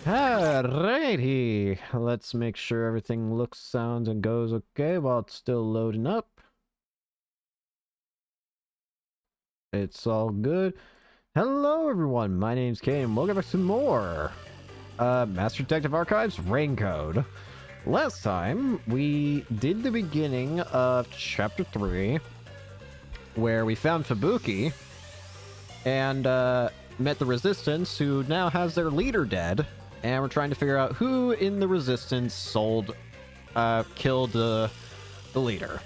Alrighty, let's make sure everything looks, sounds, and goes okay while it's still loading up. It's all good. Hello everyone, my name's Kane, and welcome back to more Master Detective Archives Raincode. Last time, we did the beginning of Chapter 3, where we found Fubuki, and met the Resistance, who now has their leader dead. And we're trying to figure out who in the Resistance killed the leader.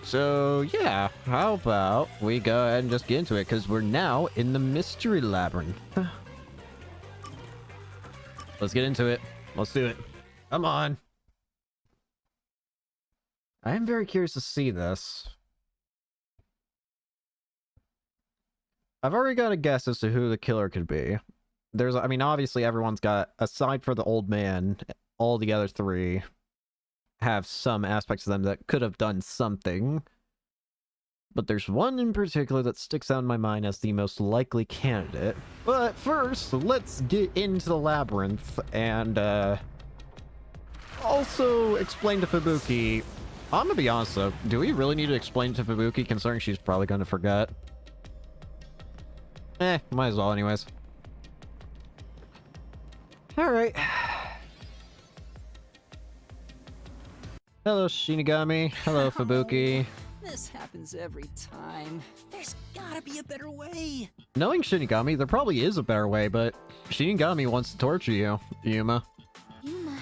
So, yeah, how about we go ahead and just get into it, because we're now in the Mystery Labyrinth. Let's get into it. Let's do it. Come on. I am very curious to see this. I've already got a guess as to who the killer could be. I mean, obviously everyone's got, aside for the old man, all the other three have some aspects of them that could have done something. But there's one in particular that sticks out in my mind as the most likely candidate. But first, let's get into the labyrinth and also explain to Fubuki. I'm gonna be honest though, do we really need to explain to Fubuki considering she's probably gonna forget? Might as well anyways. Alright. Hello, Shinigami. Hello, Fubuki. This happens every time. There's gotta be a better way. Knowing Shinigami, there probably is a better way, but Shinigami wants to torture you, Yuma. Yuma,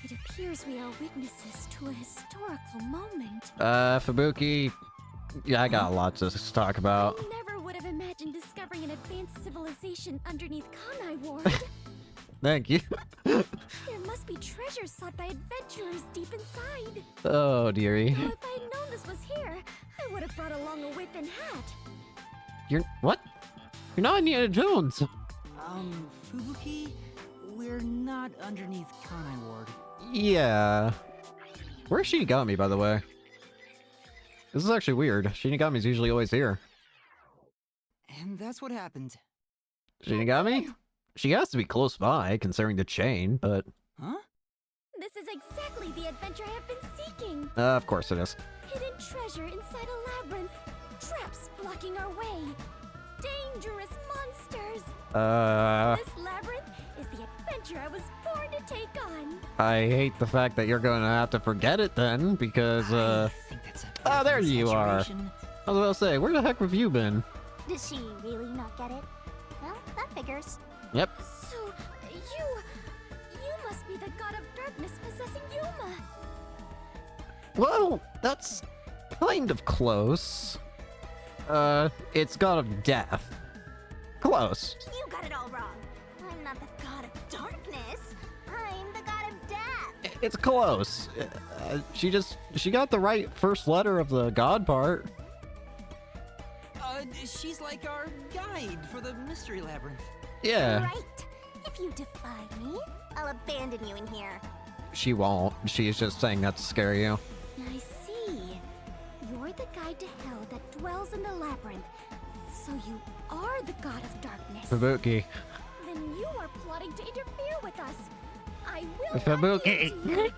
it appears we are witnesses to a historical moment. Fubuki, yeah, I got a lot to talk about. I never would have imagined discovering an advanced civilization underneath Kanai Ward. Thank you. There must be treasures sought by adventurers deep inside. Oh, dearie. Now, if I had known this was here, I would have brought along a whip and hat. What? You're not Indiana Jones. Fubuki, we're not underneath Kanai Ward. Yeah. Where's Shinigami, by the way? This is actually weird. Shinigami's usually always here. And that's what happened. Shinigami? She has to be close by, considering the chain, but... Huh? This is exactly the adventure I have been seeking. Of course it is. Hidden treasure inside a labyrinth. Traps blocking our way. Dangerous monsters. This labyrinth is the adventure I was born to take on. I hate the fact that you're going to have to forget it then, because, I think that's a bit Oh, of there you are. exaggeration. I was about to say, where the heck have you been? Does she really not get it? Well, that figures. Yep. So, you must be the god of darkness possessing Yuma. Well, that's kind of close. It's God of Death. Close. You got it all wrong. I'm not the god of darkness. I'm the god of death. It's close. She got the right first letter of the God part. She's like our guide for the Mystery Labyrinth. Yeah. Right. If you defy me, I'll abandon you in here. She won't. She's just saying that to scare you. I see. You're the guide to hell that dwells in the labyrinth. So you are the god of darkness. Fubuki. Then you are plotting to interfere with us. I will Fubuki. not yield to you.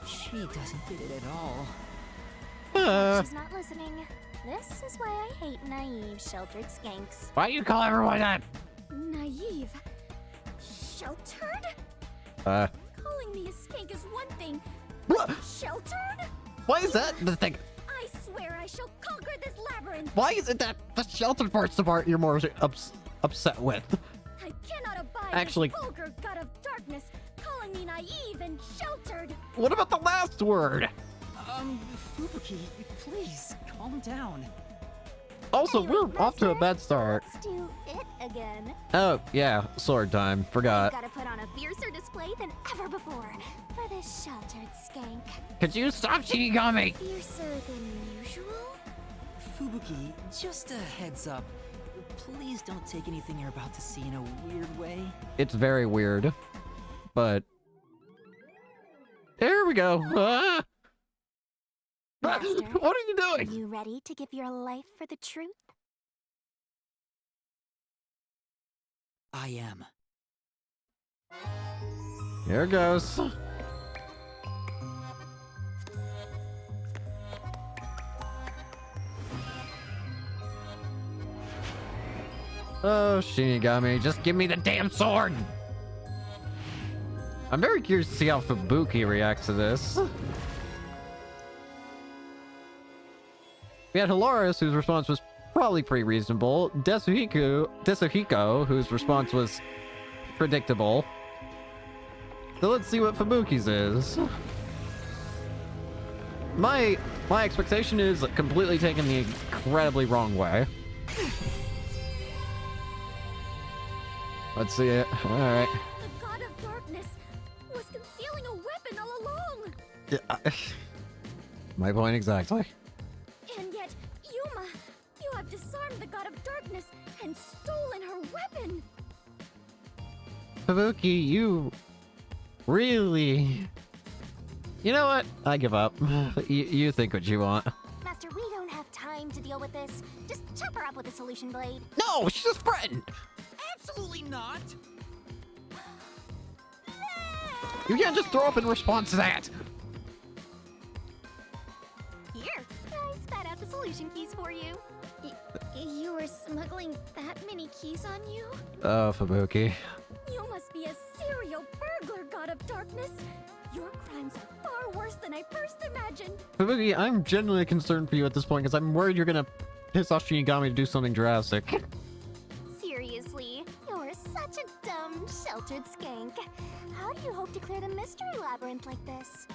She doesn't get it at all. She's not listening. This is why I hate naive, sheltered skanks. Why do you call everyone that? Naive? Sheltered? Calling me a skank is one thing. What? Sheltered? Why is that the thing? I swear I shall conquer this labyrinth. Why is it that the sheltered part's the part you're more upset with? I cannot abide Actually- this vulgar god of darkness calling me naive and sheltered. What about the last word? Fubuki, please, calm down. Also, Anyway, we're off to a Master, bad start. Let's do it again. Oh, yeah, sword time. Forgot. Gotta put on a fiercer display than ever before for this sheltered skank. Could you stop Shinigami? Fiercer than usual? Fubuki, just a heads up. Please don't take anything you're about to see in a weird way. It's very weird, but there we go. Ah! Master, What are you Are doing? you ready to give your life for the truth? I am. Here it goes. Oh, Shinigami, just give me the damn sword! I'm very curious to see how Fubuki reacts to this. We had Hilaris, whose response was probably pretty reasonable. Desuhiko, whose response was predictable. So let's see what Fubuki's is. My expectation is completely taken the incredibly wrong way. Let's see it. Alright. The god of darkness was concealing a weapon all along. Yeah, my point exactly. And yet, Yuma, you have disarmed the god of darkness and stolen her weapon. Fubuki, you really... You know what? I give up. You think what you want. Master, we don't have time to deal with this. Just chop her up with a solution blade. No, she's just a friend! Absolutely not! You can't just throw up in response to that! Here, I spat out the solution keys for you. You were smuggling that many keys on you? Oh, Fubuki. You must be a serial burglar, god of darkness. Your crimes are far worse than I first imagined. Fubuki, I'm genuinely concerned for you at this point because I'm worried you're gonna piss off Shinigami to do something drastic. Seriously, you're such a dumb, sheltered skank. How do you hope to clear the mystery labyrinth like this?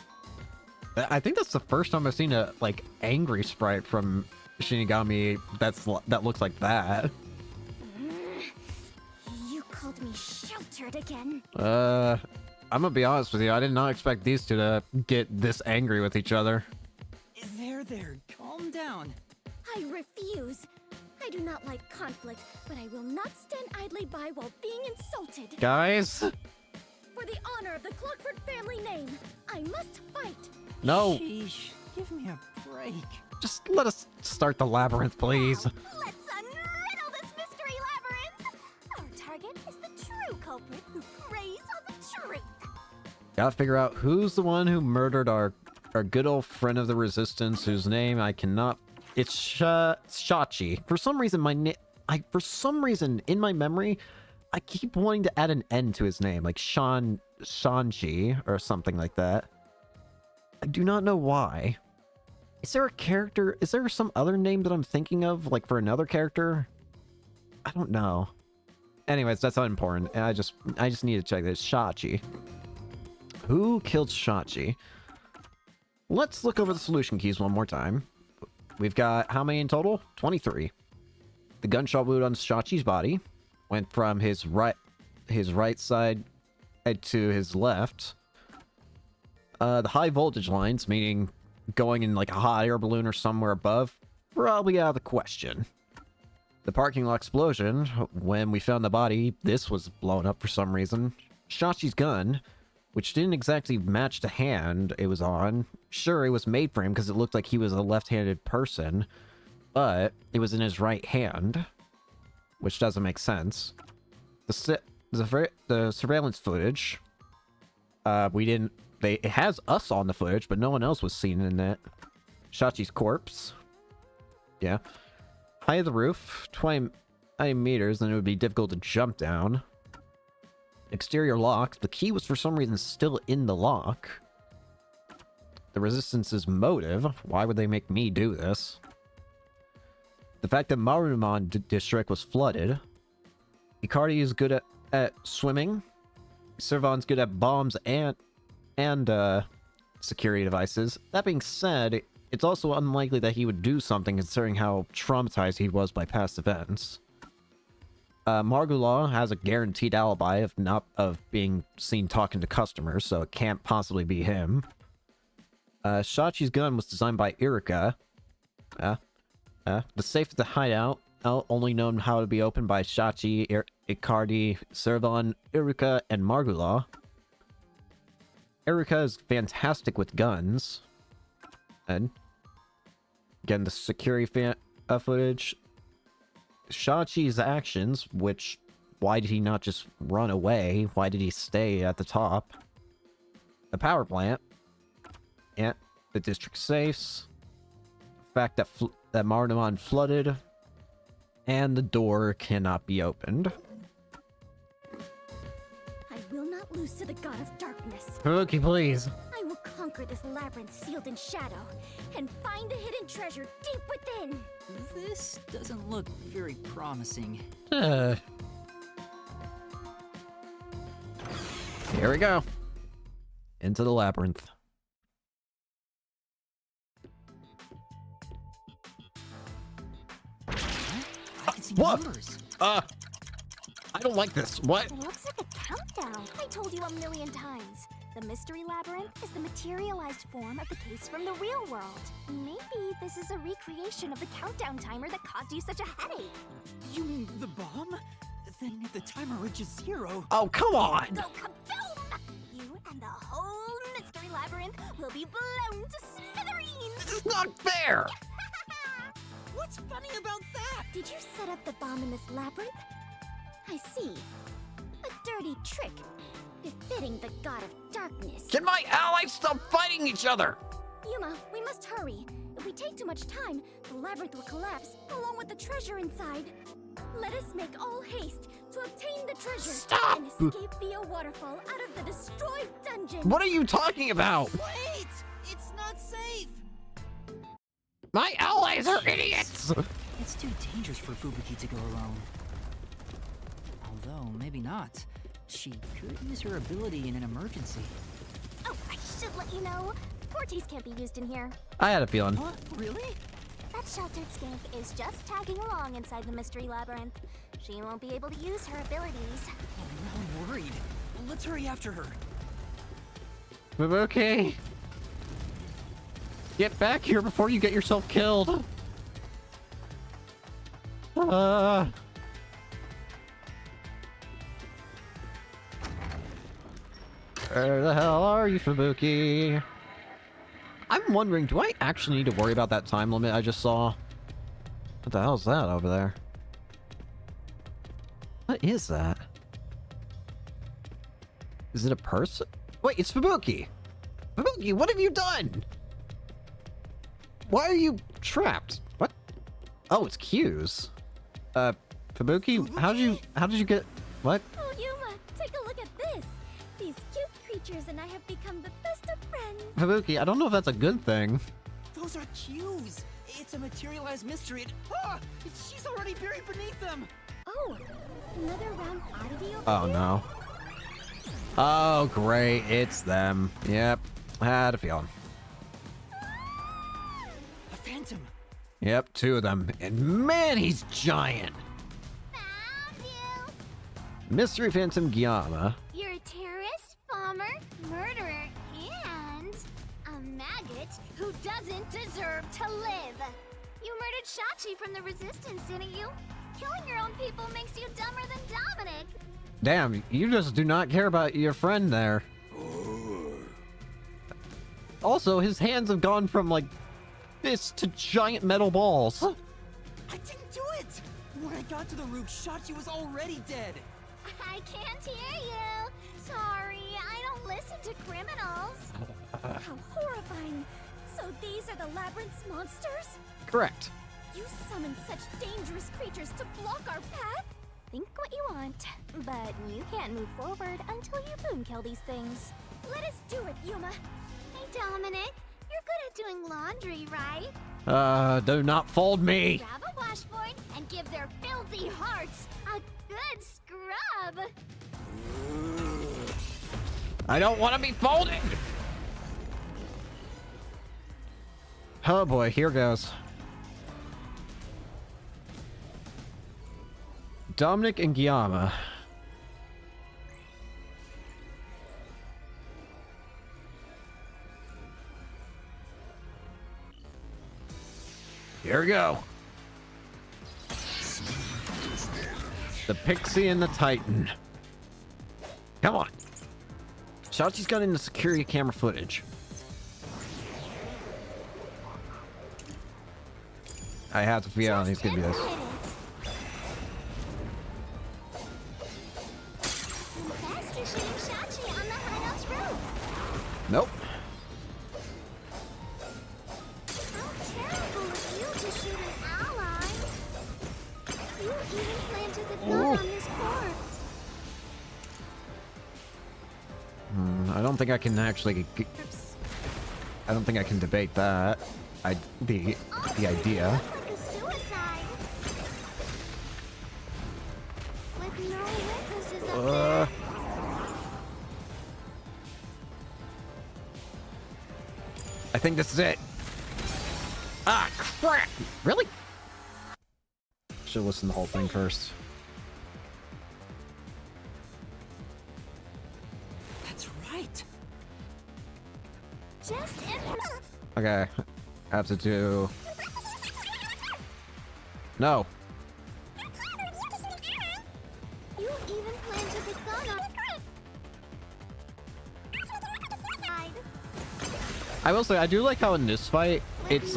I think that's the first time I've seen a, like, angry sprite from Shinigami that looks like that. You called me sheltered again. I'm gonna be honest with you, I did not expect these two to get this angry with each other. There, calm down. I refuse. I do not like conflict, but I will not stand idly by while being insulted. Guys? For the honor of the Clockford family name, I must fight. No, Sheesh, give me a break. just let us start the labyrinth, please. Let's unriddle this mystery labyrinth! Our target is the true culprit who preys on the truth. Gotta figure out who's the one who murdered our good old friend of the Resistance, whose name I cannot... It's Shachi. For some reason, in my memory, I keep wanting to add an N to his name, like Shanchi, or something like that. I do not know why. Is there a character... Is there some other name that I'm thinking of, like, for another character? I don't know. Anyways, that's unimportant. I just need to check this. Shachi. Who killed Shachi? Let's look over the solution keys one more time. We've got how many in total? 23. The gunshot wound on Shachi's body went from his right side to his left. The high voltage lines, meaning going in like a hot air balloon or somewhere above, probably out of the question. The parking lot explosion, when we found the body, this was blown up for some reason. Shachi's gun, which didn't exactly match the hand it was on. Sure, it was made for him because it looked like he was a left-handed person, but it was in his right hand, which doesn't make sense. The surveillance footage, it has us on the footage, but no one else was seen in it. Shachi's corpse. Yeah. Height of the roof, 20 meters, then it would be difficult to jump down. Exterior lock. The key was for some reason still in the lock. The Resistance's motive. Why would they make me do this? The fact that Marunouman district was flooded. Icardi is good at swimming. Servon's good at bombs and security devices. That being said, it's also unlikely that he would do something considering how traumatized he was by past events. Margulaw has a guaranteed alibi of being seen talking to customers, so it can't possibly be him. Shachi's gun was designed by Irika. The safe at the hideout, only known how to be opened by Shachi, Icardi, Servon, Irika, and Margulaw. Irika is fantastic with guns. And again, the security footage. Shachi's actions, which why did he not just run away? Why did he stay at the top? The power plant. And the district safes. The fact that that Marnamon flooded. And the door cannot be opened. I will not lose to the god of darkness. Fubuki, please. I will conquer this labyrinth sealed in shadow and find the hidden treasure deep within. This doesn't look very promising. Here we go. Into the labyrinth. I can see What? numbers. I don't like this. What? It looks like a countdown. I told you a million times. The mystery labyrinth is the materialized form of the case from the real world. Maybe this is a recreation of the countdown timer that caused you such a headache. You mean the bomb? Then if the timer reaches 0... Oh, come on! Go kaboom! You and the whole mystery labyrinth will be blown to smithereens! This is not fair! What's funny about that? Did you set up the bomb in this labyrinth? I see. A dirty trick. Befitting the god of darkness. Can my allies stop fighting each other? Yuma, we must hurry. If we take too much time, the labyrinth will collapse, along with the treasure inside. Let us make all haste to obtain the treasure Stop! and escape via waterfall out of the destroyed dungeon. What are you talking about? Wait! It's not safe! My allies are idiots! It's too dangerous for Fubuki to go alone. Although, maybe not. She could use her ability in an emergency. Oh, I should let you know. Fortes can't be used in here. I had a feeling. What? Really? That sheltered skank is just tagging along inside the mystery labyrinth. She won't be able to use her abilities. Oh, now I'm worried. Let's hurry after her. Okay. Get back here before you get yourself killed. Where the hell are you, Fubuki? I'm wondering, do I actually need to worry about that time limit I just saw? What the hell is that over there? What is that? Is it a person? Wait, it's Fubuki! Fubuki, what have you done? Why are you trapped? What? Oh, it's Q's. Fubuki, how did you get... What? Oh, Yuma, take a look at this. These cute creatures and I have become the best of friends. Fubuki, I don't know if that's a good thing. Those are cues. It's a materialized mystery. She's already buried beneath them. Oh, another round oddity over Oh here? no. Oh great, it's them. Yep, had a feeling. A phantom. Yep, 2 of them. And man, he's giant! Found you! Mystery Phantom Gyama. You're a terrorist, bomber, murderer, and a maggot who doesn't deserve to live. You murdered Shachi from the Resistance, didn't you? Killing your own people makes you dumber than Dominic. Damn, you just do not care about your friend there. Also, his hands have gone from, like, fists to giant metal balls. I didn't do it! When I got to the roof, Shachi was already dead. I can't hear you. Sorry, I don't listen to criminals. How horrifying. So these are the labyrinth's monsters? Correct. You summoned such dangerous creatures to block our path? Think what you want, but you can't move forward until you boom kill these things. Let us do it, Yuma. Hey, Dominic, you're good at doing laundry, right? Do not fold me. Grab a washboard and give their filthy hearts a good scrub. I don't want to be folded. Oh boy, here goes. Dominic and Gyama. Here we go. The Pixie and the Titan. Come on. Shachi's got into security camera footage. I have to feel he's gonna be this. to shooting Shachi on the hideout's roof. Nope. How terrible of you to shoot an ally. You even planted the gun on his corpse. I don't think I can actually. I don't think I can debate that. The idea. Like a suicide. With no witnesses up there. I think this is it. Ah, crap! Really? Should listen to the whole thing first. That's right. Just Okay. Have to do. No. You even planted the gun on his corpse. I will say, I do like how in this fight, it's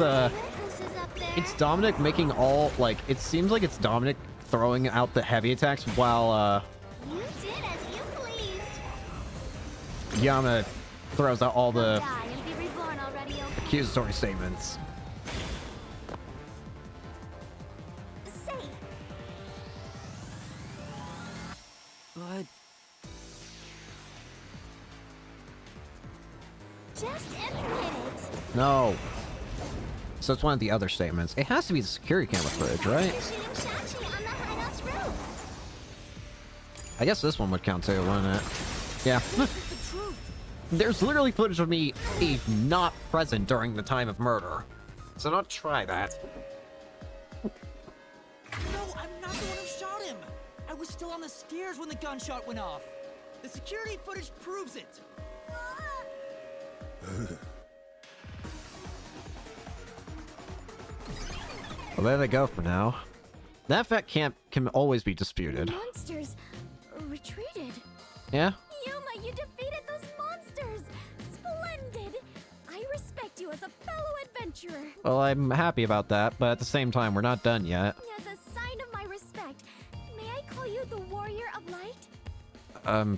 Dominic making all, like, it seems like it's Dominic throwing out the heavy attacks while, You did as you pleased. Yama throws out all the Die and be reborn already, okay? accusatory statements. Say, But just admit it. No. So it's one of the other statements. It has to be the security camera footage, right? You're shooting Shachi on the hideout's roof. I guess this one would count too, wouldn't it? Yeah. this is the truth. There's literally footage of me not present during the time of murder. So don't try that. No, I'm not the one who shot him. I was still on the stairs when the gunshot went off. The security footage proves it. Well, there they go for now. That fact can always be disputed. Monsters retreated. Yeah? Yuma, you defeated those monsters! Splendid! I respect you as a fellow adventurer. Well, I'm happy about that, but at the same time, we're not done yet. As a sign of my respect, may I call you the Warrior of Light?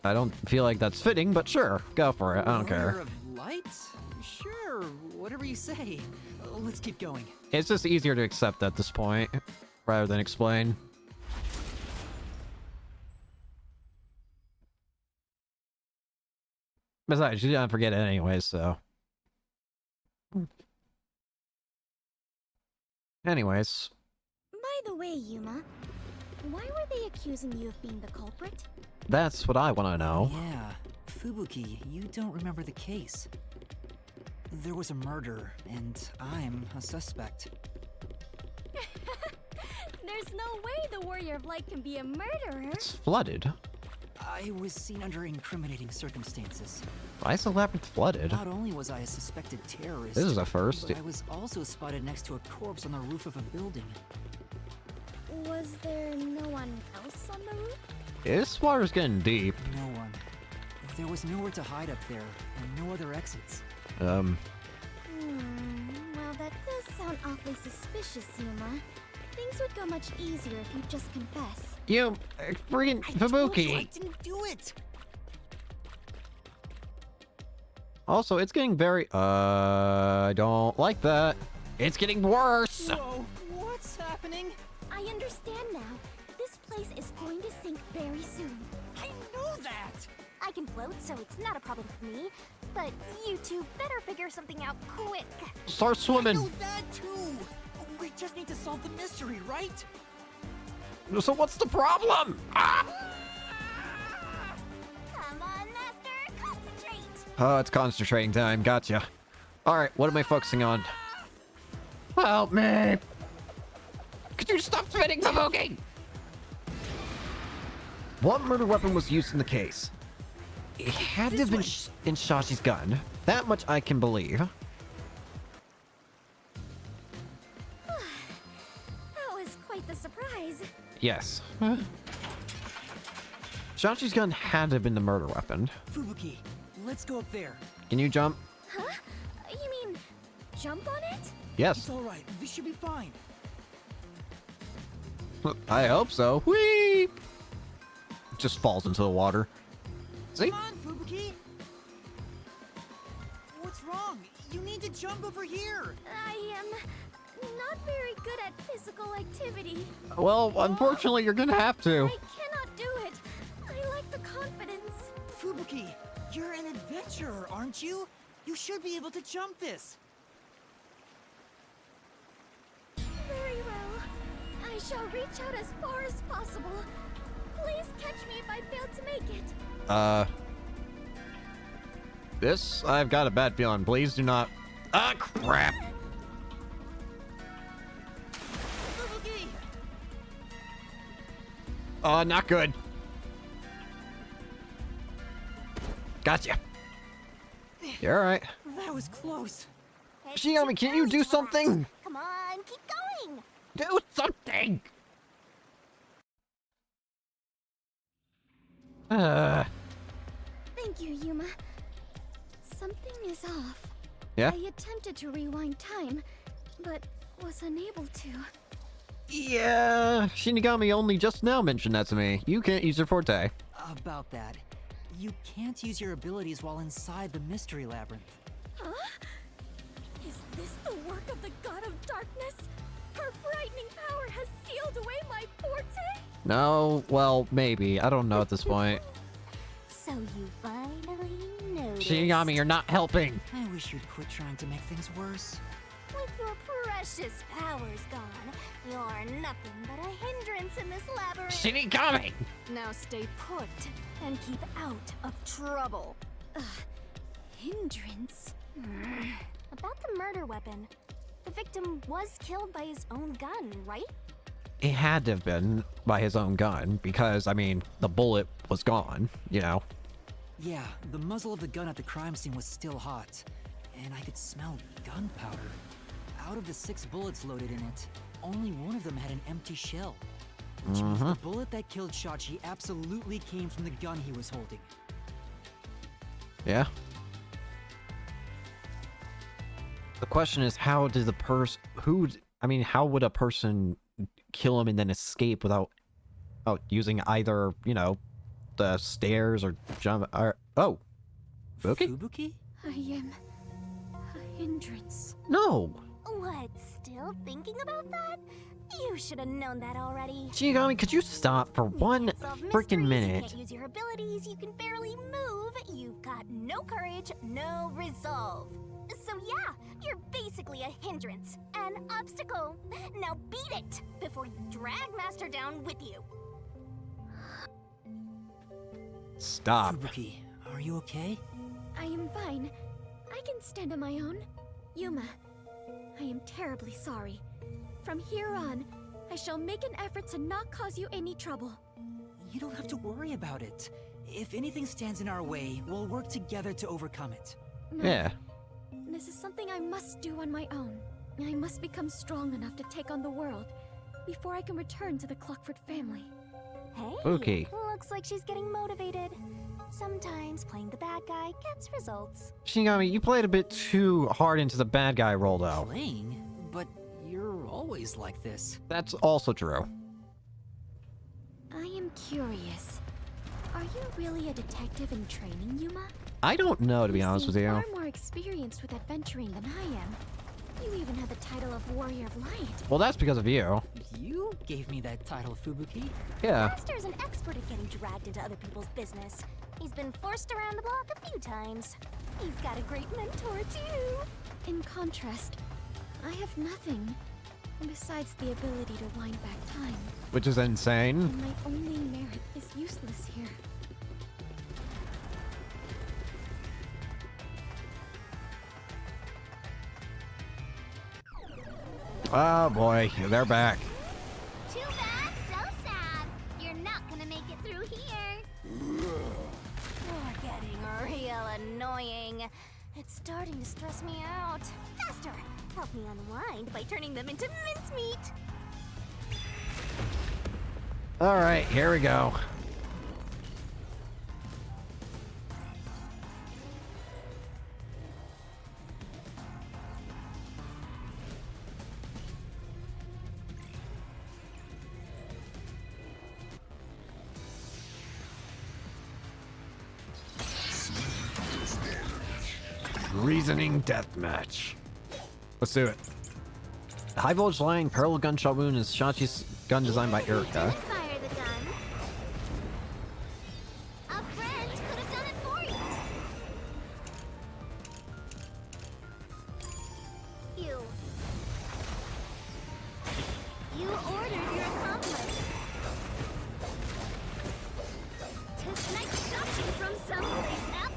I don't feel like that's fitting, but sure, go for it. I don't Warrior care. of light? Sure, whatever you say. Let's keep going. It's just easier to accept at this point, rather than explain. Besides, you don't forget it anyways, so. Anyways, By the way, Yuma, why were they accusing you of being the culprit? that's what I want to know. Yeah, Fubuki, you don't remember the case. There was a murder, and I'm a suspect. There's no way the Warrior of Light can be a murderer. It's flooded. I was seen under incriminating circumstances. Why is the labyrinth flooded? Not only was I a suspected terrorist, This is a first. but I was also spotted next to a corpse on the roof of a building. Was there no one else on the roof? This water's getting deep. No one. There was nowhere to hide up there, and no other exits. Well, that does sound awfully suspicious, Yuma. Things would go much easier if you just confess. You, friggin' I told you I Fubuki. didn't do it! Also, it's getting very, I don't like that. It's getting worse. Whoa, what's happening? I understand now. This place is going to sink very soon. I know that! I can float, so it's not a problem for me. But you two better figure something out quick. Start I swimming. know that too! We just need to solve the mystery, right? So what's the problem? Ah! Come on, Master, concentrate. Oh, it's concentrating time. Gotcha. All right, what am I focusing on? Help me! Could you stop spinning, Fubuki? What murder weapon was used in the case? It had to have been in Shachi's gun. That much I can believe. That was quite the surprise. Yes. Shachi's gun had to have been the murder weapon. Fubuki, let's go up there. Can you jump? Huh? You mean jump on it? Yes. It's alright, this should be fine. I hope so. Whee! Just falls into the water. See? Come on, Fubuki. What's wrong? You need to jump over here. I am not very good at physical activity. Well, unfortunately, you're gonna have to. I cannot do it. I lack the confidence. Fubuki, you're an adventurer, aren't you? You should be able to jump this. Very well. I shall reach out as far as possible. Please catch me if I fail to make it. This, I've got a bad feeling. Please do not. Ah, crap. Fubuki! Not good. Gotcha. You're alright. That was close. It's Shiami, can you do really something? close. Come on, keep going. Do something! Thank you, Yuma. Something is off. Yeah? I attempted to rewind time, but was unable to. Yeah, Shinigami only just now mentioned that to me. You can't use your forte. About that, you can't use your abilities while inside the mystery labyrinth. Huh? Is this the work of the god of darkness? Her frightening power has sealed away my forte? No, well, maybe. I don't know at this point. So you finally noticed. Shinigami, you're not helping. I wish you'd quit trying to make things worse. With your precious powers gone, you're nothing but a hindrance in this labyrinth. Shinigami! Now stay put and keep out of trouble. Hindrance? About the murder weapon. The victim was killed by his own gun, right? It had to have been by his own gun, because, I mean, the bullet was gone, you know? Yeah, the muzzle of the gun at the crime scene was still hot, and I could smell gunpowder. Out of the 6 bullets loaded in it, only one of them had an empty shell. Which means the bullet that killed Shachi absolutely came from the gun he was holding. Yeah. The question is, how did the how would a person kill him and then escape without using either, you know, the stairs or jump or okay. Fubuki? I am a hindrance. No. What, still thinking about that? You should have known that already. Shinigami, could you stop for one Can't solve freaking mysteries, minute? You can't use your abilities, you can barely move, you've got no courage, no resolve. So yeah, you're basically a hindrance, an obstacle. Now beat it before you drag Master down with you. Stop. Fubuki, are you okay? I am fine. I can stand on my own. Yuma, I am terribly sorry. From here on, I shall make an effort to not cause you any trouble. You don't have to worry about it. If anything stands in our way, we'll work together to overcome it. No, Yeah. this is something I must do on my own. I must become strong enough to take on the world before I can return to the Clockford family. Hey, Okay. looks like she's getting motivated. Sometimes playing the bad guy gets results. Shinigami, you played a bit too hard into the bad guy role, though. Playing? But you're always like this. That's also true. I am curious. Are you really a detective in training, Yuma? I don't know, to be honest with seem you. far more experienced with adventuring than I am. You even have the title of Warrior of Light. Well, that's because of you. You gave me that title, Fubuki. Yeah. Master's an expert at getting dragged into other people's business. He's been forced around the block a few times. He's got a great mentor, too. In contrast, I have nothing besides the ability to wind back time. Which is insane. And my only merit is useless here. Oh boy, they're back. Too bad, so sad. You're not gonna make it through here. You're getting real annoying. It's starting to stress me out. Master, help me unwind by turning them into mincemeat. All right, here we go. Reasoning deathmatch. Let's do it. The high voltage line parallel gunshot wound is Shachi's gun designed by Erica. Fire the gun. A friend could have done it for you. You ordered your accomplice to snipe Shachi from someplace else.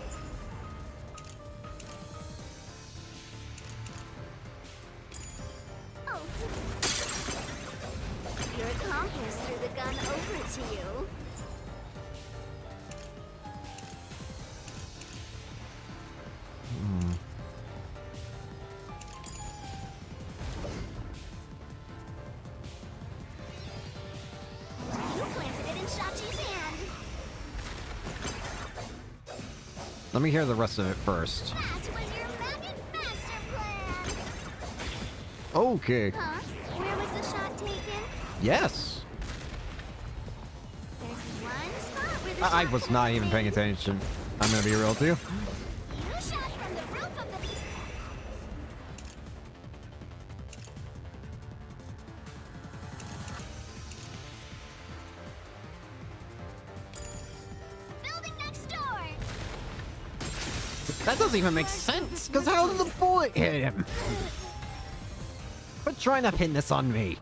Your accomplice threw the gun over to you. You planted it in Shachi's hand. Let me hear the rest of it first. That was your maggot master plan. Okay. Huh? Where was the shot taken? Yes. There's one spot where the I shot was could not have even been. paying attention. I'm gonna be real with you. You shot from the roof of the... Building next door. That doesn't even make sense, because how did the bullet hit him? Quit trying to pin this on me.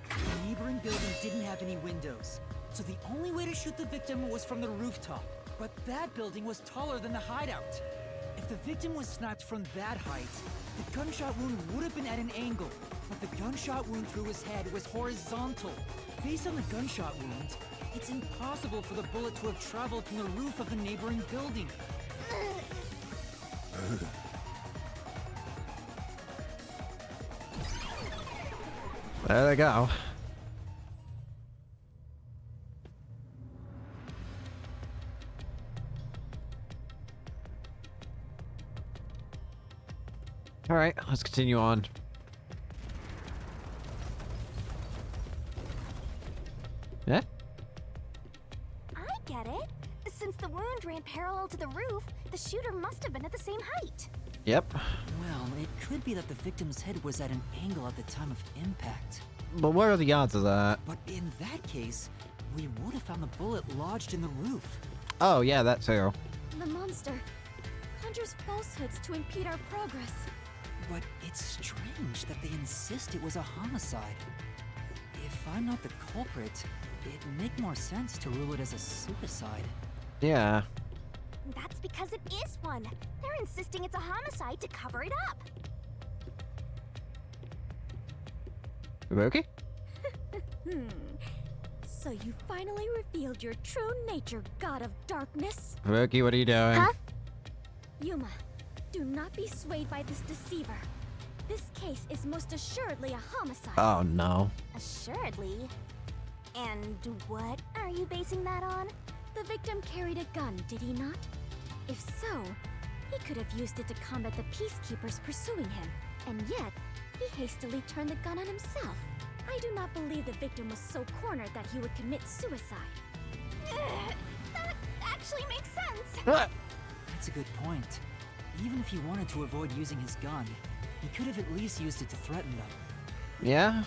The neighboring building didn't have any windows, so the only way to shoot the victim was from the rooftop. But that building was taller than the hideout. If the victim was sniped from that height, the gunshot wound would have been at an angle, but the gunshot wound through his head was horizontal. Based on the gunshot wound, it's impossible for the bullet to have traveled from the roof of the neighboring building. There they go. All right, let's continue on. Yeah? I get it. Since the wound ran parallel to the roof, the shooter must have been at the same height. Yep. Well, it could be that the victim's head was at an angle at the time of impact. But what are the odds of that? But in that case, we would have found the bullet lodged in the roof. Oh, yeah, that too. The monster conjures falsehoods to impede our progress. But it's strange that they insist it was a homicide. If I'm not the culprit, it'd make more sense to rule it as a suicide. Yeah. That's because it is one. They're insisting it's a homicide to cover it up. Okay. So you finally revealed your true nature, God of Darkness. Rookie, what are you doing? Huh? Yuma, do not be swayed by this deceiver. This case is most assuredly a homicide. Oh, no. Assuredly? And what are you basing that on? The victim carried a gun, did he not? If so, he could have used it to combat the peacekeepers pursuing him. And yet, he hastily turned the gun on himself. I do not believe the victim was so cornered that he would commit suicide. That actually makes sense. That's a good point. Even if he wanted to avoid using his gun, he could have at least used it to threaten them. Yeah?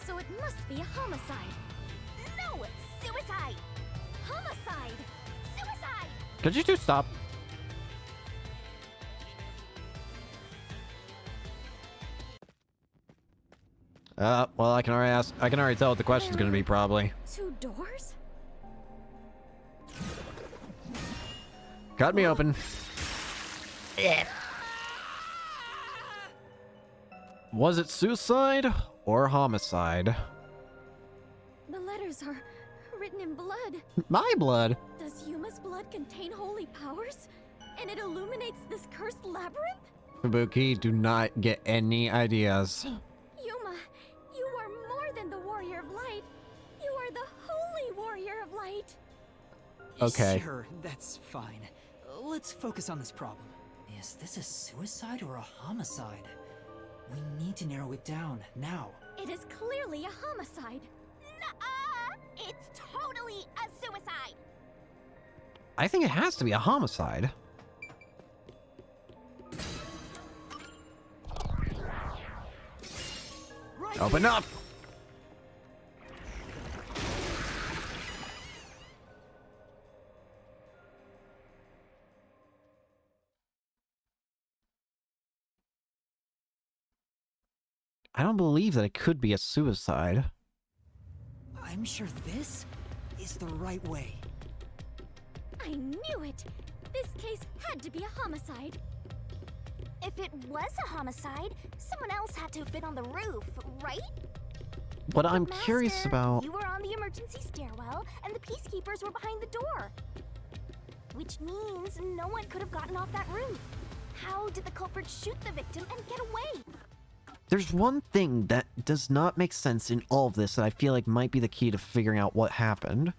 So it must be a homicide. No! Suicide! Homicide! Suicide! Could you two stop? Well, I can already tell what the question's gonna be, probably. 2 doors? Cut me open. Was it suicide or homicide? The letters are written in blood. My blood. Does Yuma's blood contain holy powers? And it illuminates this cursed labyrinth? Kabuki, do not get any ideas. Yuma, you are more than the warrior of light. You are the holy warrior of light. Okay. Sure, that's fine. Let's focus on this problem. Is this a suicide or a homicide? We need to narrow it down, now. It is clearly a homicide. Nuh-uh! It's totally a suicide. I think it has to be a homicide. Open up! I don't believe that it could be a suicide. I'm sure this is the right way. I knew it! This case had to be a homicide. If it was a homicide, someone else had to have been on the roof, right? What I'm Master, curious about... You were on the emergency stairwell, and the peacekeepers were behind the door. Which means no one could have gotten off that roof. How did the culprit shoot the victim and get away? There's one thing that does not make sense in all of this that I feel like might be the key to figuring out what happened.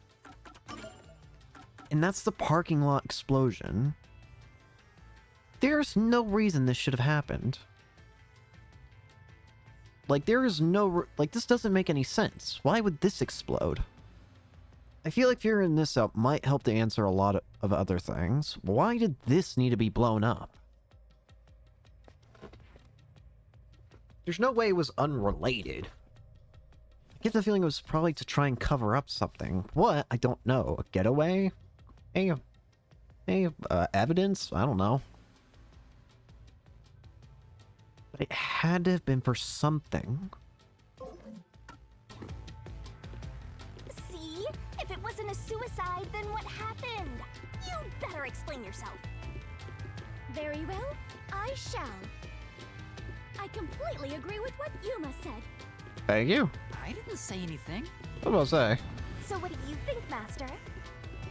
And that's the parking lot explosion. There's no reason this should have happened. Like, there is no... Like, this doesn't make any sense. Why would this explode? I feel like figuring this out might help to answer a lot of other things. Why did this need to be blown up? There's no way it was unrelated. I get the feeling it was probably to try and cover up something. What? I don't know. A getaway? Evidence? I don't know. But it had to have been for something. See? If it wasn't a suicide, then what happened? You'd better explain yourself. Very well, I shall. I completely agree with what Yuma said. Thank you. I didn't say anything. What do I say? So what do you think, Master?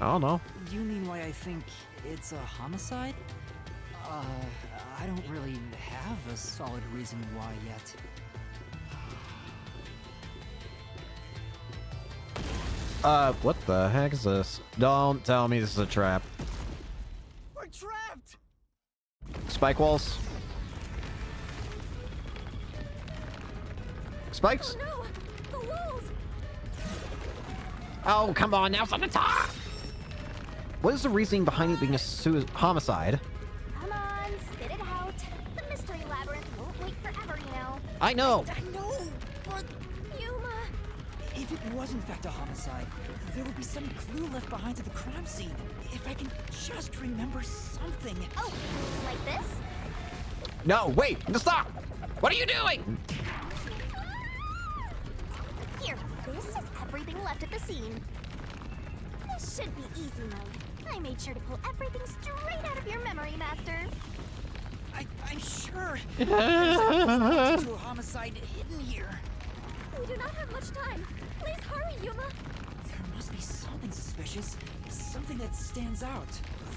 I don't know. You mean why I think it's a homicide? I don't really have a solid reason why yet. What the heck is this? Don't tell me this is a trap. We're trapped! Spike walls. Spikes? Oh no! The walls! Oh, come on, now it's on the top! What is the reasoning behind it being a homicide? Come on, spit it out. The mystery labyrinth won't wait forever, you know. I know! I know, but Yuma! if it was in fact a homicide, there would be some clue left behind to the crime scene. If I can just remember something. Oh, like this? No, wait! Stop! What are you doing? Here, this is everything left at the scene. This should be easy mode. I made sure to pull everything straight out of your memory, Master. I'm sure there's a clue to a homicide hidden here. We do not have much time. Please hurry, Yuma! There must be something suspicious, something that stands out.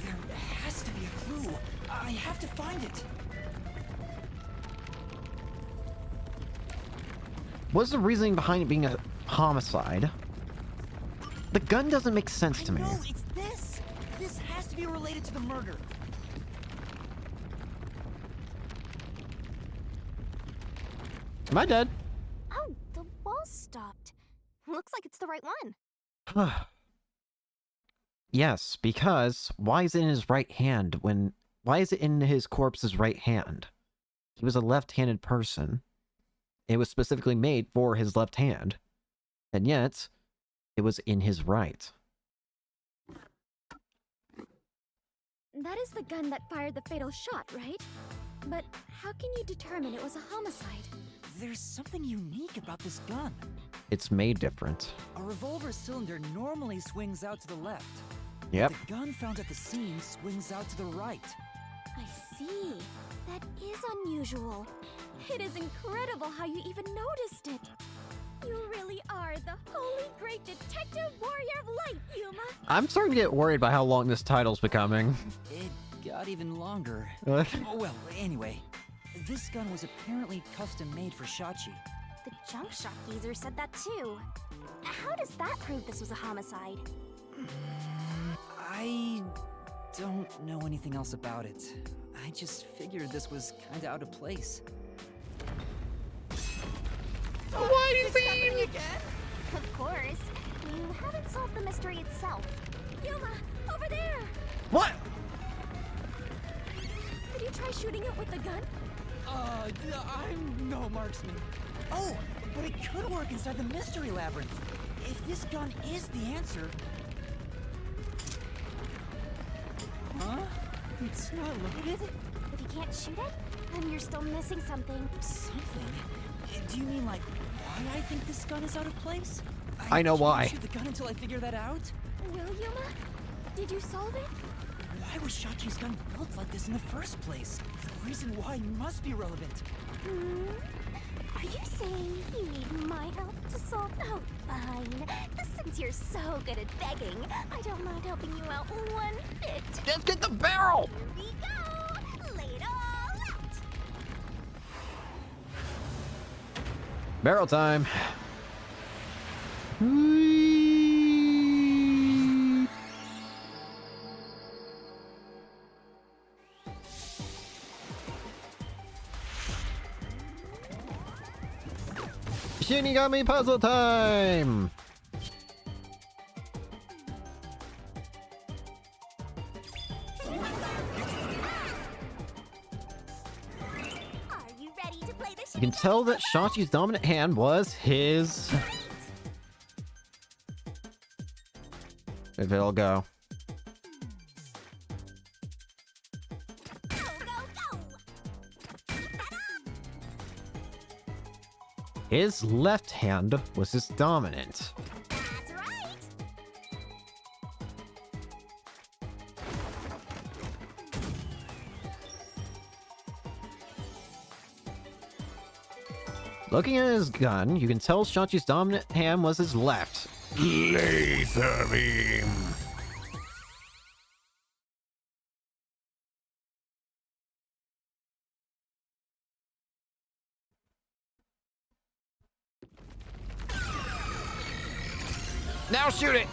There has to be a clue. I have to find it. What's the reasoning behind it being a homicide? The gun doesn't make sense to me. No, it's this. This has to be related to the murder. Am I dead? Oh, the wall stopped. Looks like it's the right one. Yes, because why is it in his right hand when... Why is it in his corpse's right hand? He was a left-handed person. It was specifically made for his left hand. And yet, it was in his right. That is the gun that fired the fatal shot, right? But how can you determine it was a homicide? There's something unique about this gun. It's made different. A revolver cylinder normally swings out to the left. Yep. The gun found at the scene swings out to the right. I see. That is unusual. It is incredible how you even noticed it. You really are the holy great detective warrior of light, Yuma. I'm starting to get worried by how long this title's becoming. It got even longer. Uh. Oh, well, anyway. This gun was apparently custom made for Shachi. The junk shop geezer said that too. How does that prove this was a homicide? I don't know anything else about it. I just figured this was kinda out of place. What do you It's happening again? Of course. You haven't solved the mystery itself. Yuma, over there! What? Did you try shooting it with the gun? I'm no marksman. Oh, but it could work inside the mystery labyrinth. If this gun is the answer... Huh? It's not loaded? If you can't shoot it, then you're still missing something. Something? Do you mean like why I think this gun is out of place? I know why. Can't shoot the gun until I figure that out? Well, Yuma, did you solve it? Why was Shachi's gun built like this in the first place? The reason why must be relevant. Are you saying you need my help to solve? Oh, fine. Since you're so good at begging, I don't mind helping you out one bit. Let's get the barrel! Here we go. Lay it all out. Barrel time. Shinigami puzzle time! Are you ready to play the You can tell that Shachi's dominant hand was his... If it'll go. Go, go, go! His left hand was his dominant. That's right! Looking at his gun, you can tell Shachi's dominant hand was his left. Laser beam. Now shoot it!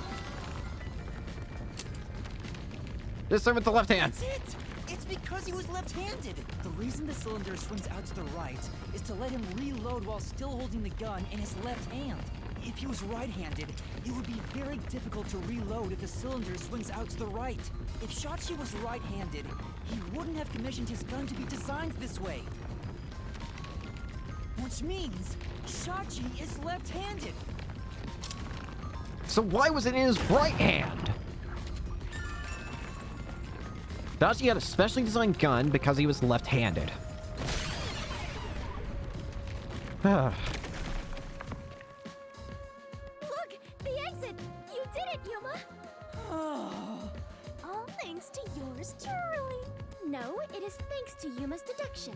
This time with the left hand. That's it! It's because he was left-handed! The reason the cylinder swings out to the right is to let him reload while still holding the gun in his left hand. If he was right-handed, it would be very difficult to reload if the cylinder swings out to the right. If Shachi was right-handed, he wouldn't have commissioned his gun to be designed this way. Which means Shachi is left-handed. So why was it in his right hand? Shachi had a specially designed gun because he was left-handed. Look! The exit! You did it, Yuma! All thanks to yours truly. No, it is thanks to Yuma's deduction.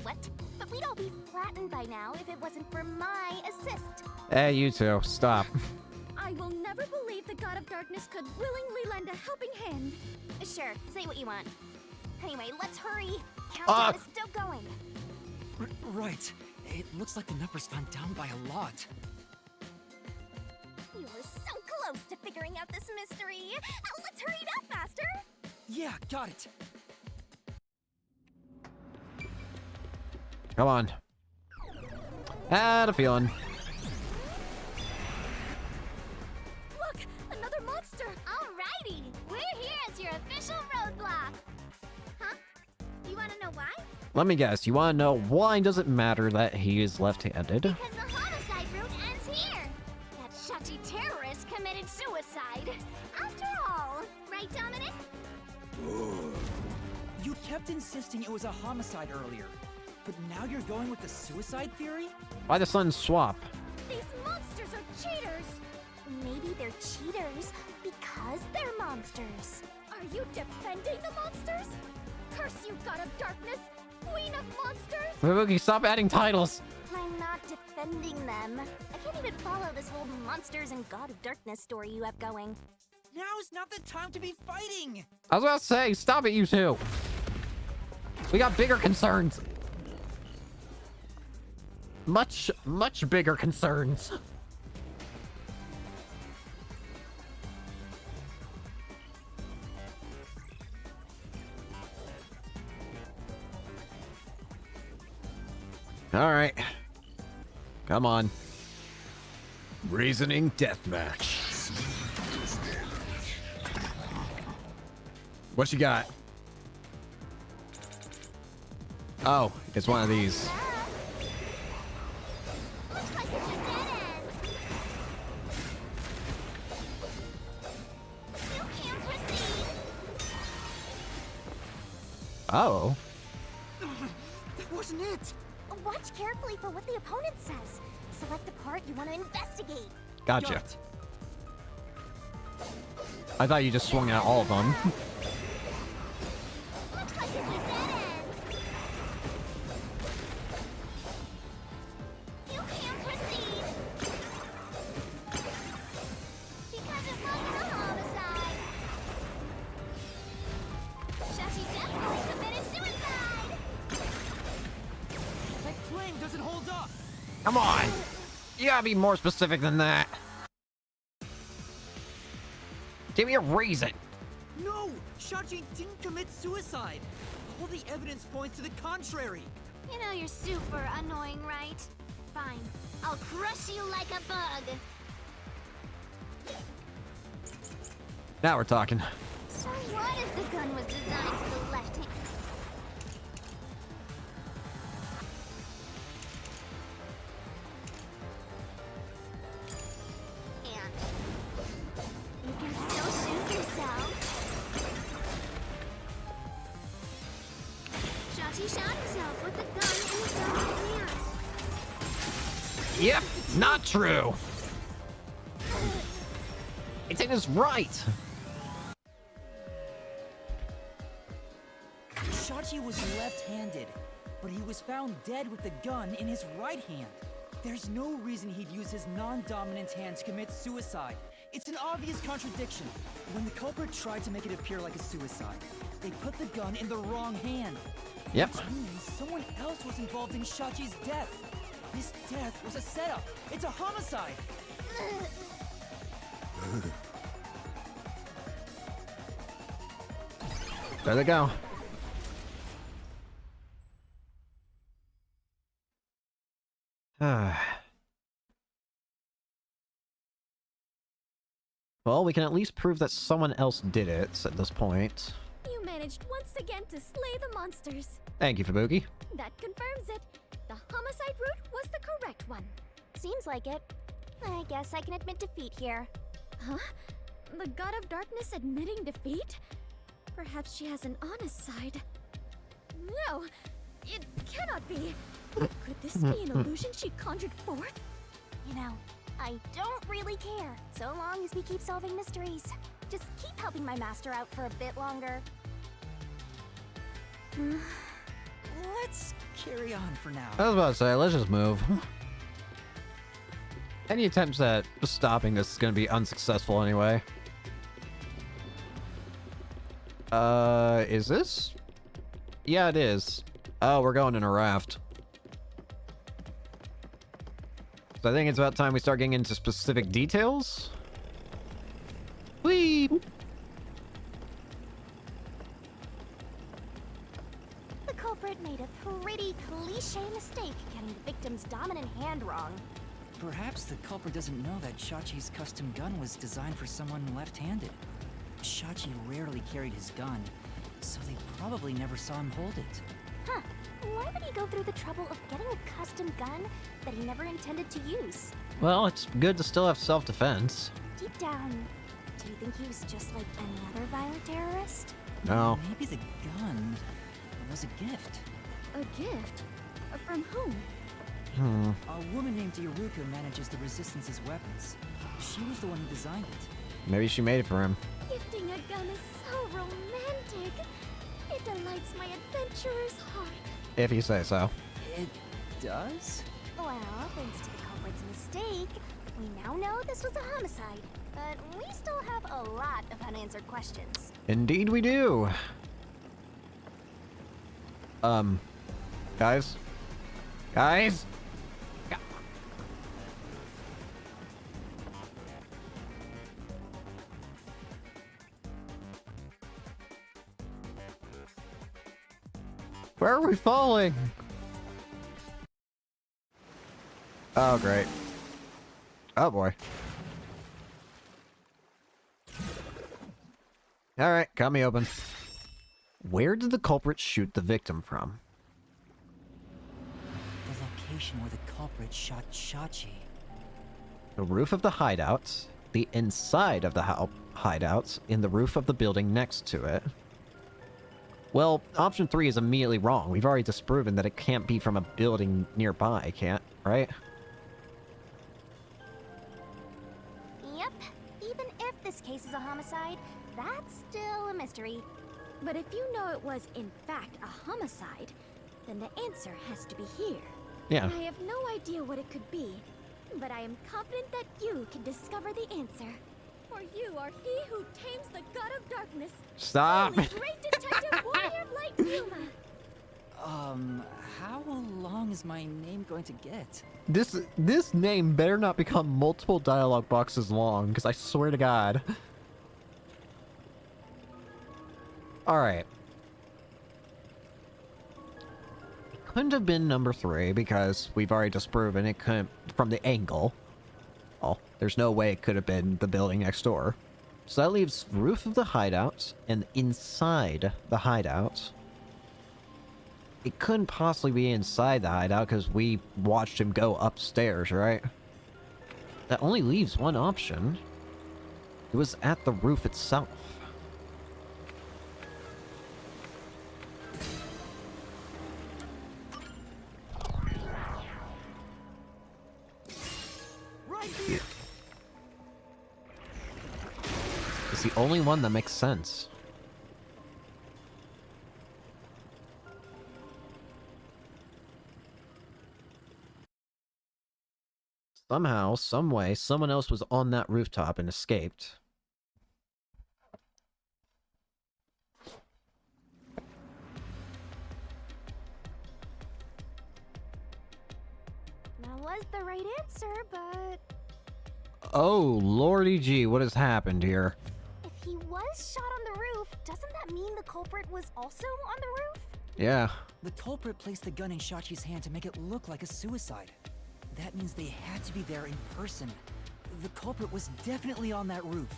What? But we'd all be flattened by now if it wasn't for my assist. Hey, you two, stop. I will never believe the God of Darkness could willingly lend a helping hand. Sure, say what you want. Anyway, let's hurry. Countdown is still going. Right. It looks like the number's gone down by a lot. You were so close to figuring out this mystery. Let's hurry it up, Master. Yeah, got it. Come on. Had a feeling. Look! Another monster! Alrighty, we're here as your official roadblock. Huh? You want to know why? Let me guess, you want to know why does it matter that he is left-handed? Because the homicide route ends here. That Shachi terrorist committed suicide. After all, right, Dominic? You kept insisting it was a homicide earlier, but now you're going with the suicide theory? Why the sudden swap? These monsters are cheaters! Maybe they're cheaters because they're monsters. Are you defending the monsters? Curse you, God of Darkness! Queen of monsters! Wookie, stop adding titles! I'm not defending them. I can't even follow this whole monsters and God of Darkness story you have going. Now's not the time to be fighting! I was about to say, stop it, you two! We got bigger concerns! Much bigger concerns. All right. Come on. Reasoning deathmatch. What you got? Oh, it's one of these. Looks like it's a dead end. You can't proceed. Oh. That wasn't it! Watch carefully for what the opponent says. Select the part you want to investigate. Gotcha. Got it. I thought you just swung at all of them. Looks like it's a dead end. You can't proceed. Because it wasn't a homicide. Shashi definitely committed suicide. That claim doesn't hold up! Come on. You gotta be more specific than that. Give me a reason. No! Shachi didn't commit suicide! All the evidence points to the contrary! You know you're super annoying, right? Fine. I'll crush you like a bug. Now we're talking. So what if the gun was designed for the left hand? And you can still shoot yourself. Shachi shot himself with the gun in his right hand. Yep, not true. It's in his right. Shachi was left-handed, but he was found dead with the gun in his right hand. There's no reason he'd use his non-dominant hand to commit suicide. It's an obvious contradiction. When the culprit tried to make it appear like a suicide, they put the gun in the wrong hand. Yep. Which means someone else was involved in Shachi's death. This death was a setup. It's a homicide. There they go. Well, we can at least prove that someone else did it at this point. You managed once again to slay the monsters. Thank you, Fubuki. That confirms it. The homicide route was the correct one. Seems like it. I guess I can admit defeat here. Huh? The God of Darkness admitting defeat? Perhaps she has an honest side. No! It cannot be! Could this be an illusion she conjured forth? You know, I don't really care, so long as we keep solving mysteries. Just keep helping my master out for a bit longer. Let's carry on for now. I was about to say, let's just move. Any attempts at stopping this is going to be unsuccessful anyway. Is this? Yeah, it is. Oh, we're going in a raft. So I think it's about time we start getting into specific details. Whee! The culprit made a pretty cliche mistake getting the victim's dominant hand wrong. Perhaps the culprit doesn't know that Shachi's custom gun was designed for someone left-handed. Shachi rarely carried his gun, so they probably never saw him hold it. Huh. Why would he go through the trouble of getting a custom gun that he never intended to use? Well, it's good to still have self-defense. Deep down, do you think he was just like any other violent terrorist? No. Maybe the gun was a gift. A gift? From whom? A woman named Iruka manages the Resistance's weapons. She was the one who designed it. Maybe she made it for him. Gifting a gun is so romantic. It delights my adventurer's heart. If you say so. It does? Well, thanks to the culprit's mistake, we now know this was a homicide. But we still have a lot of unanswered questions. Indeed we do. Guys? Guys? Where are we falling? Oh, great. Oh, boy. Alright, cut me open. Where did the culprit shoot the victim from? The location where the culprit shot Shachi. The roof of the hideout, the inside of the hideout, in the roof of the building next to it. Well, option 3 is immediately wrong. We've already disproven that it can't be from a building nearby, can't, right? Yep. Even if this case is a homicide, that's still a mystery. But if you know it was, in fact, a homicide, then the answer has to be here. Yeah. I have no idea what it could be, but I am confident that you can discover the answer. For you are he who tames the god of darkness. Stop! Holy great detective warrior of light, Yuma! How long is my name going to get? This name better not become multiple dialogue boxes long, because I swear to God. Alright. It couldn't have been number 3, because we've already disproven it couldn't, from the angle. Oh, there's no way it could have been the building next door. So that leaves roof of the hideout and inside the hideout. It couldn't possibly be inside the hideout because we watched him go upstairs, right? That only leaves one option. It was at the roof itself. It's the only one that makes sense. Somehow, some way, someone else was on that rooftop and escaped. That was the right answer, but Oh, lordy gee, what has happened here? if he was shot on the roof, doesn't that mean the culprit was also on the roof? Yeah. The culprit placed the gun in Shachi's hand to make it look like a suicide. That means they had to be there in person. The culprit was definitely on that roof.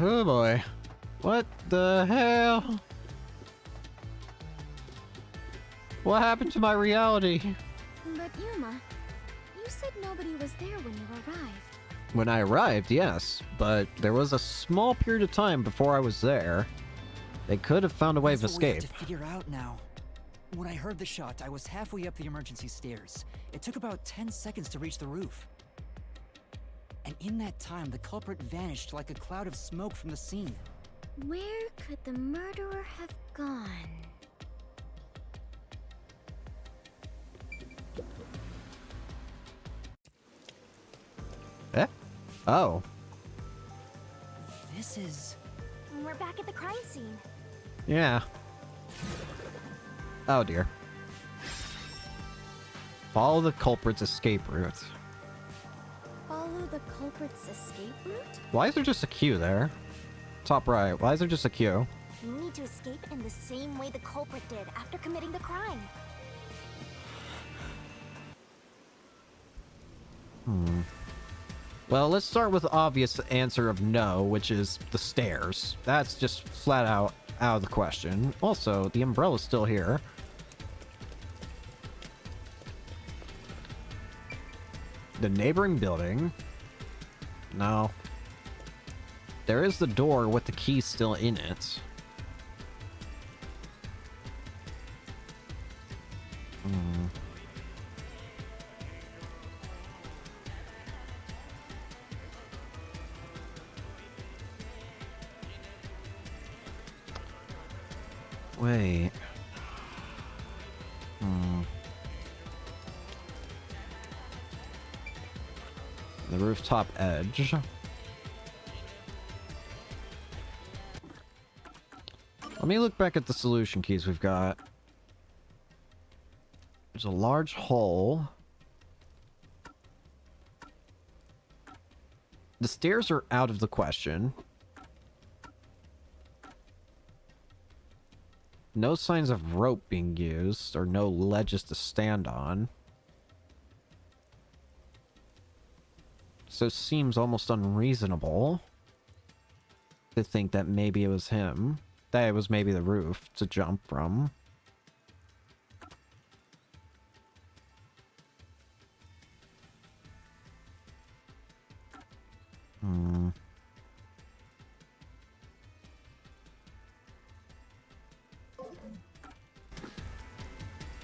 Oh boy. What the hell? What happened to my reality? But Yuma, you said nobody was there when you arrived. When I arrived, yes, but there was a small period of time before I was there. They could have found a way of That's what we have escape. to figure out now. When I heard the shot, I was halfway up the emergency stairs. It took about 10 seconds to reach the roof. And in that time, the culprit vanished like a cloud of smoke from the scene. Where could the murderer have gone? Eh? Oh. This is... We're back at the crime scene. Yeah. Oh dear. Follow the culprit's escape route. Follow the culprit's escape route? Why is there just a queue there? Top right. Why is there just a queue? You need to escape in the same way the culprit did after committing the crime. Well, let's start with the obvious answer of no, which is the stairs. That's just flat out of the question. Also, the umbrella's still here. The neighboring building. No. There is the door with the key still in it. Wait. The rooftop edge. Let me look back at the solution keys we've got. There's a large hole. The stairs are out of the question. No signs of rope being used, or no ledges to stand on. So seems almost unreasonable. to think that maybe it was him. That it was maybe the roof to jump from.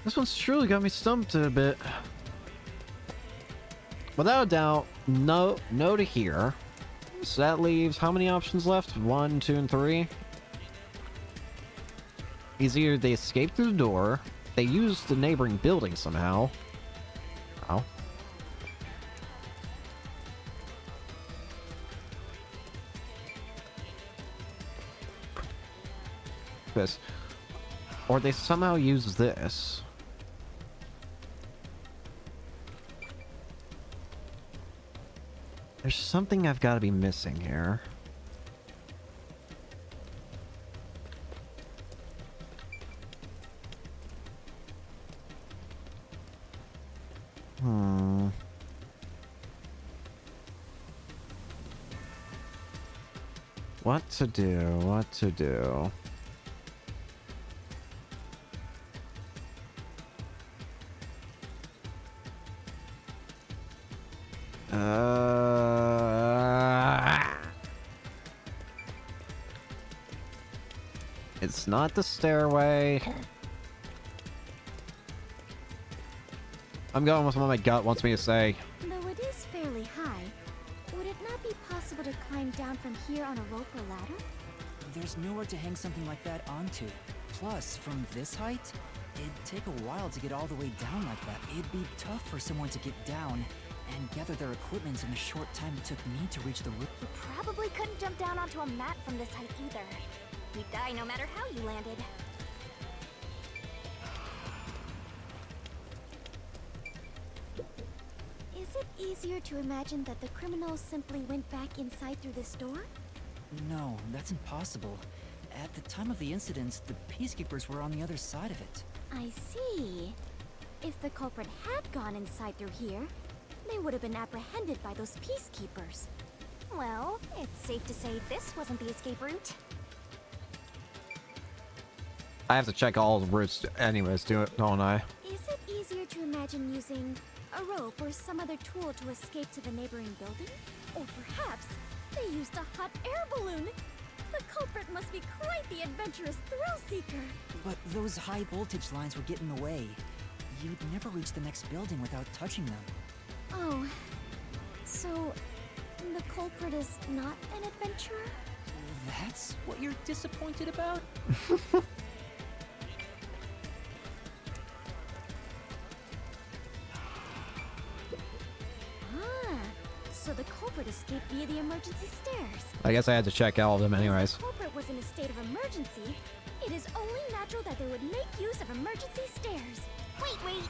This one's truly got me stumped a bit. Without a doubt, no to here. So that leaves how many options left? 1, 2, and 3. Is either they escape through the door, they use the neighboring building somehow. Oh. This. Or they somehow use this. There's something I've got to be missing here. What to do? What to do? It's not the stairway. I'm going with what my gut wants me to say. Though it is fairly high, would it not be possible to climb down from here on a rope or ladder? There's nowhere to hang something like that onto. Plus, from this height, it'd take a while to get all the way down like that. It'd be tough for someone to get down and gather their equipment in the short time it took me to reach the roof. You probably couldn't jump down onto a mat from this height either. You'd die no matter how you landed. Is it easier to imagine that the criminals simply went back inside through this door? No, that's impossible. At the time of the incident, the peacekeepers were on the other side of it. I see. If the culprit had gone inside through here, they would have been apprehended by those peacekeepers. Well, it's safe to say this wasn't the escape route. I have to check all the routes anyways, don't I? Is it easier to imagine using a rope or some other tool to escape to the neighboring building? Or perhaps they used a hot air balloon? The culprit must be quite the adventurous thrill-seeker. But those high voltage lines would get in the way. You'd never reach the next building without touching them. Oh, so the culprit is not an adventurer? That's what you're disappointed about? So the culprit escaped via the emergency stairs. I guess I had to check all of them anyways. If the culprit was in a state of emergency, it is only natural that they would make use of emergency stairs. Wait.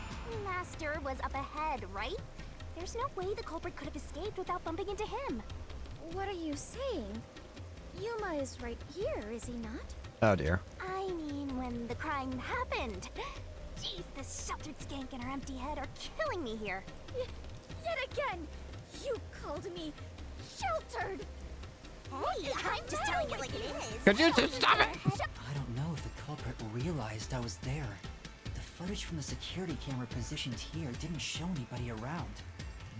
Master was up ahead, right? There's no way the culprit could have escaped without bumping into him. What are you saying? Yuma is right here, is he not? Oh dear. I mean, when the crime happened. Jeez, this sheltered skank and her empty head are killing me here. Yet again! You called me sheltered! Hey, I'm just telling it like it is. Could you two stop it? I don't know if the culprit realized I was there. The footage from the security camera positioned here didn't show anybody around,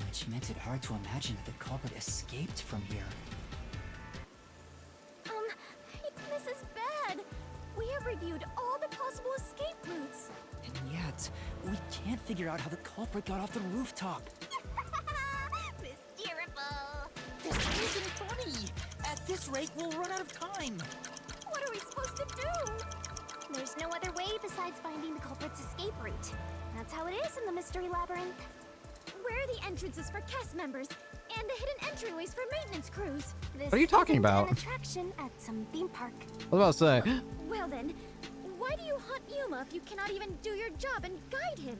which makes it hard to imagine that the culprit escaped from here. This is bad. We have reviewed all the possible escape routes. And yet, we can't figure out how the culprit got off the rooftop. Mysterable. This isn't funny! At this rate, we'll run out of time! What are we supposed to do? There's no other way besides finding the culprit's escape route. That's how it is in the mystery labyrinth. Where are the entrances for cast members and the hidden entryways for maintenance crews? This What are you talking isn't about? An attraction at some theme park. I was about to say. Well then, why do you hunt Yuma if you cannot even do your job and guide him?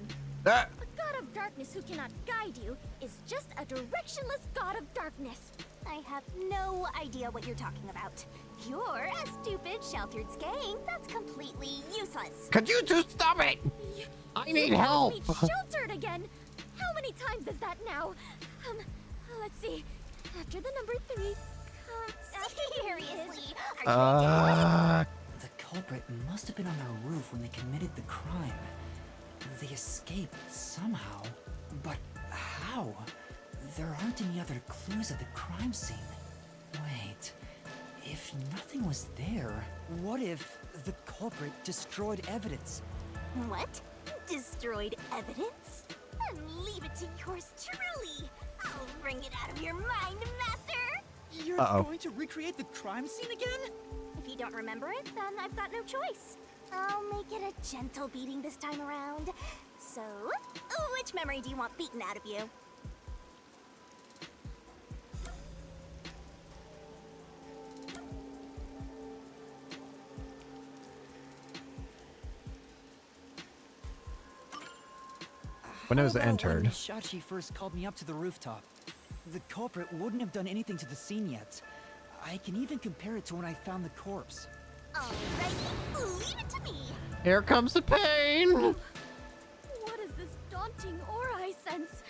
Ah. A god of darkness who cannot guide you is just a directionless god of darkness. I have no idea what you're talking about. You're a stupid, sheltered skank that's completely useless. Could you two stop it? I need help. Me sheltered again. How many times is that now? Let's see. After the number 3 Seriously? Are you The culprit must have been on their roof when they committed the crime. They escaped somehow. But how? There aren't any other clues at the crime scene. Wait, if nothing was there, what if the culprit destroyed evidence? What? Destroyed evidence? Then leave it to yours truly. I'll bring it out of your mind, Master. You're going to recreate the crime scene again? If you don't remember it, then I've got no choice. I'll make it a gentle beating this time around. So, which memory do you want beaten out of you? When it was How about entered. when Shachi first called me up to the rooftop. The culprit wouldn't have done anything to the scene yet. I can even compare it to when I found the corpse. Alright, leave it to me. Here comes the pain! What is this daunting aura I sense?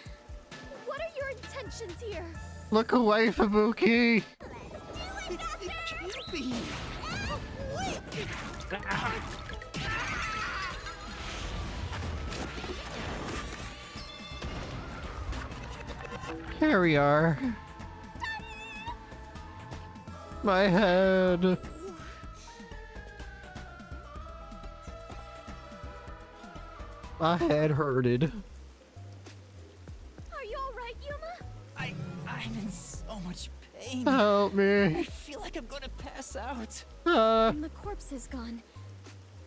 What are your intentions here? Look away, Fubuki! It can't be! Here we are. My head. My head hurted. Are you alright, Yuma? I'm in so much pain. Help I me. feel like I'm gonna pass out. And the corpse is gone.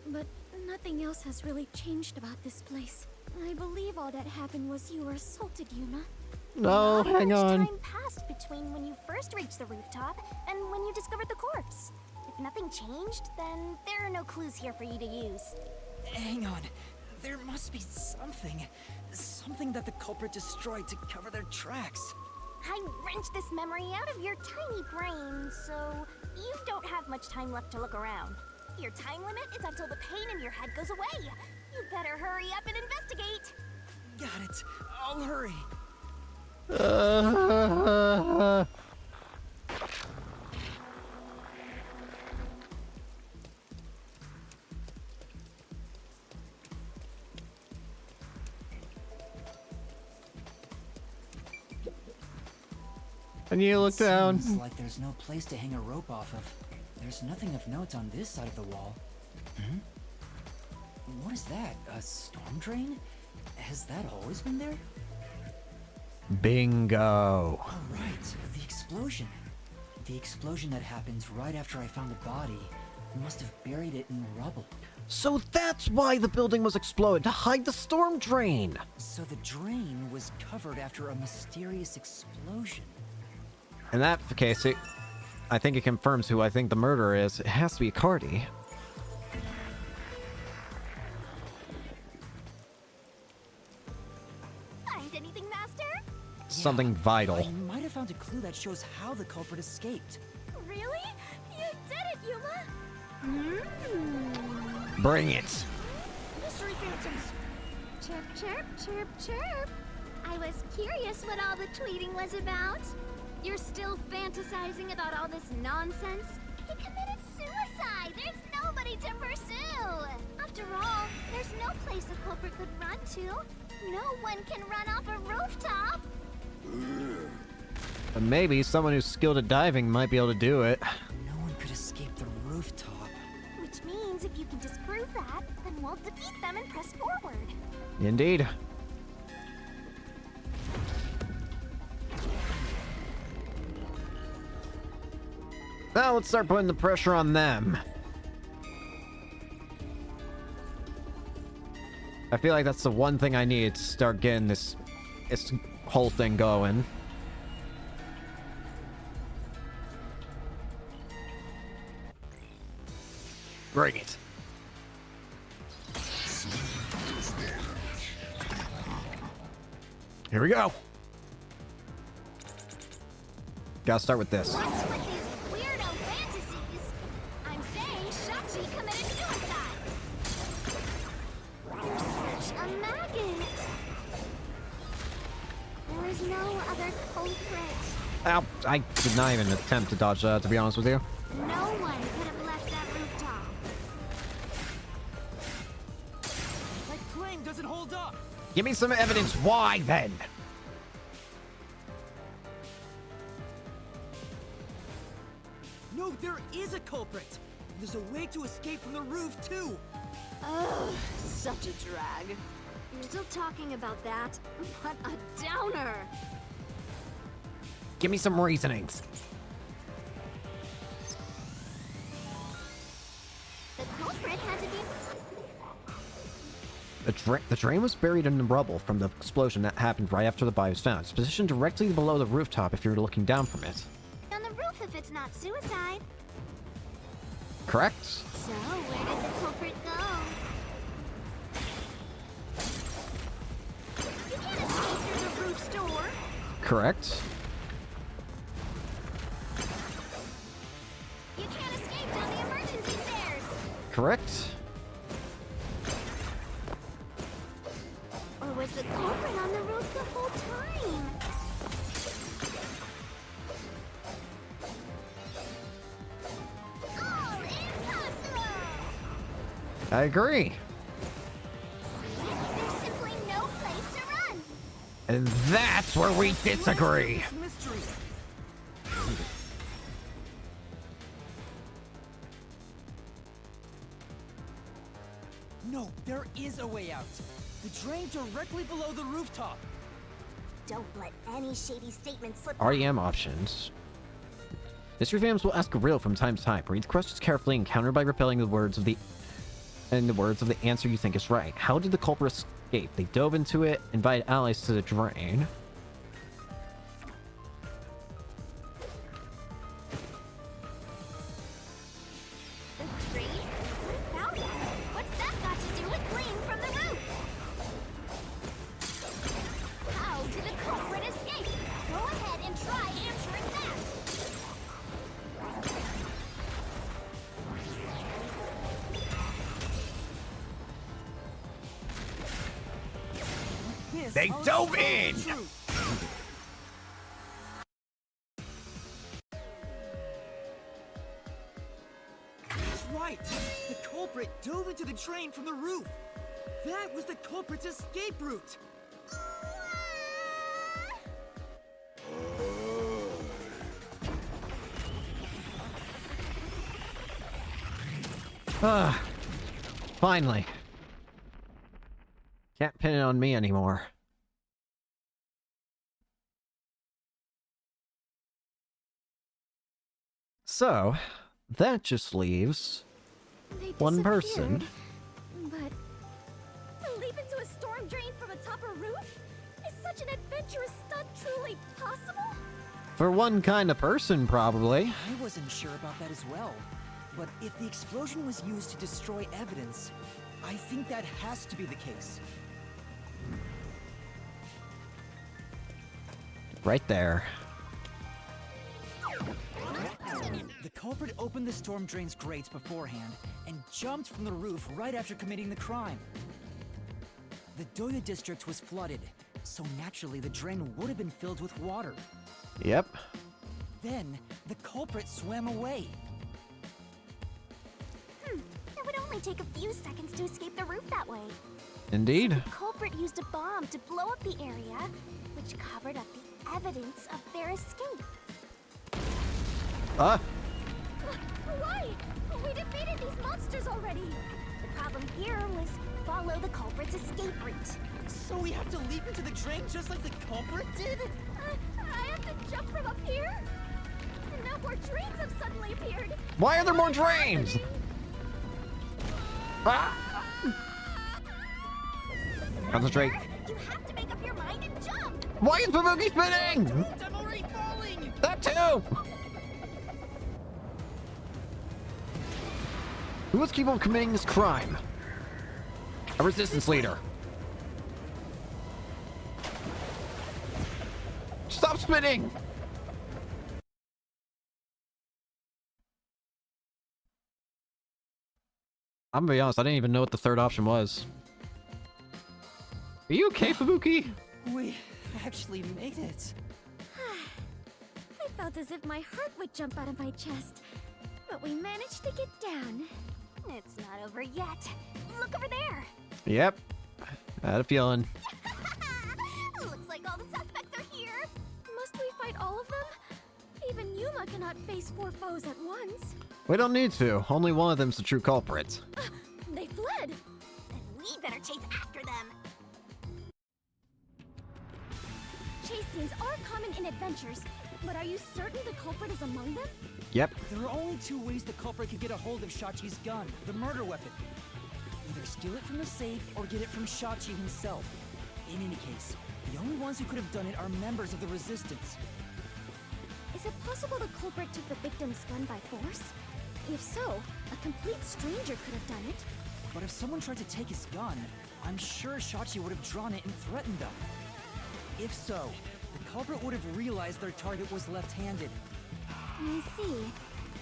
But nothing else has really changed about this place. I believe all that happened was you were assaulted, Yuma. No, Not hang much on. time passed between when you first reached the rooftop and when you discovered the corpse. If nothing changed, then there are no clues here for you to use. Hang on. There must be something. Something that the culprit destroyed to cover their tracks. I wrenched this memory out of your tiny brain, so you don't have much time left to look around. Your time limit is until the pain in your head goes away. You better hurry up and investigate. Got it. I'll hurry. And you look down. Seems like there's no place to hang a rope off of. There's nothing of note on this side of the wall. What is that? A storm drain? Has that always been there? Bingo. Oh, right. The explosion. The explosion that happened right after I found the body must have buried it in rubble. So that's why the building was exploded, to hide the storm drain. So the drain was covered after a mysterious explosion. In that case, I think it confirms who I think the murderer is. It has to be Cardi. Find anything, Master? Something vital. I might have found a clue that shows how the culprit escaped. Really? You did it, Yuma! Bring it. Mystery phantoms! Chirp, chirp, chirp, chirp. I was curious what all the tweeting was about. You're still fantasizing about all this nonsense? He committed suicide! There's nobody to pursue! After all, there's no place a culprit could run to. No one can run off a rooftop! But maybe someone who's skilled at diving might be able to do it. No one could escape the rooftop. Which means if you can disprove that, then we'll defeat them and press forward. Indeed. Now let's start putting the pressure on them. I feel like that's the one thing I need to start getting this whole thing going. Bring it. Here we go. Gotta start with this. What's with these weirdo fantasies? I'm saying Shachi committed suicide. You're such a maggot. There is no other culprit. Ow, I did not even attempt to dodge that, to be honest with you. No one could have left that rooftop. That claim doesn't hold up. Give me some evidence. Why, then? No, there is a culprit. There's a way to escape from the roof, too. Ugh, such a drag. You're still talking about that? What a downer! Give me some reasonings. The culprit had to be... The drain was buried in the rubble from the explosion that happened right after the body was found. It's positioned directly below the rooftop if you're looking down from it. on the roof if it's not suicide. Correct? So, where did the culprit go? You can't escape through the roof's door. Correct. You can't escape down the emergency stairs. Correct. Or was the culprit on the roof the whole time? All impossible! I agree. There's simply no place to run. And that's where we disagree. This mystery. No, there is a way out. The drain directly below the rooftop. Don't let any shady statement slip. REM options. Mystery fans will ask a riddle from time to time. Read the questions carefully and counter by repelling the words of the answer you think is right. How did the culprit escape? They dove into it, invited allies to the drain. The drain? What about that? What's that got to do with fleeing from the roof? How did the culprit escape? Go ahead and try answering that. This They I'll dove show in! the truth. That's right. The culprit dove into the drain from the roof. That was the culprit's escape route. Ah, finally. Can't pin it on me anymore. So, that just leaves They one person. disappeared, But to leap into a storm drain from atop a roof? Is such an adventurous stunt truly possible? For one kind of person, probably. I wasn't sure about that as well. But if the explosion was used to destroy evidence, I think that has to be the case. Right there. The culprit opened the storm drain's grates beforehand and jumped from the roof right after committing the crime. The Doya district was flooded, so naturally the drain would have been filled with water. Yep. Then, the culprit swam away. It would only take a few seconds to escape the roof that way. Indeed. The culprit used a bomb to blow up the area, which covered up the evidence of their escape. Ah, Why? We defeated these monsters already. The problem here was follow the culprit's escape route. So we have to leap into the drain just like the culprit did? I have to jump from up here? And now more drains have suddenly appeared. why are there more What is drains? happening? Ah! Concentrate. You have to make up your mind and jump. Why is Babuki spinning? I'm already falling! That too! Who was capable of committing this crime? A resistance leader. Stop spinning! I'm gonna be honest, I didn't even know what the third option was. Are you okay, Fubuki? We actually made it. felt as if my heart would jump out of my chest. But we managed to get down. It's not over yet. Look over there. Yep. I had a feeling. Looks like all the suspects are here. Must we fight all of them? Even Yuma cannot face 4 foes at once. We don't need to. Only one of them's the true culprit. They fled. Then we better chase after them. Chase scenes are common in adventures, but are you certain the culprit is among them? Yep. There are only 2 ways the culprit could get a hold of Shachi's gun, the murder weapon. Either steal it from the safe or get it from Shachi himself. In any case, the only ones who could have done it are members of the Resistance. Is it possible the culprit took the victim's gun by force? If so, a complete stranger could have done it. But if someone tried to take his gun, I'm sure Shachi would have drawn it and threatened them. If so, the culprit would have realized their target was left-handed. I see.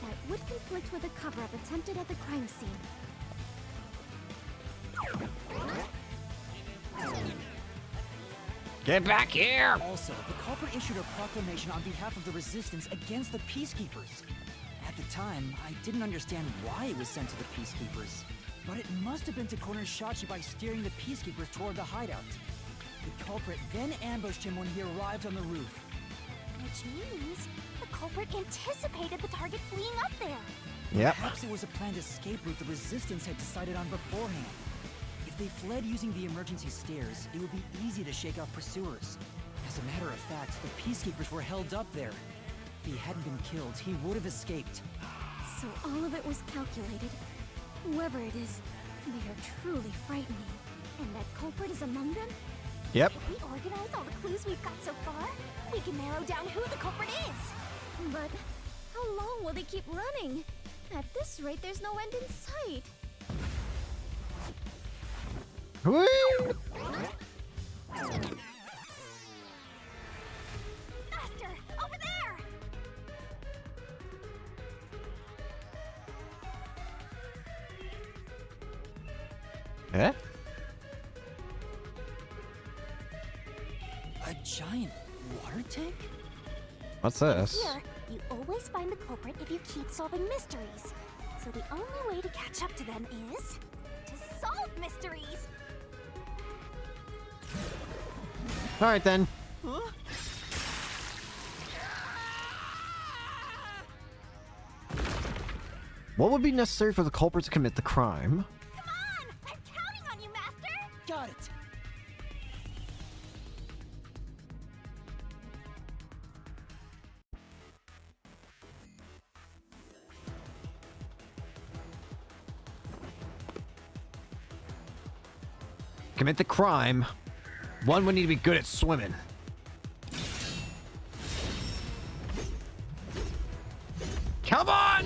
That would conflict with a cover-up attempted at the crime scene. Get back here! Also, the culprit issued a proclamation on behalf of the Resistance against the Peacekeepers. At the time, I didn't understand why it was sent to the Peacekeepers, but it must have been to corner Shachi by steering the Peacekeepers toward the hideout. The culprit then ambushed him when he arrived on the roof. Which means the culprit anticipated the target fleeing up there. Yep. Perhaps it was a planned escape route the Resistance had decided on beforehand. If they fled using the emergency stairs, it would be easy to shake off pursuers. As a matter of fact, the Peacekeepers were held up there. If he hadn't been killed, he would have escaped. So all of it was calculated. Whoever it is, they are truly frightening. And that culprit is among them? Yep. If we organize all the clues we've got so far, we can narrow down who the culprit is. But how long will they keep running? At this rate, there's no end in sight. Whee! Faster! Over there! Eh? A giant water tank? What's this? Here, you always find the culprit if you keep solving mysteries. So the only way to catch up to them is to solve mysteries. Alright then. Huh? What would be necessary for the culprit to commit the crime? Come on! I'm counting on you, Master! Got it! Commit the crime. One would need to be good at swimming. Come on!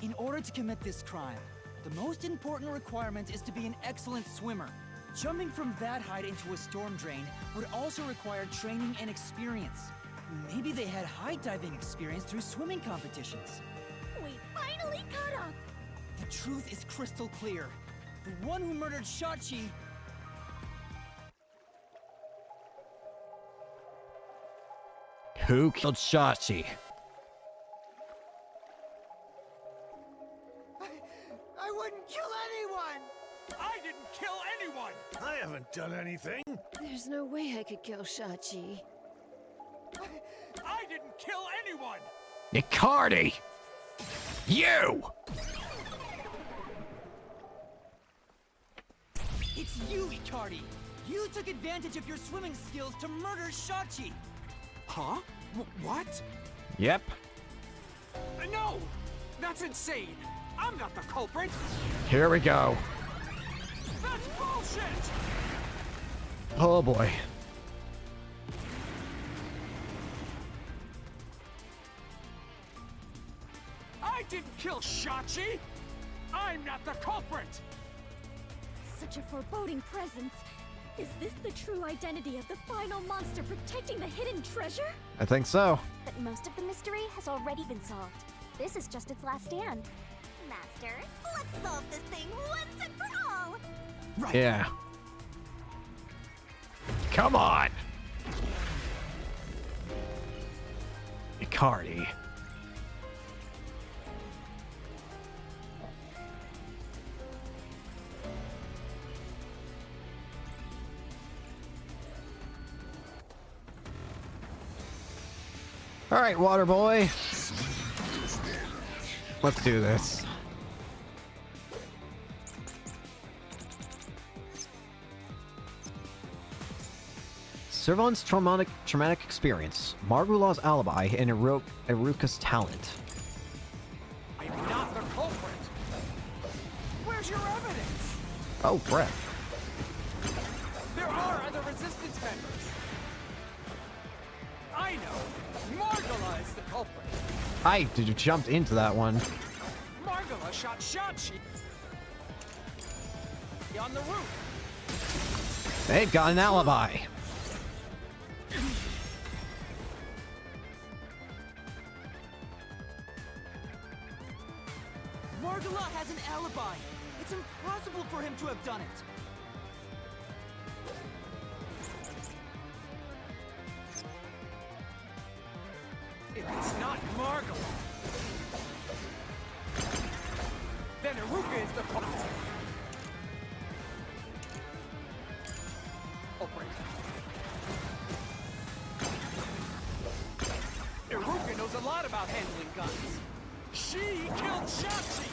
In order to commit this crime, the most important requirement is to be an excellent swimmer. Jumping from that height into a storm drain would also require training and experience. Maybe they had high diving experience through swimming competitions. We finally caught up! The truth is crystal clear. The one who murdered Shachi... Who killed Shachi? I wouldn't kill anyone! I didn't kill anyone! I haven't done anything. There's no way I could kill Shachi. I didn't kill anyone! Icardi! You! It's you, Icardi! You took advantage of your swimming skills to murder Shachi! Huh? What? Yep. No! That's insane! I'm not the culprit! Here we go. That's bullshit! Oh boy. I didn't kill Shachi! I'm not the culprit! Such a foreboding presence. Is this the true identity of the final monster protecting the hidden treasure? I think so. But most of the mystery has already been solved. This is just its last stand. Master, let's solve this thing once and for all! Right. Yeah. Come on! Icardi. All right, water boy. Let's do this. Servan's traumatic experience, Margula's alibi, and Iruka's talent. I'm not the culprit. Where's your evidence? Oh, crap. There are other resistance members. I know. Margula is the culprit. I jumped into that one. Margula shot Shachi on the roof. They've got an alibi. Margula has an alibi. It's impossible for him to have done it. If it's not Margula, then Iruka is the culprit. Iruka knows a lot about handling guns. She killed Shachi!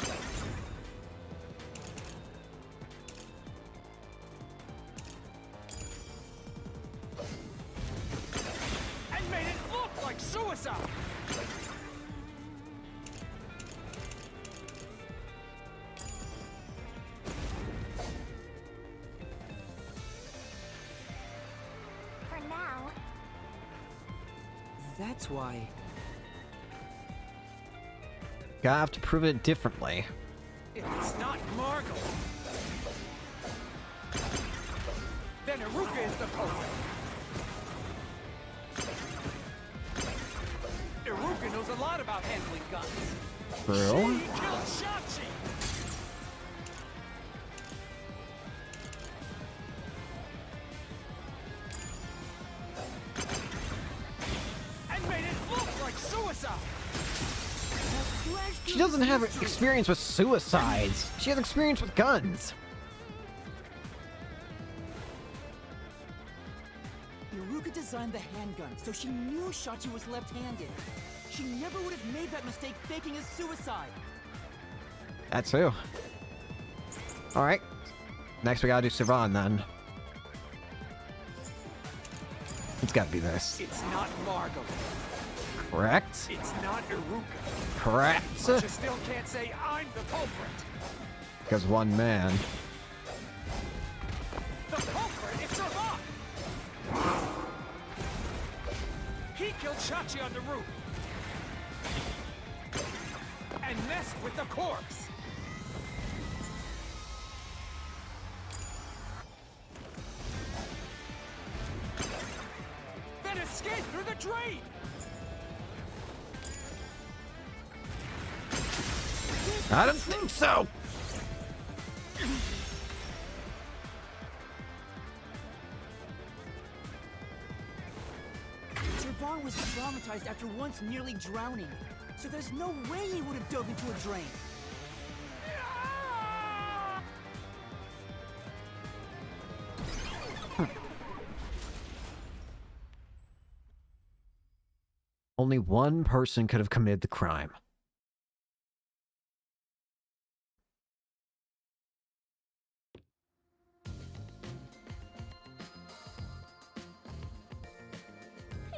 And made it look like suicide! For now. That's why. Gotta have to prove it differently. If it's not Margula, then Iruka is the culprit. Iruka knows a lot about handling guns. True. She killed Shachi! And made it look like suicide! She doesn't have experience with suicides. She has experience with guns. Iruka designed the handgun, so she knew Shachi was left-handed. She never would have made that mistake faking his suicide. That too. Alright. Next we gotta do Servan then. It's gotta be this. It's not Margula. Correct? It's not Iruka. Correct. But you still can't say I'm the culprit. Because one man. The culprit is Servan! He killed Shachi on the roof. And messed with the corpse. Then escaped through the drain! I don't think so. Servan was traumatized after once nearly drowning, so there's no way he would have dove into a drain. Only one person could have committed the crime.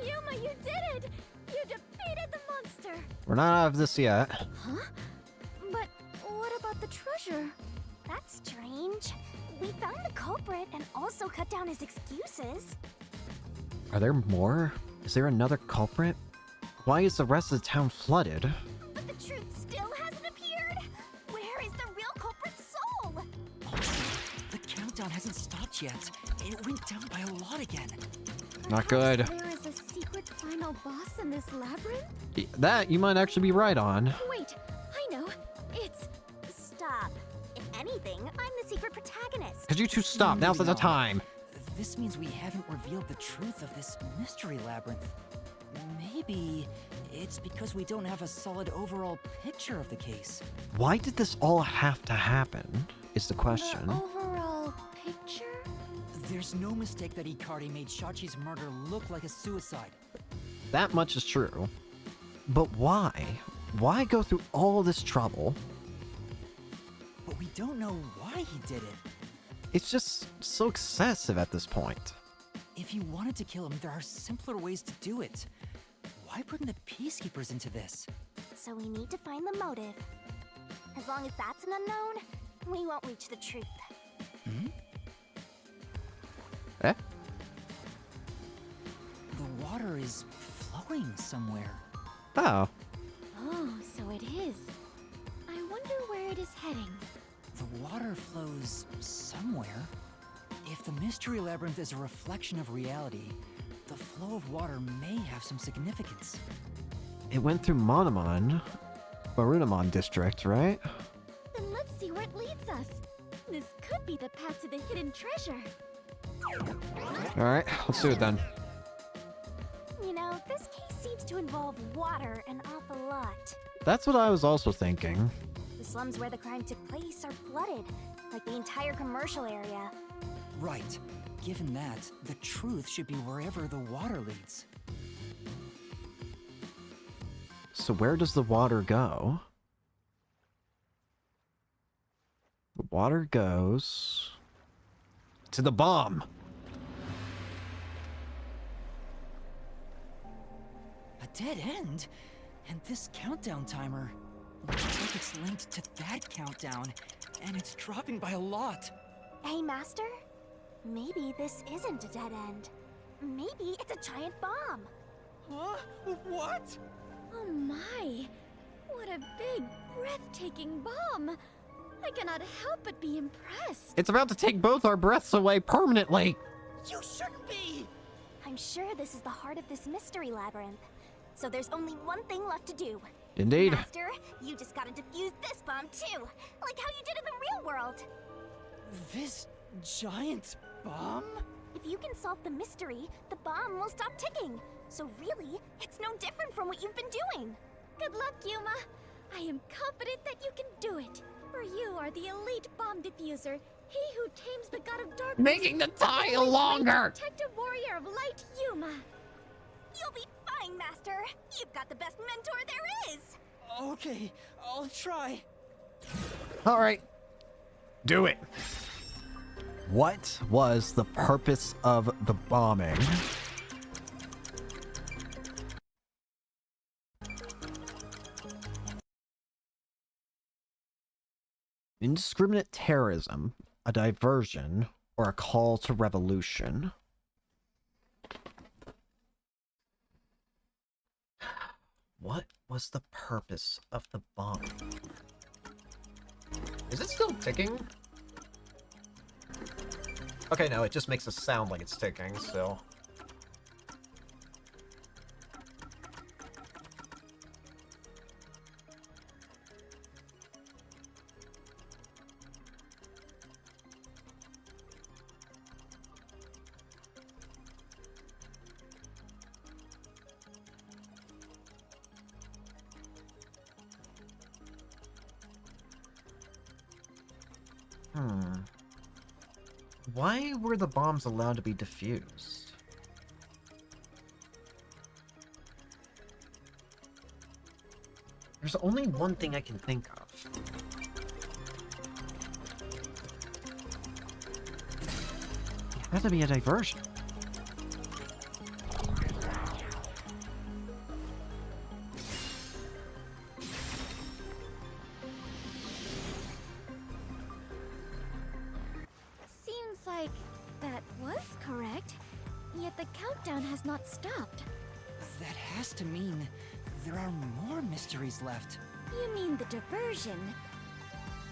Yuma, you did it! You defeated the monster! We're not out of this yet. Huh? But what about the treasure? That's strange. We found the culprit and also cut down his excuses. Are there more? Is there another culprit? Why is the rest of the town flooded? But the truth still hasn't appeared? Where is the real culprit's soul? The countdown hasn't stopped yet. It went down by a lot again. Not good. There is a secret final boss in this labyrinth? That you might actually be right on. Wait, I know. It's... Stop. If anything, I'm the secret protagonist. Could you two stop? Now's the No. time. This means we haven't revealed the truth of this mystery labyrinth. Maybe it's because we don't have a solid overall picture of the case. Why did this all have to happen? Is the question. The overall picture? There's no mistake that Ikari made Shachi's murder look like a suicide. That much is true. But why? Why go through all this trouble? But we don't know why he did it. It's just so excessive at this point. If you wanted to kill him, there are simpler ways to do it. Why bring the Peacekeepers into this? So we need to find the motive. As long as that's an unknown, we won't reach the truth. Eh? The water is flowing somewhere. Oh. Oh, so it is. I wonder where it is heading. The water flows somewhere. If the Mystery Labyrinth is a reflection of reality, the flow of water may have some significance. It went through Monamon, Barunamon district, right? Then let's see where it leads us. This could be the path to the hidden treasure. Alright, let's do it then. You know, this case seems to involve water an awful lot. That's what I was also thinking. The slums where the crime took place are flooded, like the entire commercial area. Right. Given that, the truth should be wherever the water leads. So where does the water go? The water goes to the bomb. A dead end? And this countdown timer looks like it's linked to that countdown, and it's dropping by a lot. Hey, Master? Maybe this isn't a dead end. Maybe it's a giant bomb. Huh? What? Oh my! What a big, breathtaking bomb! I cannot help but be impressed. It's about to take both our breaths away permanently. You shouldn't be! I'm sure this is the heart of this mystery labyrinth. So there's only one thing left to do. Indeed. Master, you just gotta defuse this bomb too, like how you did in the real world. This giant bomb? If you can solve the mystery, the bomb will stop ticking. So really, it's no different from what you've been doing. Good luck, Yuma. I am confident that you can do it. For you are the elite bomb diffuser, he who tames the god of darkness. Making the tile longer. Protective warrior of light, Yuma. You'll be fine, Master. You've got the best mentor there is. Okay, I'll try. All right. Do it. What was the purpose of the bombing? Indiscriminate terrorism, a diversion, or a call to revolution? What was the purpose of the bomb? Is it still ticking? Okay, no, it just makes it sound like it's ticking, so... Why were the bombs allowed to be defused? There's only one thing I can think of. It had to be a diversion. Seems like that was correct, yet the countdown has not stopped. That has to mean there are more mysteries left. You mean the diversion?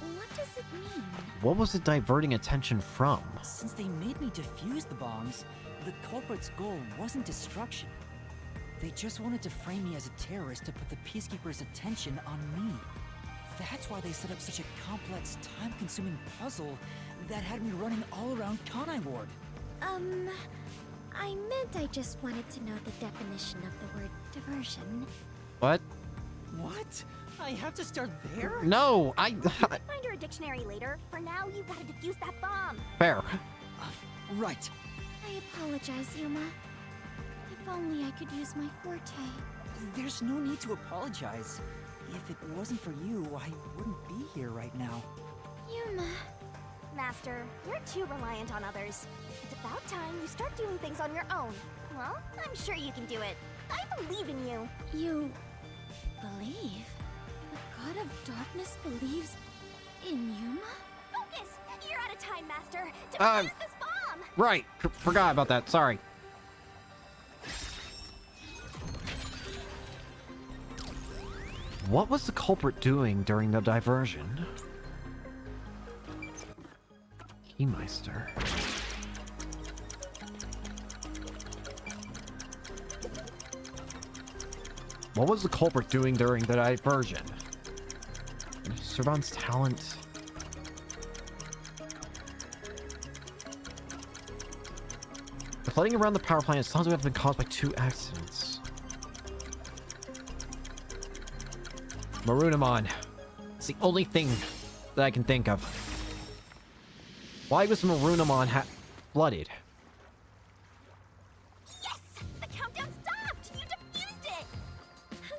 What does it mean? What was it diverting attention from? Since they made me defuse the bombs, the culprit's goal wasn't destruction. They just wanted to frame me as a terrorist to put the Peacekeepers' attention on me. That's why they set up such a complex, time-consuming puzzle that had me running all around Kanai Ward. I meant I just wanted to know the definition of the word diversion. What? What? I have to start there? No, Find her a dictionary later. For now, you gotta defuse that bomb. Fair. Right. I apologize, Yuma. If only I could use my forte. There's no need to apologize. If it wasn't for you, I wouldn't be here right now. Yuma. Master, you're too reliant on others. It's about time you start doing things on your own. Well, I'm sure you can do it. I believe in you. You believe? The God of Darkness believes in Yuma? Focus! You're out of time, Master. Defuse this bomb! Right. Forgot about that. Sorry. What was the culprit doing during the diversion? Keymeister. What was the culprit doing during the diversion? Servan's talent. The flooding around the power plant sounds to have been caused by 2 accidents. Marunamon. It's the only thing that I can think of. Why was Marunamon flooded? Yes! The countdown stopped! You defused it!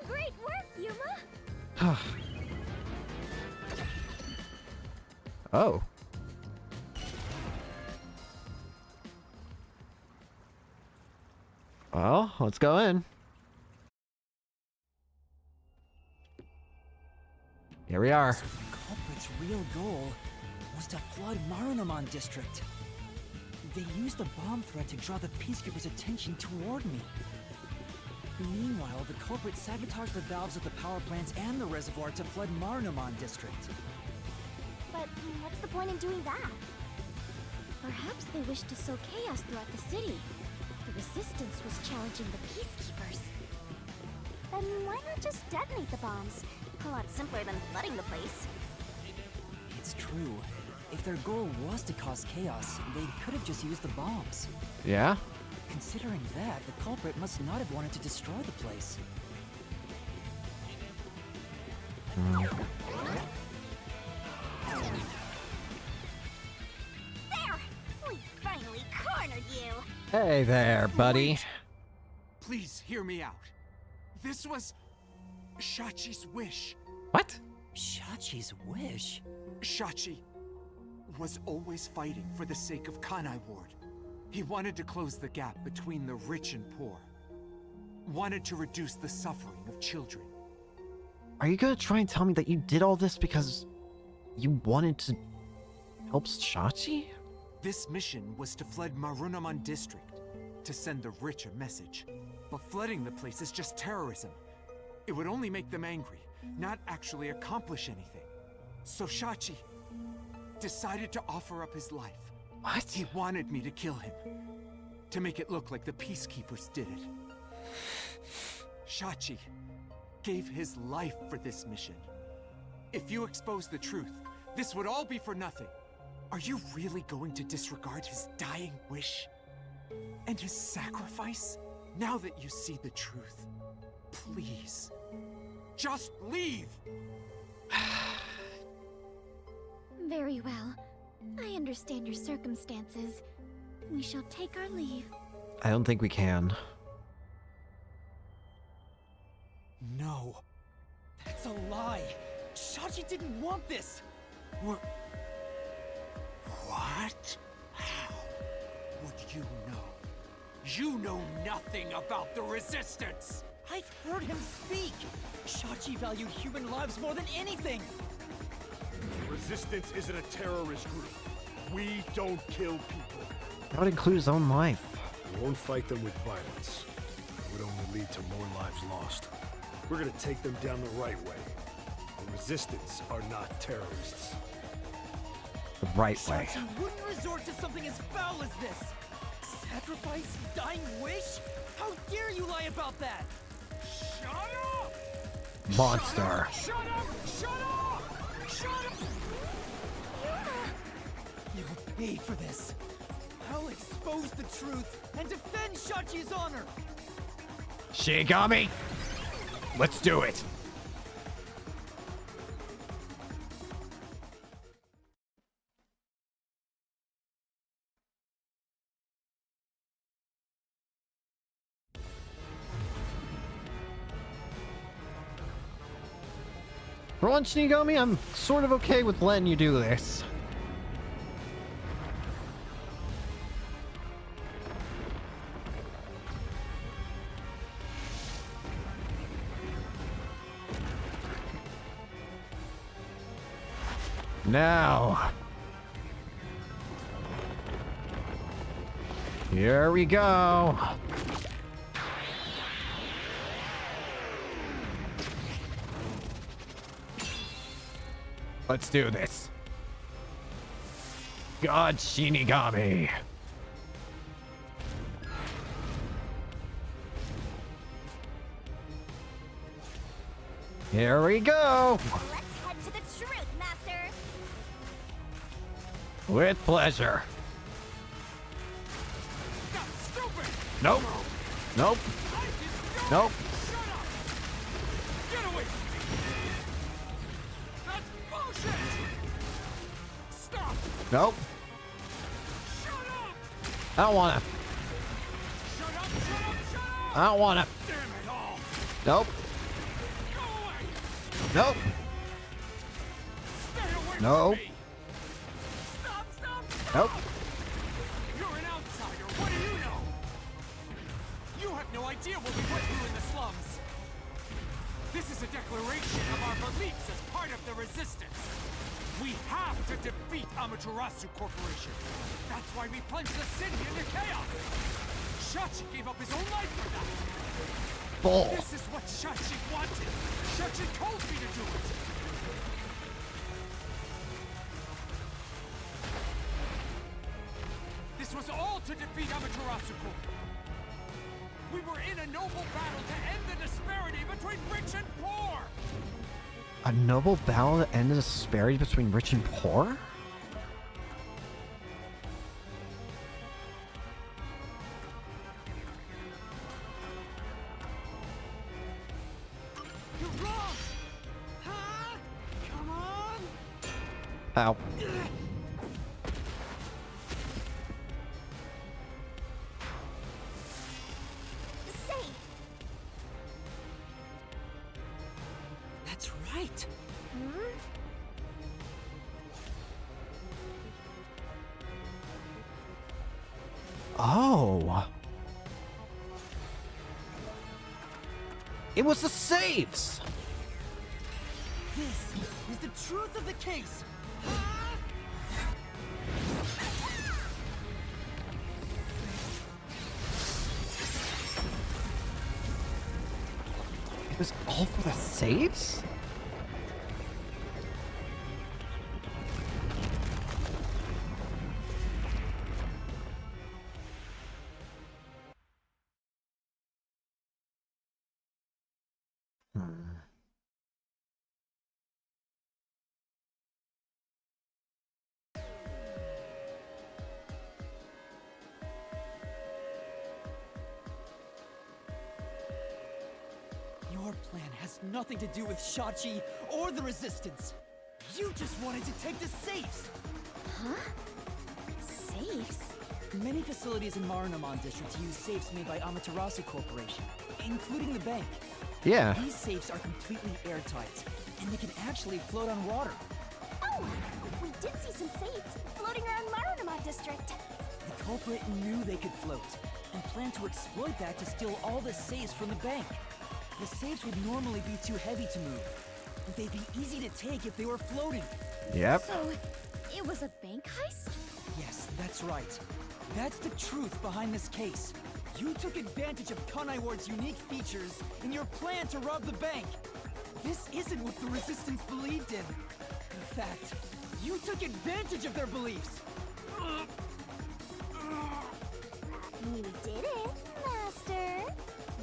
Great work, Yuma! Oh. Well, let's go in. Here we are. So the culprit's real goal was to flood Marunamon District. They used the bomb threat to draw the Peacekeepers' attention toward me. Meanwhile, the culprit sabotaged the valves of the power plants and the reservoir to flood Marunamon District. But what's the point in doing that? Perhaps they wished to sow chaos throughout the city. The Resistance was challenging the Peacekeepers. Then why not just detonate the bombs? A lot simpler than flooding the place. It's true. If their goal was to cause chaos, they could have just used the bombs. Yeah? Considering that, the culprit must not have wanted to destroy the place. There! We finally cornered you! Hey there, buddy. Please hear me out. This was Shachi's wish. What? Shachi's wish? Shachi was always fighting for the sake of Kanai Ward. He wanted to close the gap between the rich and poor. Wanted to reduce the suffering of children. Are you gonna try and tell me that you did all this because you wanted to help Shachi? This mission was to flood Marunamon District, to send the rich a message. But flooding the place is just terrorism. It would only make them angry, not actually accomplish anything. So Shachi decided to offer up his life. What? He wanted me to kill him, to make it look like the Peacekeepers did it. Shachi gave his life for this mission. If you expose the truth, this would all be for nothing. Are you really going to disregard his dying wish? And his sacrifice? Now that you see the truth, please, just leave! Very well. I understand your circumstances. We shall take our leave. I don't think we can. No. That's a lie. Shachi didn't want this. What? How would you know? You know nothing about the Resistance! I've heard him speak. Shachi valued human lives more than anything. Resistance isn't a terrorist group. We don't kill people. That would include his own life. We won't fight them with violence. It would only lead to more lives lost. We're gonna take them down the right way. Resistance are not terrorists. The right way. Shachi wouldn't resort to something as foul as this. Sacrifice? Dying wish? How dare you lie about that? Shut up! Monster. Shut up! Shut up! Shut up! You will pay for this. I'll expose the truth and defend Shachi's honor. Shinigami! Let's do it! For one, Shinigami, I'm sort of okay with letting you do this. Now. Here we go. Let's do this. God Shinigami. Here we go. Let's head to the truth, Master. With pleasure. Stop, stupid! Nope. Nope. I didn't know Nope. it. Shut up! Get away from me! That's bullshit! Stop! Nope. Shut up! I don't wanna. Shut up! Shut up! Shut up! I don't wanna. Damn it all! Nope. Go away! Nope. Stay away Nope. from me! Stop! Stop! Stop! Nope. You're an outsider. What do you know? You have no idea what we went through in the slums. This is a declaration of our beliefs as part of the resistance. We have to defeat Amaterasu Corporation. That's why we plunged the city into chaos. Shachi gave up his own life for that. Bull. This is what Shachi wanted. Shachi told me to do it. This was all to defeat Amaterasu Corp. We were in a noble battle to end the disparity between rich and poor. A noble battle to end the disparity between rich and poor? You're wrong. Huh? Come on. Ow. Safe. That's right. Oh. It was the safes. This is the truth of the case. It was all for the safes? Your plan has nothing to do with Shachi or the Resistance. You just wanted to take the safes. Safes? Many facilities in Marunaman District use safes made by Amaterasu Corporation, including the bank. Yeah. These safes are completely airtight, and they can actually float on water. Oh, we did see some safes floating around Marunama District. The culprit knew they could float, and planned to exploit that to steal all the safes from the bank. The safes would normally be too heavy to move, and they'd be easy to take if they were floating. Yep. So, it was a bank heist? Yes, that's right. That's the truth behind this case. You took advantage of Kunai Ward's unique features in your plan to rob the bank. This isn't what the Resistance believed in. In fact, you took advantage of their beliefs. You did it, Master.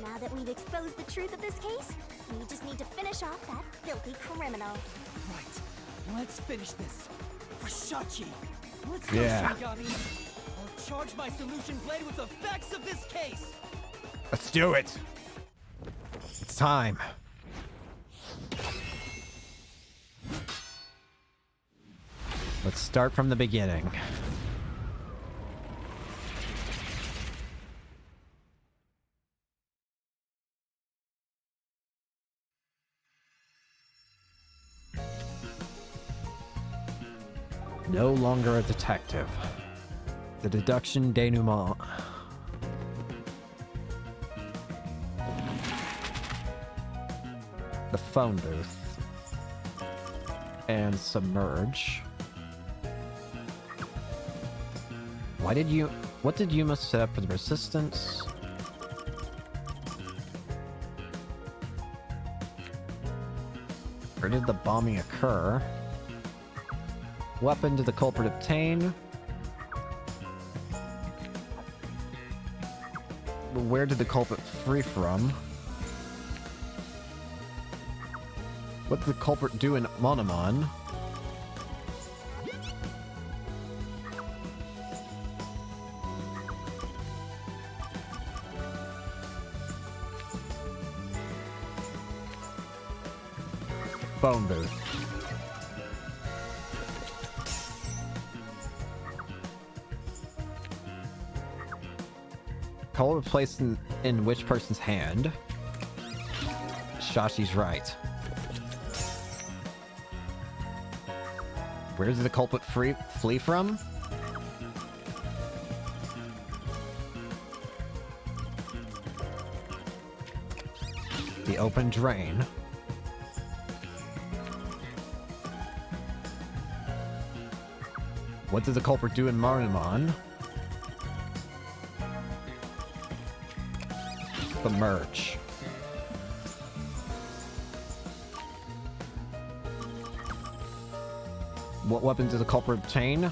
Now that we've exposed the truth of this case, we just need to finish off that filthy criminal. Right. Let's finish this. For Shachi. Let's Yeah. go, Shinigami. I'll charge my solution blade with the facts of this case. Let's do it. It's time. Let's start from the beginning. No longer a detective. The deduction denouement. The phone booth. And submerge. What did Yuma set up for the Resistance? Where did the bombing occur? Weapon did the culprit obtain? Where did the culprit flee from? What did the culprit do in Monomon? Phone booth. Culprit placed in which person's hand? Shachi's right. Where did the culprit flee from? The open drain. What did the culprit do in Marnamon? The merch. What weapon did the culprit obtain?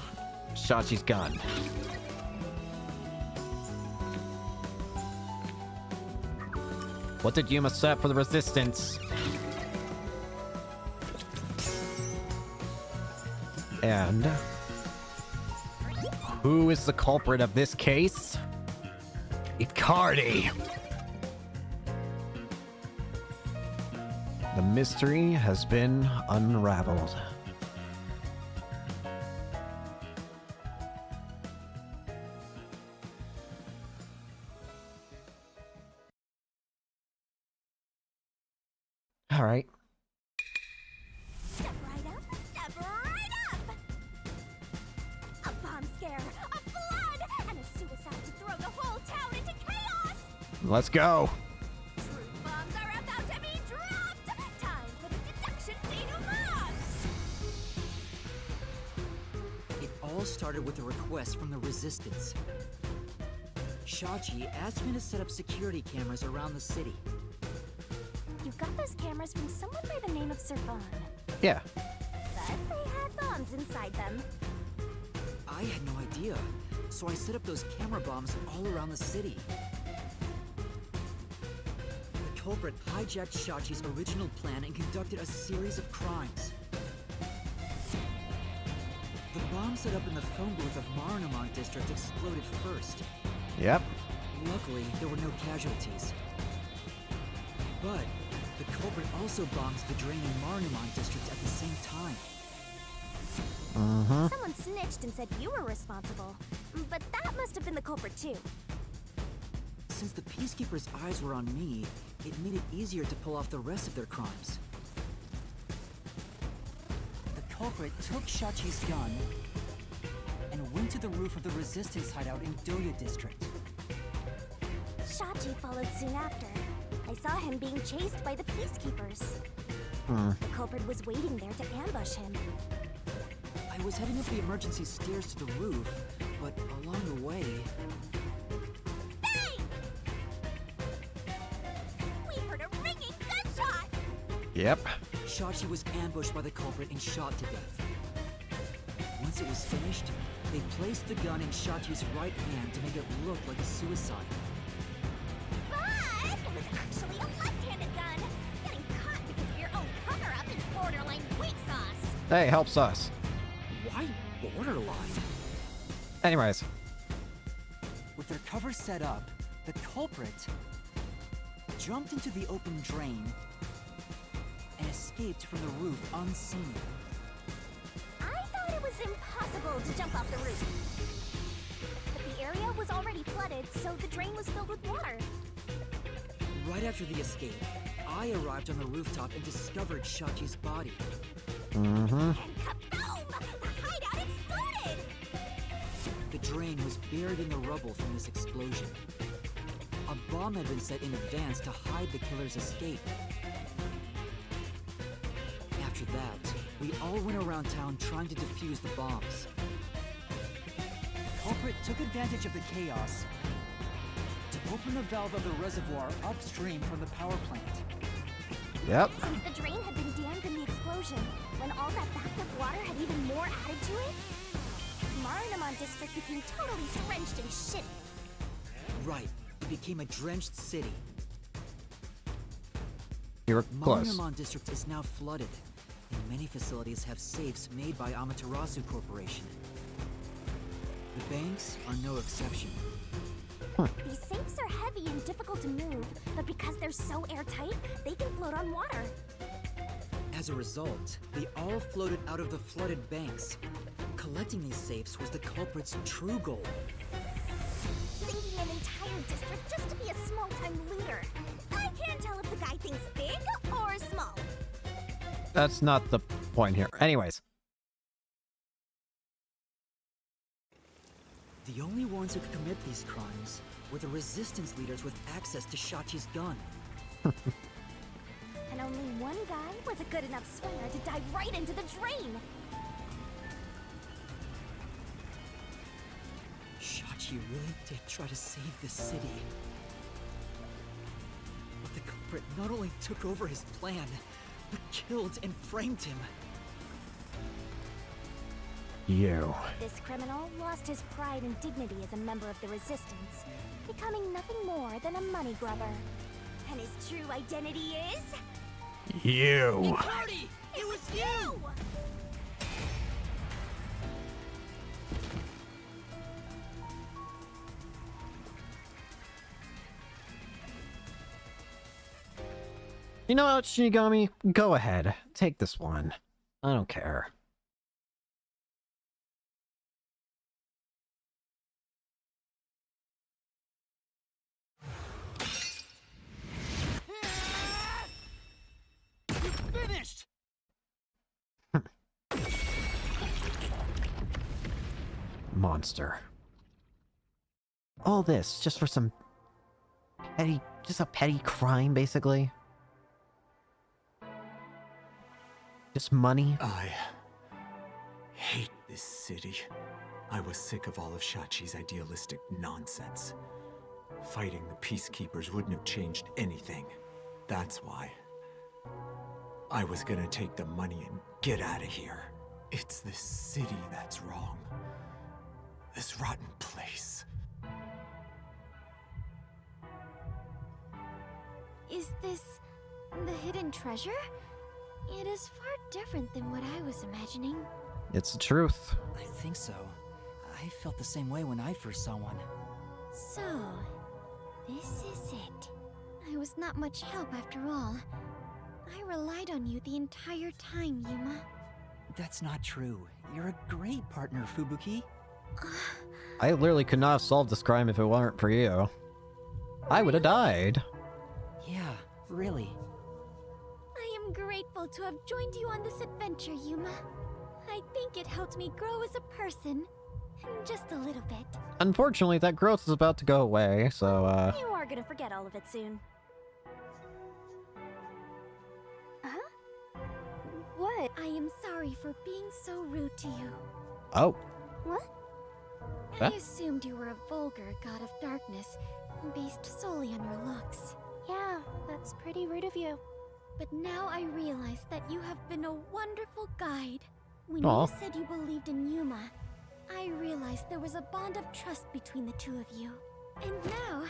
Shachi's gun. What did Yuma set for the Resistance? And who is the culprit of this case? Icardi. The mystery has been unraveled. All right. Step right up, step right up! A bomb scare, a flood, and a suicide to throw the whole town into chaos! Let's go. Truth bombs are about to be dropped! Time for the deduction denouement! It all started with a request from the Resistance. Shachi asked me to set up security cameras around the city. You got those cameras from someone by the name of Servan. Yeah. But they had bombs inside them. I had no idea, so I set up those camera bombs all around the city. The culprit hijacked Shachi's original plan and conducted a series of crimes. The bomb set up in the phone booth of Marnamon District exploded first. Yep. Luckily, there were no casualties. But the culprit also bombs the draining Marnamon District at the same time. Someone snitched and said you were responsible. But that must have been the culprit too. Since the Peacekeepers' eyes were on me, it made it easier to pull off the rest of their crimes. The culprit took Shachi's gun and went to the roof of the Resistance hideout in Doya District. Shachi followed soon after. I saw him being chased by the Peacekeepers. The culprit was waiting there to ambush him. I was heading up the emergency stairs to the roof, but along the way... Hey! Yep. Shachi was ambushed by the culprit and shot to death. Once it was finished, they placed the gun in Shachi's right hand to make it look like a suicide. But it was actually a left-handed gun. Getting caught because of your own cover-up is borderline weak sauce. Hey, helps us. Why borderline? Anyways. With their cover set up, the culprit jumped into the open drain and escaped from the roof unseen. I thought it was impossible to jump off the roof. But the area was already flooded, so the drain was filled with water. Right after the escape, I arrived on the rooftop and discovered Shachi's body. Mm-hmm. And kaboom! The hideout exploded! The drain was buried in the rubble from this explosion. A bomb had been set in advance to hide the killer's escape. After that, we all went around town trying to defuse the bombs. The culprit took advantage of the chaos to open the valve of the reservoir upstream from the power plant. Yep. Since the drain had been dammed in the explosion, when all that backed up water had even more added to it, Marinamon district became totally drenched in shit. Right, it became a drenched city. You were close. Marinamon district is now flooded, and many facilities have safes made by Amaterasu Corporation. The banks are no exception. These safes are heavy and difficult to move, but because they're so airtight, they can float on water. As a result, they all floated out of the flooded banks. Collecting these safes was the culprit's true goal. Sinking an entire district just to be a small-time looter. I can't tell if the guy thinks big or small. That's not the point here. Anyways. The only ones who could commit these crimes were the resistance leaders with access to Shachi's gun. And only one guy was a good enough swimmer to dive right into the drain. Shachi really did try to save this city. But the culprit not only took over his plan, but killed and framed him. You. This criminal lost his pride and dignity as a member of the Resistance, becoming nothing more than a money grubber. And his true identity is... You. Party! It was you! You know what, Shinigami? Go ahead. Take this one. I don't care. Finished! Monster. All this just for some petty, just a petty crime, basically. Just money. I hate this city. I was sick of all of Shachi's idealistic nonsense. Fighting the peacekeepers wouldn't have changed anything. That's why. I was gonna take the money and get out of here. It's this city that's wrong. This rotten place. Is this the hidden treasure? It is far different than what I was imagining. It's the truth. I think so. I felt the same way when I first saw one. So, this is it. I was not much help after all. I relied on you the entire time, Yuma. That's not true. You're a great partner, Fubuki. I literally could not have solved this crime if it weren't for you. I would have died. Yeah, really. I am grateful to have joined you on this adventure, Yuma. I think it helped me grow as a person. Just a little bit. Unfortunately, that growth is about to go away, so, You are gonna forget all of it soon. Huh? What? I am sorry for being so rude to you. Oh. What? Huh? I assumed you were a vulgar god of darkness, based solely on your looks. Yeah, that's pretty rude of you. But now I realize that you have been a wonderful guide. When Aw. you said you believed in Yuma, I realized there was a bond of trust between the two of you. And now,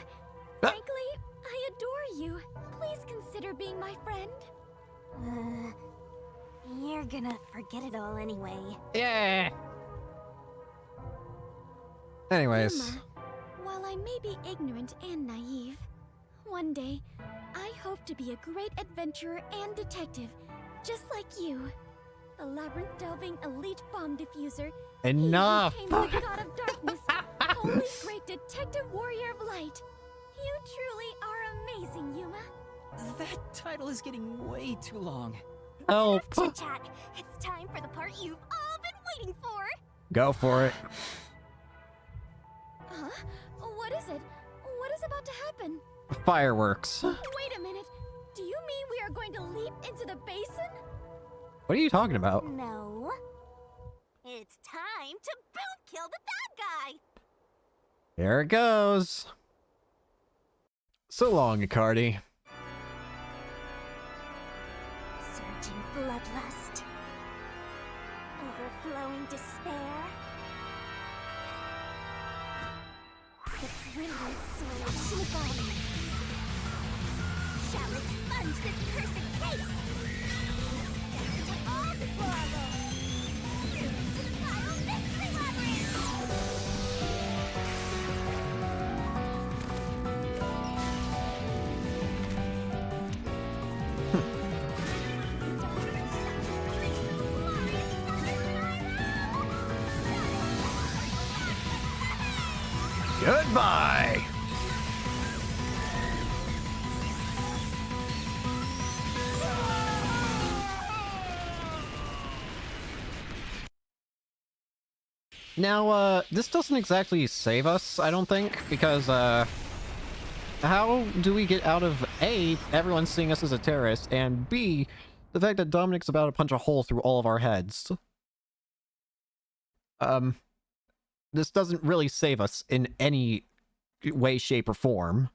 frankly, I adore you. Please consider being my friend. You're gonna forget it all anyway. Yeah. Anyways. Yuma, while I may be ignorant and naive, one day, I hope to be a great adventurer and detective, just like you. A labyrinth-delving elite bomb diffuser. Enough. He who became the god of darkness, holy great detective warrior of light. You truly are amazing, Yuma. That title is getting way too long. Help. Enough chit-chat. It's time for the part you've all been waiting for. Go for it. Huh? What is it? What is about to happen? Fireworks. Wait a minute. Do you mean we are going to leap into the basin? What are you talking about? No. It's time to boom kill the bad guy. Here it goes. So long, Icardi. Surging bloodlust. Overflowing despair. The brilliant soul of Shinigami shall expunge this cursed case. To all deplorables. To the final mystery labyrinth. Goodbye. Now, this doesn't exactly save us, I don't think, because, how do we get out of A, everyone seeing us as a terrorist, and B, the fact that Dominic's about to punch a hole through all of our heads? This doesn't really save us in any way, shape, or form.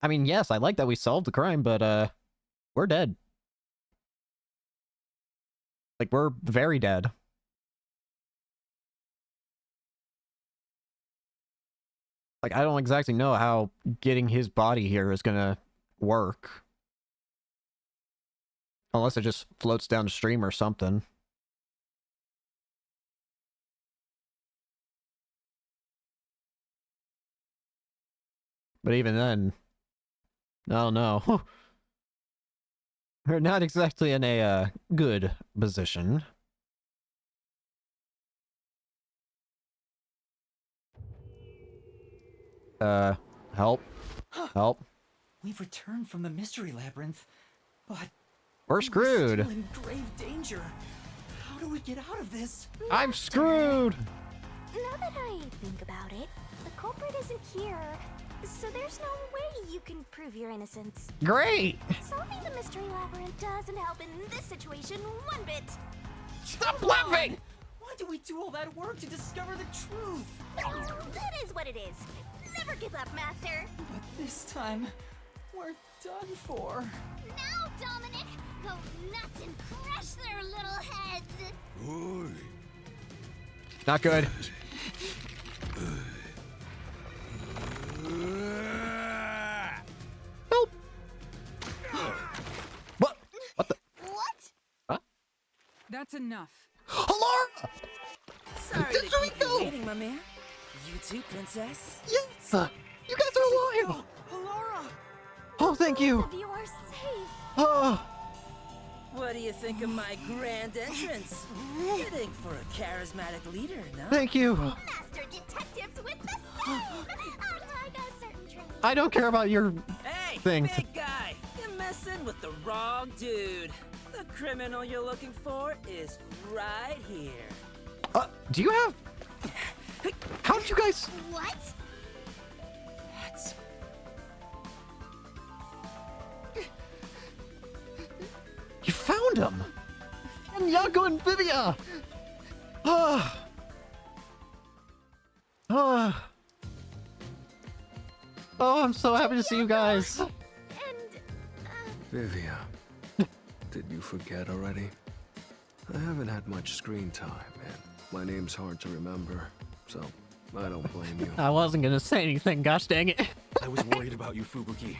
I mean, yes, I like that we solved the crime, but, we're dead. Like, we're very dead. Like, I don't exactly know how getting his body here is gonna work. Unless it just floats down the stream or something. But even then, I don't know. We're not exactly in a good position. Help. Help. We've returned from the mystery labyrinth, but We're screwed. still in grave danger. How do we get out of this? I'm screwed. Now that I think about it, the culprit isn't here, so there's no way you can prove your innocence. Great. Solving the mystery labyrinth doesn't help in this situation one bit. Stop laughing. Why do we do all that work to discover the truth? That is what it is. Never give up, Master. But this time, we're done for. Now, Dominic, go nuts and crush their little heads. Oi. Not good. Help. What? What the? What? Huh? That's enough. Alarm! Sorry to keep you waiting, my man. You too, princess? Yes! You guys are alive! Laura! Oh, thank you! Both of you are safe. Oh, What do you think of my grand entrance? Fitting for a charismatic leader, no? thank you! Master detectives with the same, unlike a certain trait. I don't care about your Hey, things. big guy! You're messing with the wrong dude. The criminal you're looking for is right here. Do you have... How did you guys... What? That's... You found him! And Yago and Vivia! Ah! Ah! Oh, I'm so happy to see you guys. And, Vivia, did you forget already? I haven't had much screen time, and my name's hard to remember, so I don't blame you. I wasn't gonna say anything, gosh dang it. I was worried about you, Fubuki.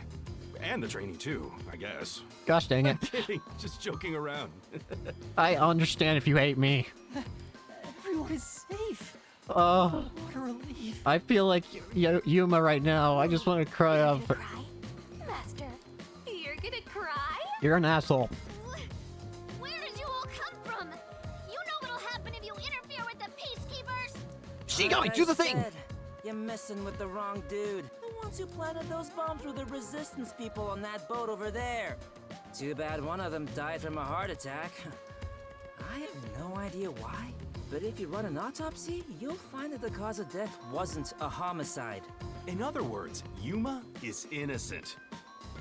And the training too, I guess. Gosh dang it. I'm kidding, just joking around. I understand if you hate me. Everyone is safe. Oh, What a relief. I feel like Yuma right now. I just want to cry off. Cry? Master, you're gonna cry? You're an asshole. Where did you all come from? You know what'll happen if you interfere with the peacekeepers. Like I said, you're messing with the wrong dude. The ones who planted those bombs were the resistance people on that boat over there. Too bad one of them died from a heart attack. I have no idea why, but if you run an autopsy, you'll find that the cause of death wasn't a homicide. In other words, Yuma is innocent.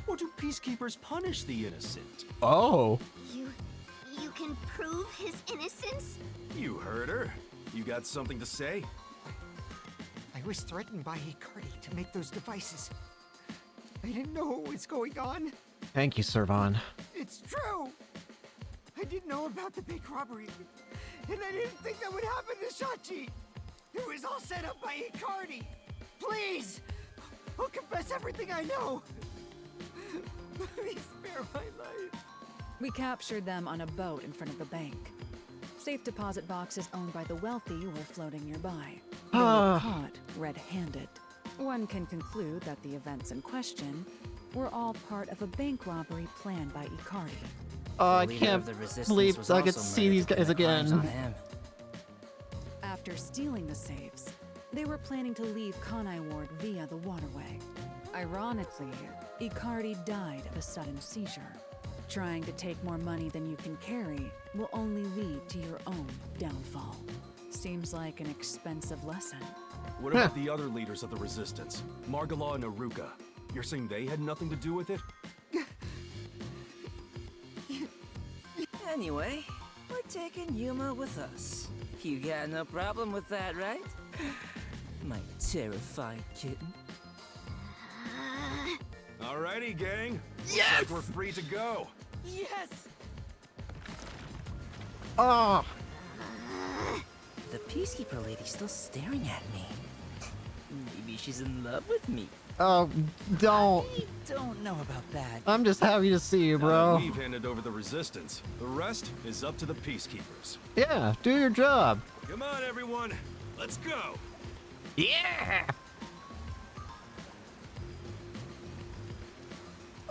Or do peacekeepers punish the innocent? Oh. You can prove his innocence? You heard her. You got something to say? I was threatened by Hikari to make those devices. I didn't know what was going on. Thank you, Servan. It's true. I didn't know about the big robbery, and I didn't think that would happen to Shachi. It was all set up by Hikari. Please, I'll confess everything I know. Please spare my life. We captured them on a boat in front of the bank. Safe deposit boxes owned by the wealthy were floating nearby. They were caught red-handed. One can conclude that the events in question were all part of a bank robbery planned by Ikari. I can't believe I could see these guys again. After stealing the safes, they were planning to leave Kanai Ward via the waterway. Ironically, Ikari died of a sudden seizure. Trying to take more money than you can carry will only lead to your own downfall. Seems like an expensive lesson. What about the other leaders of the resistance? Margala and Aruka. You're saying they had nothing to do with it? Anyway, we're taking Yuma with us. You got no problem with that, right? My terrified kitten. Alrighty, gang. Yes! Looks like we're free to go. Yes! Oh. The Peacekeeper lady's still staring at me. Maybe she's in love with me. Oh, don't. I don't know about that. I'm just happy to see you, Now bro. that we've handed over the resistance. The rest is up to the peacekeepers. Yeah, do your job. Come on, everyone. Let's go. Yeah.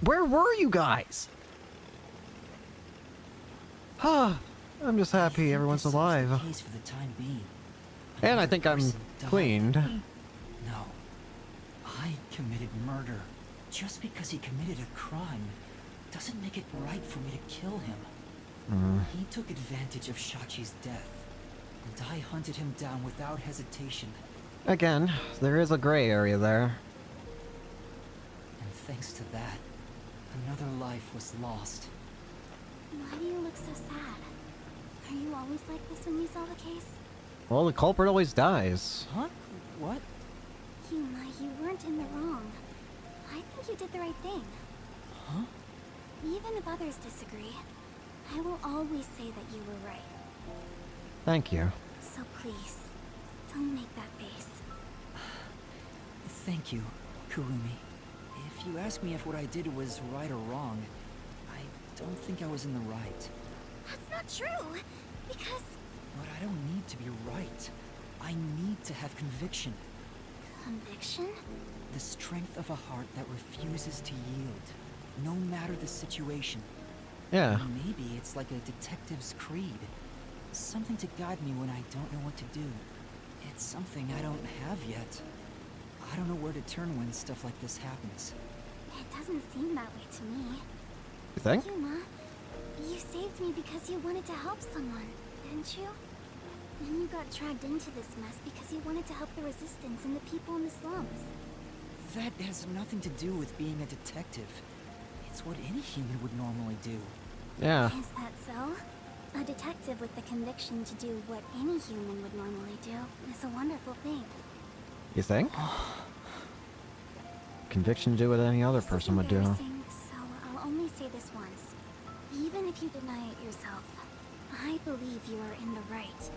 Where were you guys? I'm just happy everyone's alive. Case for the time being. And I think I'm Person died. cleaned. No. I committed murder. Just because he committed a crime doesn't make it right for me to kill him. He took advantage of Shachi's death, and I hunted him down without hesitation. Again, there is a gray area there. And thanks to that, another life was lost. Why do you look so sad? Are you always like this when you solve a case? Well, the culprit always dies. Huh? What? Yuma, you weren't in the wrong. I think you did the right thing. Huh? Even if others disagree, I will always say that you were right. Thank you. So please, don't make that face. Thank you, Kurumi. If you ask me if what I did was right or wrong, I don't think I was in the right. That's not true, because... But I don't need to be right. I need to have conviction. Conviction? The strength of a heart that refuses to yield, no matter the situation. Yeah. Maybe it's like a detective's creed. Something to guide me when I don't know what to do. It's something I don't have yet. I don't know where to turn when stuff like this happens. It doesn't seem that way to me. You think? Yuma, you saved me because you wanted to help someone, didn't you? Then you got dragged into this mess because you wanted to help the resistance and the people in the slums. That has nothing to do with being a detective. It's what any human would normally do. Yeah. Is that so? A detective with the conviction to do what any human would normally do is a wonderful thing. You think? Conviction to do what any other This is person would do. embarrassing, so I'll only say this once. Even if you deny it yourself, I believe you are in the right.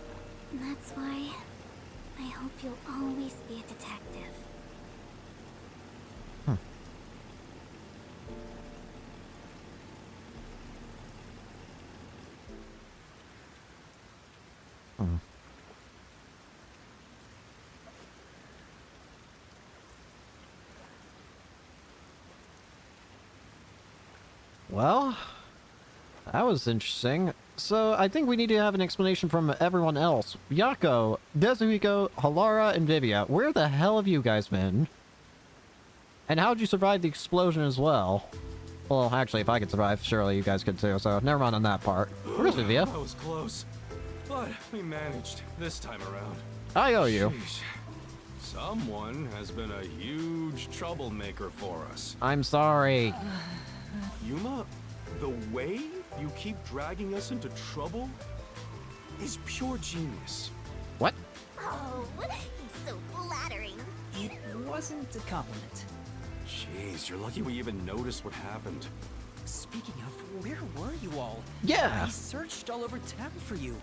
That's why I hope you'll always be a detective. Well, that was interesting. So, I think we need to have an explanation from everyone else. Yako, Dezuhiko, Halara, and Vivia, where the hell have you guys been? And how'd you survive the explosion as well? Well, actually, if I could survive, surely you guys could too, so never mind on that part. Where's Vivia? That was close. But we managed this time around. I owe you. Sheesh. Someone has been a huge troublemaker for us. I'm sorry. Yuma, the way you keep dragging us into trouble is pure genius. What? Oh, he's so flattering. It wasn't a compliment. Jeez, you're lucky we even noticed what happened. Speaking of, where were you all? Yeah. I searched all over town for you.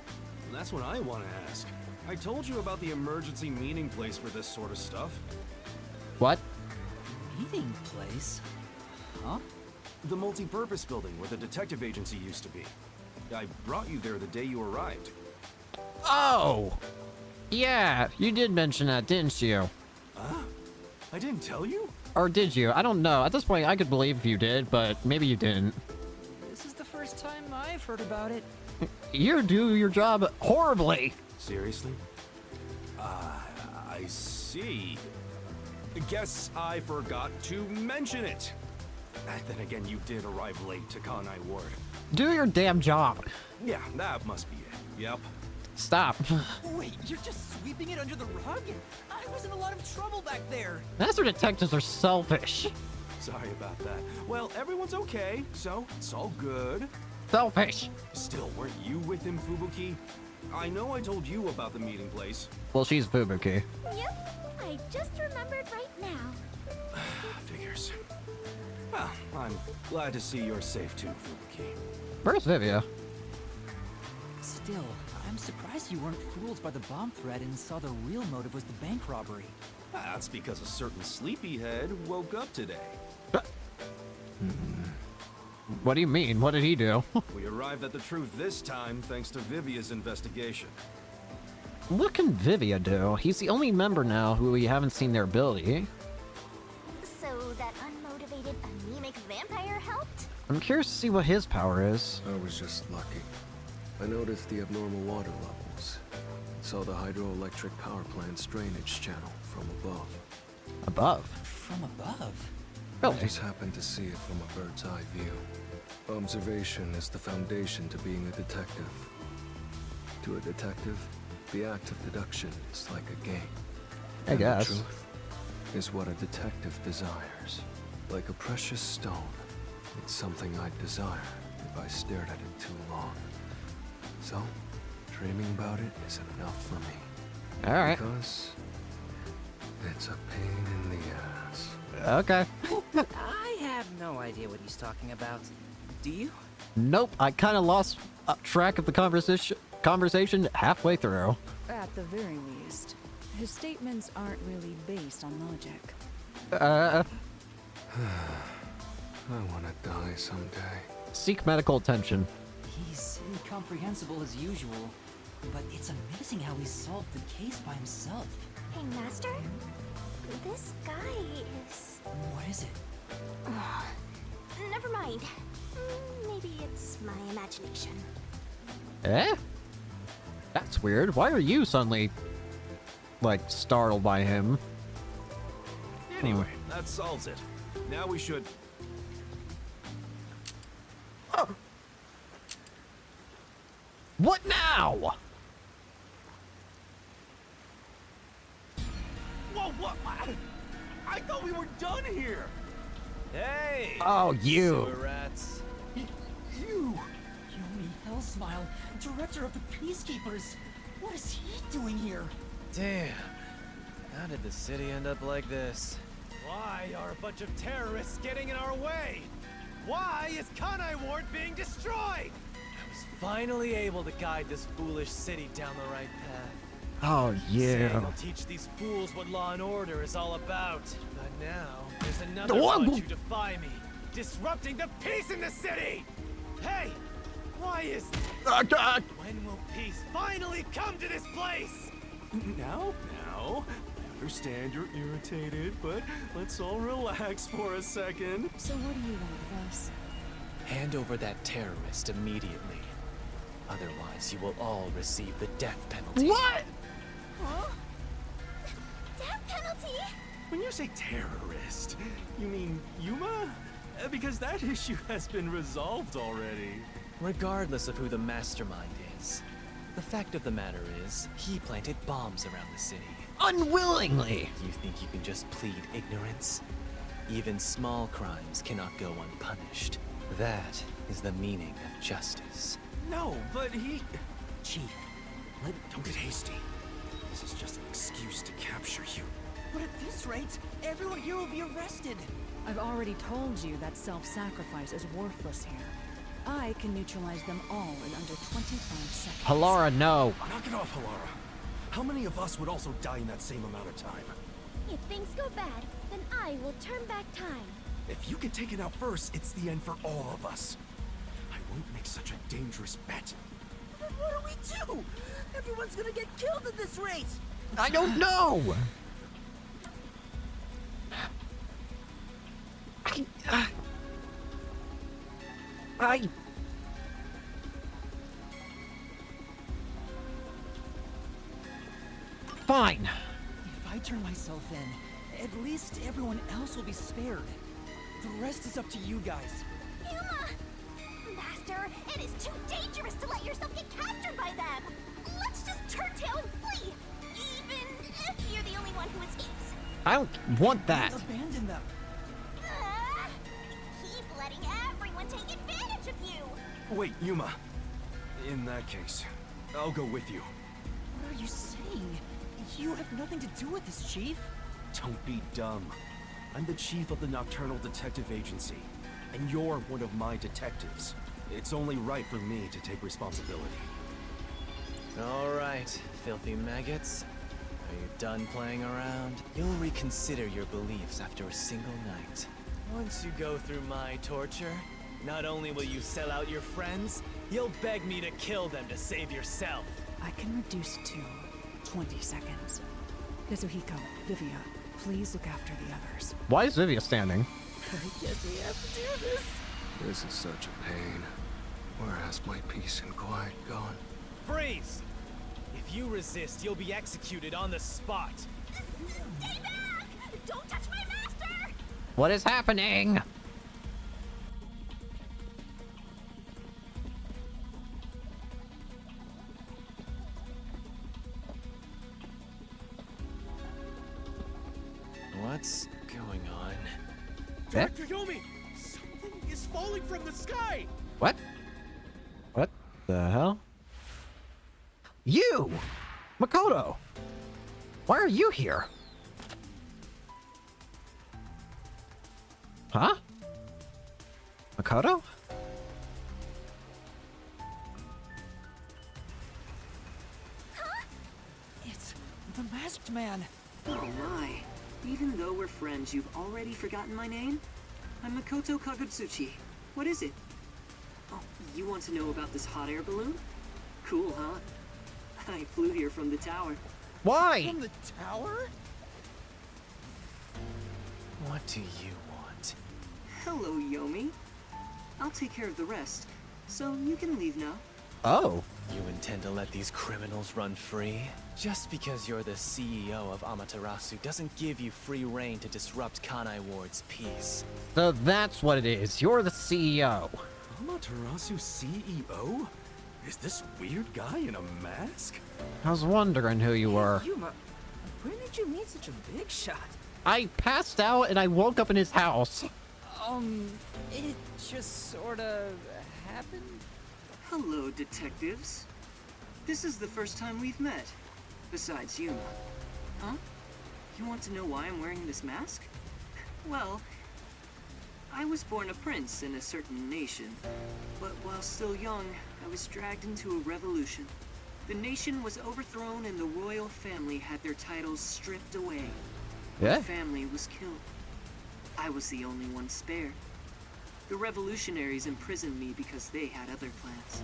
That's what I want to ask. I told you about the emergency meeting place for this sort of stuff. What? Meeting place? Huh? The multi-purpose building where the detective agency used to be. I brought you there the day you arrived. Oh! Yeah, you did mention that, didn't you? Huh? I didn't tell you? Or did you? I don't know. At this point, I could believe if you did, but maybe you didn't. This is the first time I've heard about it. You do your job horribly. Seriously? I see. Guess I forgot to mention it. Then again, you did arrive late to Kanai Ward. Do your damn job. Yeah, that must be it. Yep. Stop. Wait, you're just sweeping it under the rug? I was in a lot of trouble back there. Master detectives are selfish. Sorry about that. Well, everyone's okay, so it's all good. Selfish. Still, weren't you with him, Fubuki? I know I told you about the meeting place. Well, she's Fubuki. Yep, I just remembered right now. Figures. Well, I'm glad to see you're safe too, Fubuki. Where's Vivia? Still, I'm surprised you weren't fooled by the bomb threat and saw the real motive was the bank robbery. That's because a certain sleepyhead woke up today. What do you mean? What did he do? We arrived at the truth this time thanks to Vivia's investigation. What can Vivia do? He's the only member now who we haven't seen their ability. So that unmotivated, anemic vampire helped? I'm curious to see what his power is. I was just lucky. I noticed the abnormal water levels. Saw the hydroelectric power plant's drainage channel from above. Above? From above? Really? I just happened to see it from a bird's eye view. Observation is the foundation to being a detective. To a detective, the act of deduction is like a game. I And guess. the truth is what a detective desires. Like a precious stone, it's something I'd desire if I stared at it too long. So, dreaming about it isn't enough for me. Alright. Because it's a pain in the ass. Okay. I have no idea what he's talking about. Do you? Nope, I kind of lost track of the conversation halfway through. At the very least, his statements aren't really based on logic. I want to die someday. Seek medical attention. He's incomprehensible as usual, but it's amazing how he solved the case by himself. Hey, Master? This guy is... What is it? Never mind. Maybe it's my imagination. Eh? That's weird. Why are you suddenly, like, startled by him? Anyway, that solves it. Now we should... What now? Whoa, what? I thought we were done here! Hey! Oh, you. Sewer rats. You! Yomi Hellsmile, director of the Peacekeepers! What is he doing here? Damn. How did the city end up like this? Why are a bunch of terrorists getting in our way? Why is Kanai Ward being destroyed? I was finally able to guide this foolish city down the right path. Oh, Saying yeah. I'll teach these fools what law and order is all about. But now, there's another Whoa. bunch who defy me, disrupting the peace in the city! Hey! Why is this? When will peace finally come to this place? Now, I understand you're irritated, but let's all relax for a second. So what do you want with us? Hand over that terrorist immediately. Otherwise, you will all receive the death penalty. What? Huh? Death penalty? When you say terrorist, you mean Yuma? Because that issue has been resolved already. Regardless of who the mastermind is, the fact of the matter is, he planted bombs around the city. Unwillingly. You think you can just plead ignorance? Even small crimes cannot go unpunished. That is the meaning of justice. No, but he... Chief, Don't get hasty. This is just an excuse to capture you. But at this rate, everyone here will be arrested. I've already told you that self-sacrifice is worthless here. I can neutralize them all in under 25 seconds. Halara, no. Knock it off, Halara. How many of us would also die in that same amount of time? If things go bad, then I will turn back time. If you get taken out first, it's the end for all of us. I won't make such a dangerous bet. But what do we do? Everyone's gonna get killed at this rate. I don't know. Fine. If I turn myself in, at least everyone else will be spared. The rest is up to you guys. Yuma! Master, it is too dangerous to let yourself get captured by them. Let's just turn tail and flee, even if you're the only one who escapes. I don't want that. Abandon them. Keep letting everyone take advantage of you. Wait, Yuma. In that case, I'll go with you. What are you saying? You have nothing to do with this, Chief. Don't be dumb. I'm the chief of the Nocturnal Detective Agency, and you're one of my detectives. It's only right for me to take responsibility. All right, filthy maggots. Are you done playing around? You'll reconsider your beliefs after a single night. Once you go through my torture, not only will you sell out your friends, you'll beg me to kill them to save yourself. I can reduce it to 20 seconds. Kazuhiko, Vivia, please look after the others. Why is Vivia standing? I guess we have to do this. This is such a pain. Where has my peace and quiet gone? Freeze! If you resist, you'll be executed on the spot. Stay back! Don't touch my master! What is happening? What's going on? Dr. Yomi! Something is falling from the sky! What? What the hell? You! Makoto! Why are you here? Huh? Makoto? It's the masked man. Oh my. Even though we're friends, you've already forgotten my name? I'm Makoto Kagutsuchi. What is it? Oh, you want to know about this hot air balloon? Cool, huh? I flew here from the tower. Why? From the tower? What do you want? Hello, Yomi. I'll take care of the rest, so you can leave now. Oh. You intend to let these criminals run free? Just because you're the CEO of Amaterasu doesn't give you free reign to disrupt Kanai Ward's peace. So that's what it is. You're the CEO. Amaterasu CEO? Is this weird guy in a mask? I was wondering who you were. Yuma, where did you meet such a big shot? I passed out and I woke up in his house. It just sorta happened? Hello, detectives. This is the first time we've met. Besides Yuma. Huh? You want to know why I'm wearing this mask? Well, I was born a prince in a certain nation, but while still young, I was dragged into a revolution. The nation was overthrown and the royal family had their titles stripped away. Yeah? My family was killed. I was the only one spared. The revolutionaries imprisoned me because they had other plans.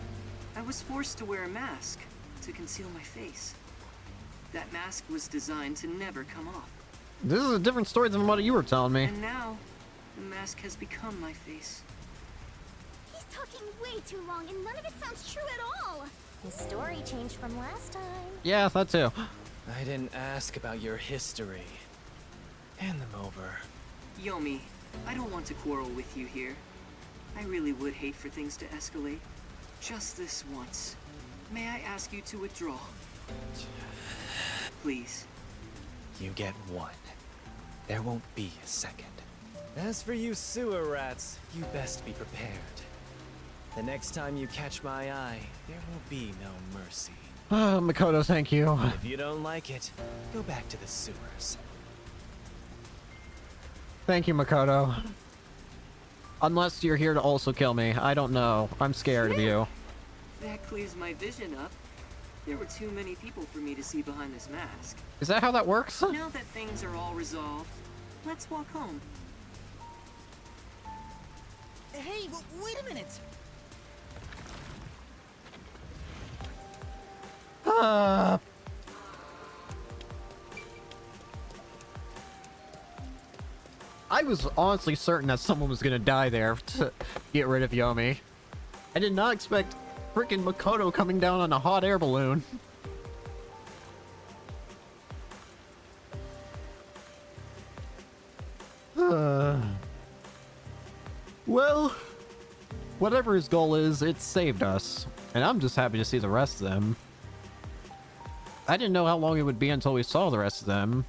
I was forced to wear a mask to conceal my face. That mask was designed to never come off. This is a different story than what you were telling me. And now, the mask has become my face. He's talking way too long and none of it sounds true at all. His story changed from last time. Yeah, that too. I didn't ask about your history. Hand them over. Yomi, I don't want to quarrel with you here. I really would hate for things to escalate. Just this once. May I ask you to withdraw? Please. You get one. There won't be a second. As for you sewer rats, you best be prepared. The next time you catch my eye, there will be no mercy. Makoto, thank you. If you don't like it, go back to the sewers. Thank you, Makoto. Unless you're here to also kill me. I don't know. I'm scared of you. That clears my vision up. There were too many people for me to see behind this mask. Is that how that works? Now that things are all resolved, let's walk home. Hey, wait a minute! I was honestly certain that someone was gonna die there to get rid of Yomi. I did not expect freaking Makoto coming down on a hot air balloon. Well, whatever his goal is, it saved us. And I'm just happy to see the rest of them. I didn't know how long it would be until we saw the rest of them.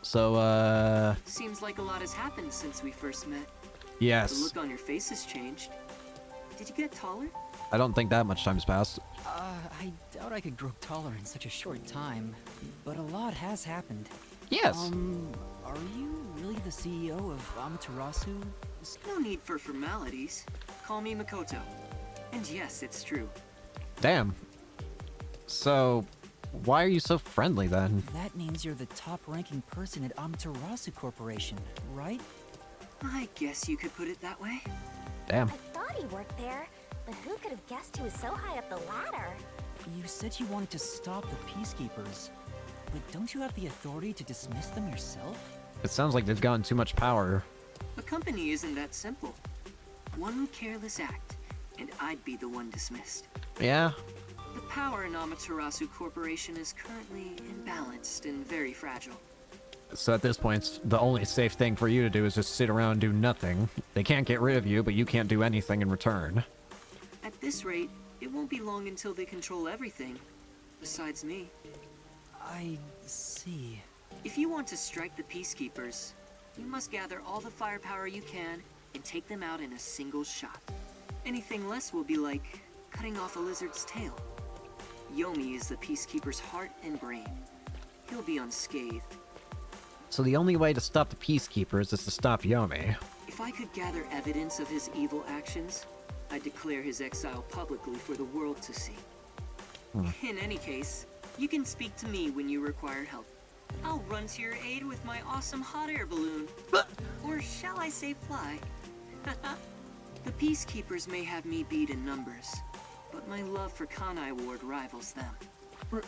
So, Seems like a lot has happened since we first met. yes. The look on your face has changed. Did you get taller? I don't think that much time's passed. I doubt I could grow taller in such a short time, but a lot has happened. Yes. Are you really the CEO of Amaterasu? No need for formalities. Call me Makoto. And yes, it's true. Damn. So, why are you so friendly then? That means you're the top-ranking person at Amaterasu Corporation, right? I guess you could put it that way. Damn. I thought he worked there, but who could have guessed he was so high up the ladder? You said you wanted to stop the Peacekeepers, but don't you have the authority to dismiss them yourself? It sounds like they've gotten too much power. A company isn't that simple. One careless act, and I'd be the one dismissed. Yeah. The power in Amaterasu Corporation is currently imbalanced and very fragile. So at this point, the only safe thing for you to do is just sit around and do nothing. They can't get rid of you, but you can't do anything in return. At this rate, it won't be long until they control everything, besides me. I see. If you want to strike the Peacekeepers, you must gather all the firepower you can and take them out in a single shot. Anything less will be like cutting off a lizard's tail. Yomi is the Peacekeeper's heart and brain. He'll be unscathed. So the only way to stop the Peacekeepers is to stop Yomi. If I could gather evidence of his evil actions, I'd declare his exile publicly for the world to see. In any case, you can speak to me when you require help. I'll run to your aid with my awesome hot air balloon. Or shall I say fly? The Peacekeepers may have me beat in numbers, but my love for Kanai Ward rivals them.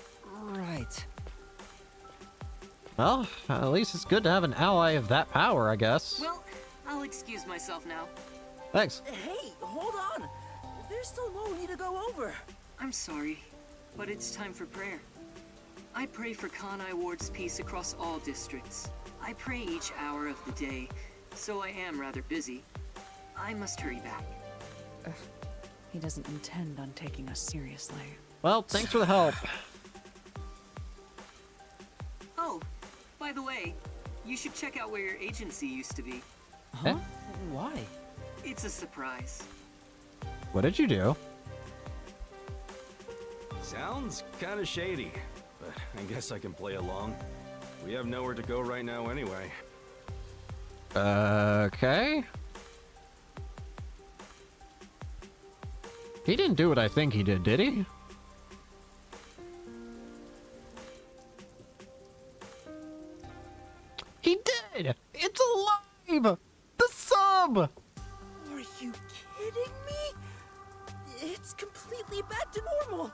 Right. Well, at least it's good to have an ally of that power, I guess. Well, I'll excuse myself now. Thanks. Hey, hold on! There's still more we need to go over. I'm sorry, but it's time for prayer. I pray for Kanai Ward's peace across all districts. I pray each hour of the day, so I am rather busy. I must hurry back. He doesn't intend on taking us seriously. Well, thanks for the help. Oh, by the way, you should check out where your agency used to be. Huh? Why? It's a surprise. What did you do? Sounds kinda shady, but I guess I can play along. We have nowhere to go right now anyway. Okay. He didn't do what I think he did he? He did! It's alive! The sub! Are you kidding me? It's completely back to normal.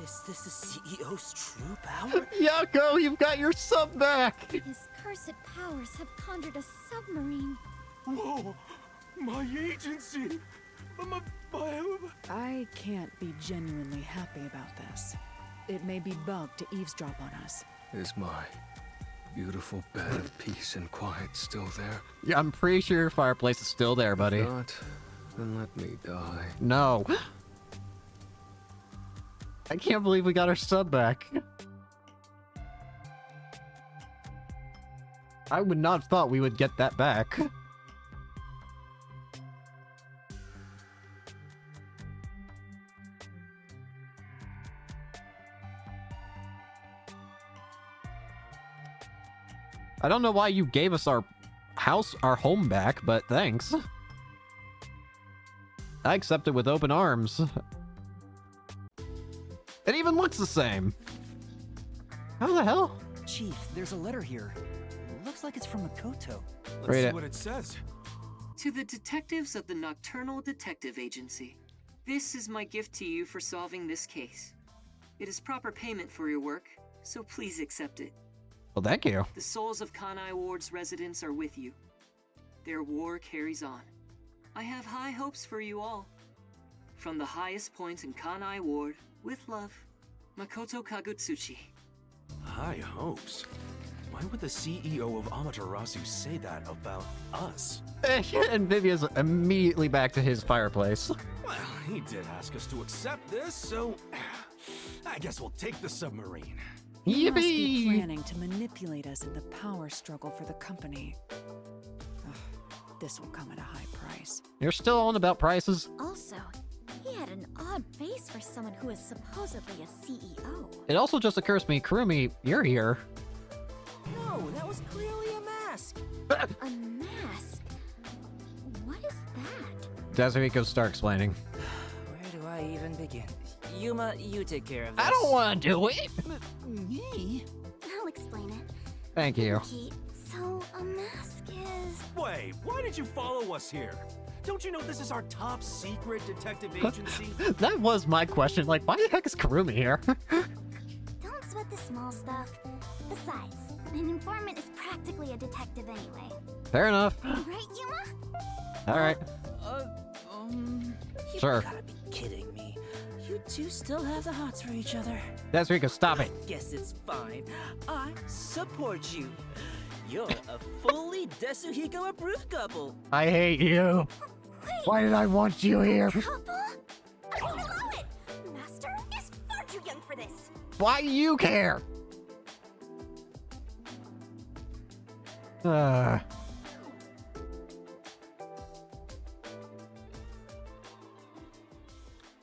Is this the CEO's true power? Yako, you've got your sub back! His cursed powers have conjured a submarine. Whoa! My agency! My... I can't be genuinely happy about this. It may be bugged to eavesdrop on us. Is my beautiful bed of peace and quiet still there? Yeah, I'm pretty sure your fireplace is still there, buddy. If not, then let me die. No. I can't believe we got our sub back. I would not have thought we would get that back. I don't know why you gave us our home back, but thanks. I accept it with open arms. It even looks the same. How the hell? Chief, there's a letter here. Looks like it's from Makoto. Let's see what it says. To the detectives of the Nocturnal Detective Agency, this is my gift to you for solving this case. It is proper payment for your work, so please accept it. Well, thank you. The souls of Kanai Ward's residents are with you. Their war carries on. I have high hopes for you all. From the highest points in Kanai Ward, with love, Makoto Kagutsuchi. High hopes? Why would the CEO of Amaterasu say that about us? And Vivia's immediately back to his fireplace. Well, he did ask us to accept this, so I guess we'll take the submarine. He must be planning to manipulate us in the power struggle for the company. Ugh, this will come at a high price. You're still on about prices? Also, he had an odd face for someone who is supposedly a CEO. It also just occurs to me, Kurumi, you're here. No, that was clearly a mask. A mask? What is that? Desiriko, start explaining. Where do I even begin? Yuma, you take care of this. I don't want to do it! Me? I'll explain it. Thank you. So, a mask is... Wait, why did you follow us here? Don't you know this is our top secret detective agency? That was my question. Like, why the heck is Kurumi here? Don't sweat the small stuff. Besides, an informant is practically a detective anyway. Fair enough. Right, Yuma? Alright. You Sure. gotta be kidding me. You two still have the hots for each other. Desiriko, stop it. Guess it's fine. I support you. You're a fully Desuhiko approved couple. I hate you. Wait, Why did I want you here? couple? I won't allow it! Master is far too young for this. Why do you care?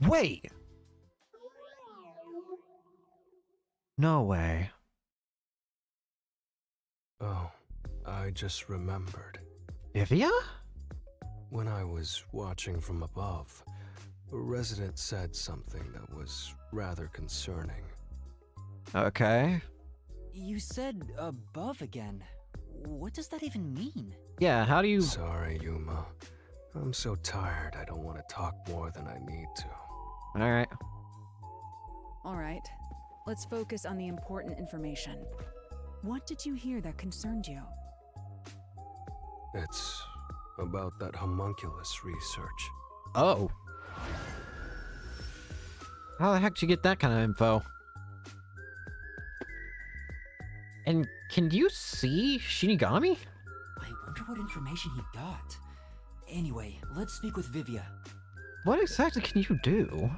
Wait. No way. Oh, I just remembered. Ivia? When I was watching from above, a resident said something that was rather concerning. Okay. You said above again. What does that even mean? Yeah, how do you... Sorry, Yuma. I'm so tired I don't want to talk more than I need to. Alright. Alright, let's focus on the important information. What did you hear that concerned you? It's about that homunculus research. Oh. How the heck did you get that kind of info? And can you see Shinigami? I wonder what information he got. Anyway, let's speak with Vivia. What exactly can you do?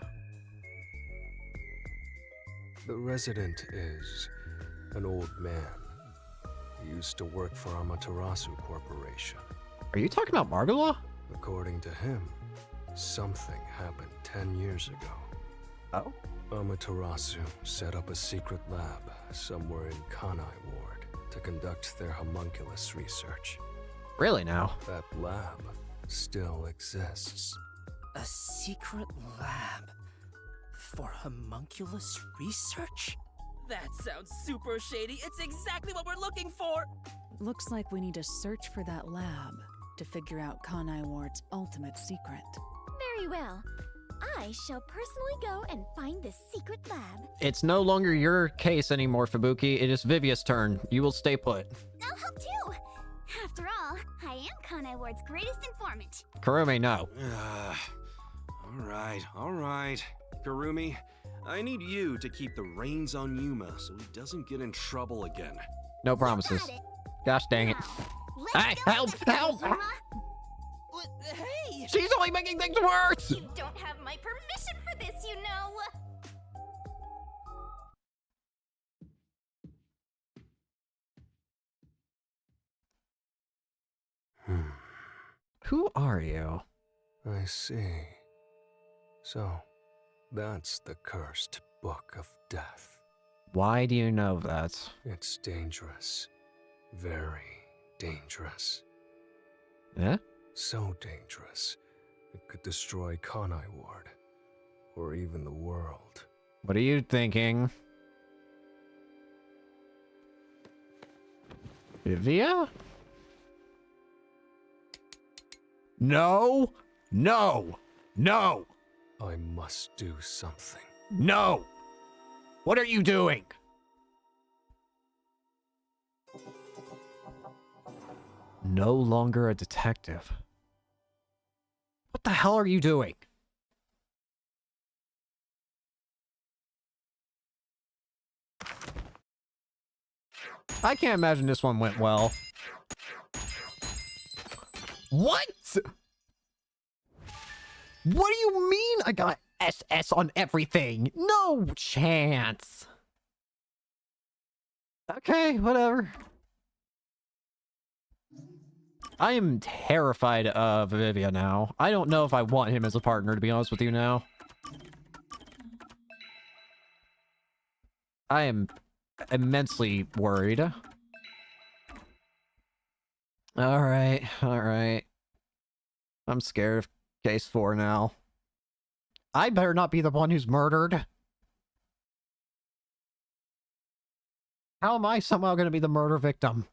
The resident is an old man. He used to work for Amaterasu Corporation. Are you talking about Margula? According to him, something happened 10 years ago. Oh? Amaterasu set up a secret lab somewhere in Kanai Ward to conduct their homunculus research. Really now? That lab still exists. A secret lab for homunculus research? That sounds super shady. It's exactly what we're looking for. Looks like we need to search for that lab to figure out Kanai Ward's ultimate secret. Very well. I shall personally go and find this secret lab. It's no longer your case anymore, Fubuki. It is Vivia's turn. You will stay put. I'll help too. After all, I am Kanai Ward's greatest informant. Kurumi, no. All right. Kurumi, I need you to keep the reins on Yuma so he doesn't get in trouble again. No promises. Gosh dang it. Hey, help! Hey! She's only making things worse! You don't have my permission for this, you know. Who are you? I see. So, that's the cursed Book of Death. Why do you know that? It's dangerous. Very dangerous. Yeah? So dangerous, it could destroy Kanai Ward. Or even the world. What are you thinking? Vivia? No! No! No! I must do something. No! What are you doing? No longer a detective. What the hell are you doing? I can't imagine this one went well. What? What do you mean I got SS on everything? No chance. Okay, whatever. I am terrified of Vivia now. I don't know if I want him as a partner, to be honest with you now. I am immensely worried. Alright, alright. I'm scared of case 4 now. I better not be the one who's murdered. How am I somehow going to be the murder victim?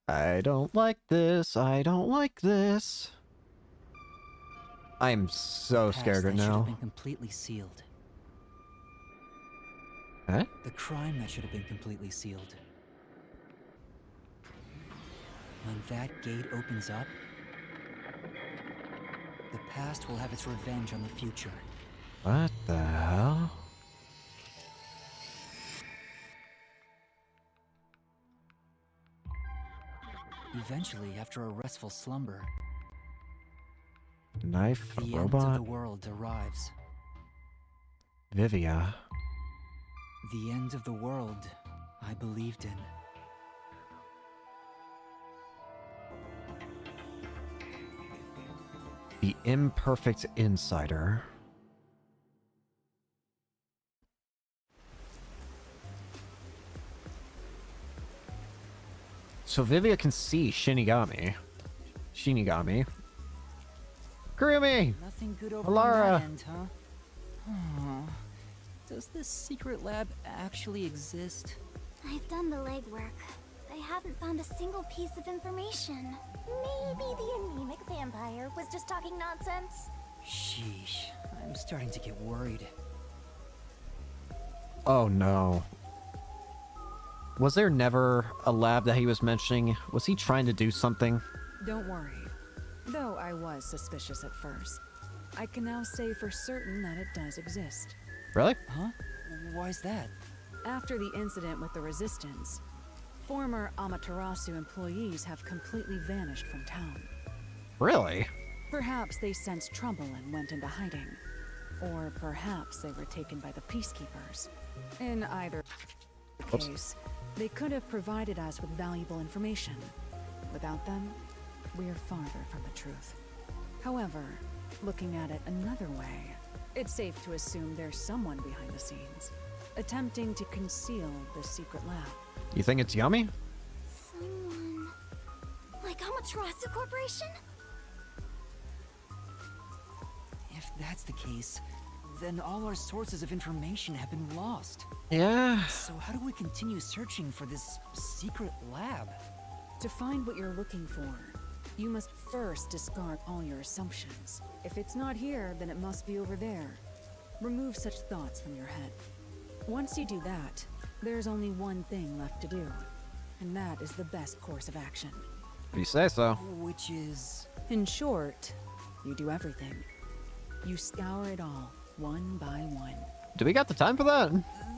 I don't like this. I don't like this. I'm so scared right Should have now. been completely sealed. Huh? The crime that should have been completely sealed. When that gate opens up, the past will have its revenge on the future. What the hell? Eventually, after a restful slumber, Knife, the a end of robot, the world arrives. Vivia. The end of the world I believed in. The imperfect insider. So Vivia can see Shinigami. Kurumi! Nothing good over Alara! on that end, huh? Does this secret lab actually exist? I've done the legwork. I haven't found a single piece of information. Maybe the anemic vampire was just talking nonsense. Sheesh, I'm starting to get worried. Oh no. Was there never a lab that he was mentioning? Was he trying to do something? Don't worry. Though I was suspicious at first, I can now say for certain that it does exist. Really? Huh? Why's that? After the incident with the Resistance, former Amaterasu employees have completely vanished from town. Really? Perhaps they sensed trouble and went into hiding. Or perhaps they were taken by the Peacekeepers. In either case, They could have provided us with valuable information. Without them, we're farther from the truth. However, looking at it another way, it's safe to assume there's someone behind the scenes, attempting to conceal the secret lab. You think it's yummy? Someone... like Amaterasu Corporation? If that's the case, then all our sources of information have been lost. Yeah. So how do we continue searching for this secret lab? To find what you're looking for, you must first discard all your assumptions. If it's not here, then it must be over there. Remove such thoughts from your head. Once you do that, there's only one thing left to do, and that is the best course of action. If you say so. Which is... In short, you do everything. You scour it all, one by one. Do we got the time for that?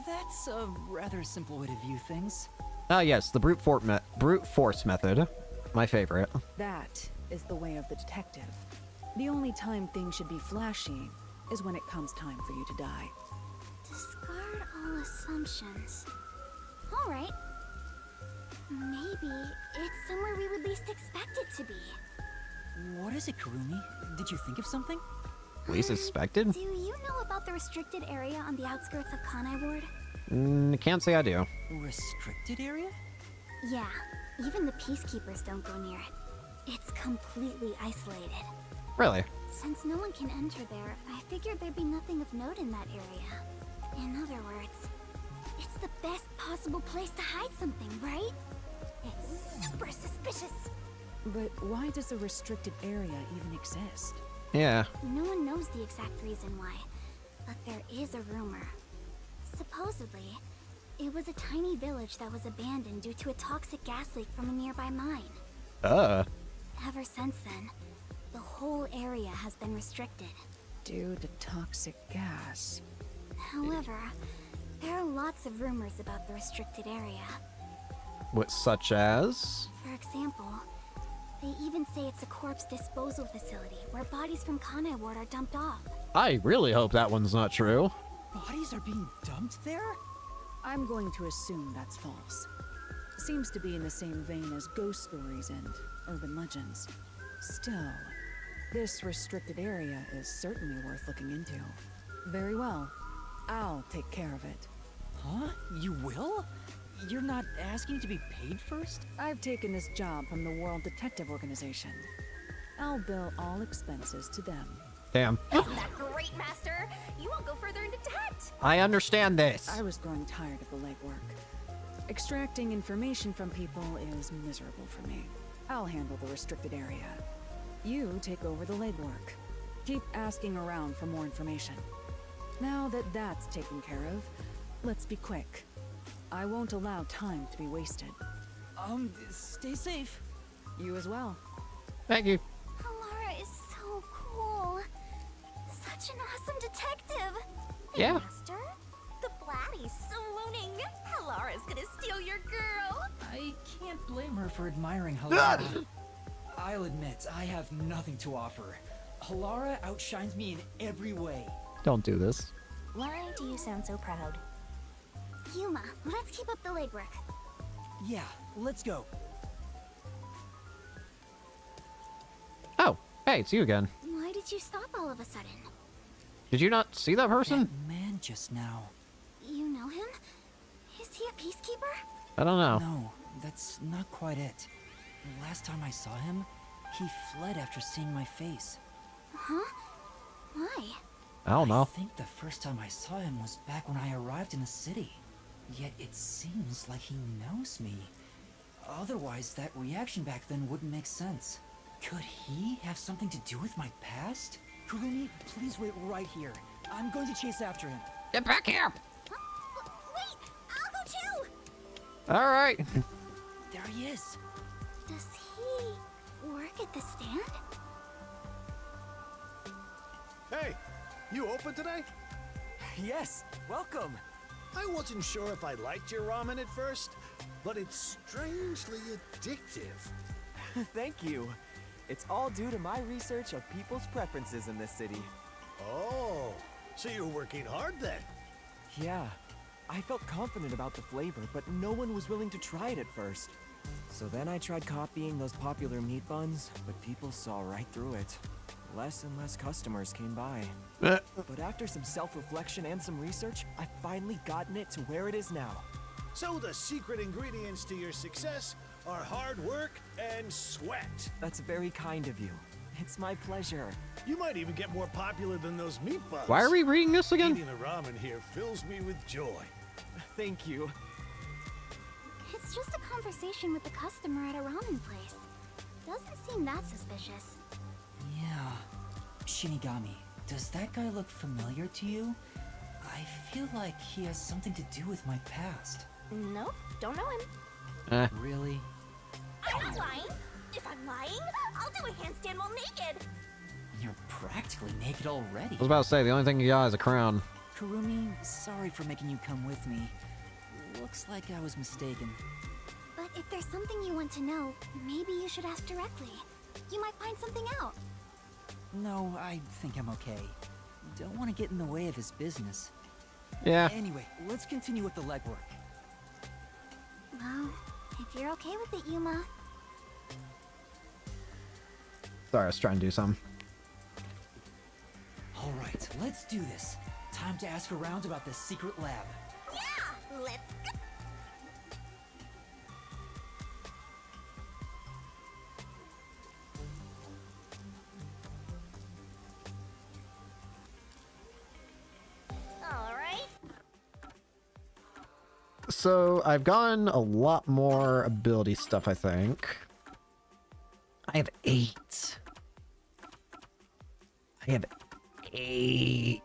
That's a rather simple way to view things. Ah, yes, the brute force method. My favorite. That is the way of the detective. The only time things should be flashy is when it comes time for you to die. Discard all assumptions. Alright. Maybe it's somewhere we would least expect it to be. What is it, Karumi? Did you think of something? Least expected? Do you know about the restricted area on the outskirts of Kanai Ward? Can't say I do. Restricted area? Yeah, even the peacekeepers don't go near it. It's completely isolated. Really? Since no one can enter there, I figured there'd be nothing of note in that area. In other words, it's the best possible place to hide something, right? It's super suspicious. But why does a restricted area even exist? Yeah. No one knows the exact reason why, but there is a rumor. Supposedly, it was a tiny village that was abandoned due to a toxic gas leak from a nearby mine. Ever since then, the whole area has been restricted. Due to toxic gas. However, there are lots of rumors about the restricted area. What, such as? For example, they even say it's a corpse disposal facility where bodies from Kanai Ward are dumped off. I really hope that one's not true. Bodies are being dumped there? I'm going to assume that's false. Seems to be in the same vein as ghost stories and urban legends. Still, this restricted area is certainly worth looking into. Very well. I'll take care of it. Huh? You will? You're not asking to be paid first? I've taken this job from the World Detective Organization. I'll bill all expenses to them. Damn. Isn't that great, Master? You won't go further into debt. I understand this. I was growing tired of the legwork. Extracting information from people is miserable for me. I'll handle the restricted area. You take over the legwork. Keep asking around for more information. Now that that's taken care of, let's be quick. I won't allow time to be wasted. Stay safe. You as well. Thank you. Alara is so cool. Such an awesome detective. Hey, Yeah. Master, the Flatty's swooning. Alara's gonna steal your girl. I can't blame her for admiring Halara. I'll admit, I have nothing to offer. Halara outshines me in every way. Don't do this. Why do you sound so proud? Yuma, let's keep up the legwork. Yeah, let's go. Oh, hey, it's you again. Why did you stop all of a sudden? Did you not see that person? That man just now. You know him? Is he a peacekeeper? I don't know. No, that's not quite it. The last time I saw him, he fled after seeing my face. Huh? Why? I don't know. I think the first time I saw him was back when I arrived in the city. Yet it seems like he knows me. Otherwise, that reaction back then wouldn't make sense. Could he have something to do with my past? Kurumi, please wait right here. I'm going to chase after him. Get back here! Wait! I'll go too! All right. There he is. Does he work at the stand? Hey, you open today? Yes, welcome. I wasn't sure if I liked your ramen at first, but it's strangely addictive. Thank you. It's all due to my research of people's preferences in this city. Oh, so you're working hard then? Yeah, I felt confident about the flavor, but no one was willing to try it at first. So then I tried copying those popular meat buns, but people saw right through it. Less and less customers came by. But after some self-reflection and some research, I've finally gotten it to where it is now. So the secret ingredients to your success are hard work and sweat. That's very kind of you. It's my pleasure. You might even get more popular than those meat buns. Why are we reading this again? Eating the ramen here fills me with joy. Thank you. It's just a conversation with the customer at a ramen place. Doesn't seem that suspicious. Yeah. Shinigami, does that guy look familiar to you? I feel like he has something to do with my past. Nope, don't know him. Really? I'm not lying. If I'm lying, I'll do a handstand while naked. You're practically naked already. I was about to say, the only thing you got is a crown. Kurumi, sorry for making you come with me. Looks like I was mistaken. But if there's something you want to know, maybe you should ask directly. You might find something out. No, I think I'm okay. Don't want to get in the way of his business. Yeah. Anyway, let's continue with the legwork. Well, if you're okay with it, Yuma. Sorry, I was trying to do something. All right, let's do this. Time to ask around about the secret lab. Yeah, let's go. All right. So I've gotten a lot more ability stuff, I think. I have 8. I have 8.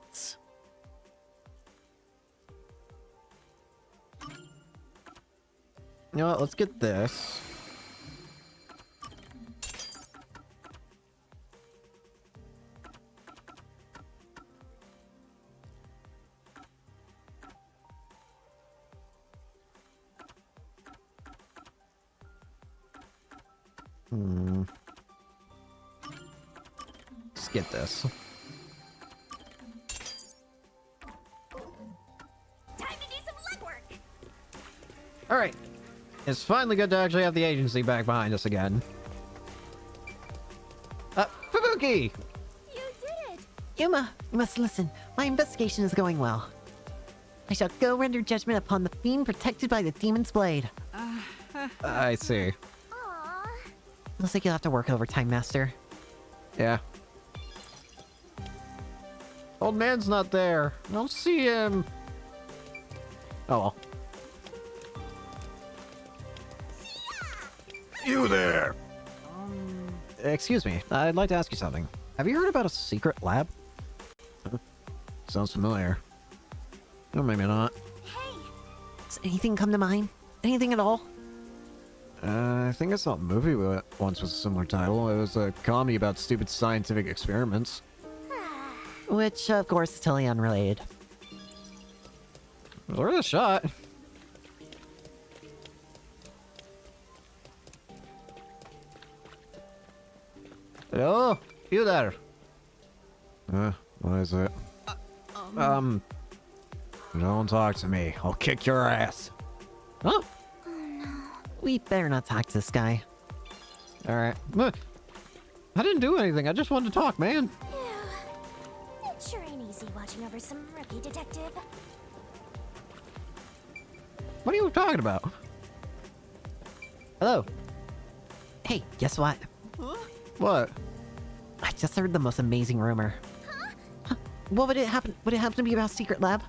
You know what? Let's get this. Let's get this. Time to do some legwork. All right. It's finally good to actually have the agency back behind us again. Fubuki! You did it! Yuma, you must listen. My investigation is going well. I shall go render judgment upon the fiend protected by the demon's blade. I see. Aww. Looks like you'll have to work overtime, Master. Yeah. Old man's not there. I don't see him. Oh well. You there! Excuse me, I'd like to ask you something. Have you heard about a secret lab? Sounds familiar. Or maybe not. Hey. Does anything come to mind? Anything at all? I think I saw a movie once with a similar title. It was a comedy about stupid scientific experiments. Which, of course, is totally unrelated. It was worth a shot. Hello? You there? What is it? Don't talk to me. I'll kick your ass. Huh? Oh no. We better not talk to this guy. Alright. I didn't do anything. I just wanted to talk, man. Ew. It sure ain't easy watching over some rookie detective. What are you talking about? Hello. Hey, guess what? What? I just heard the most amazing rumor. Huh? What would it happen? Would it happen to be about Secret Lab?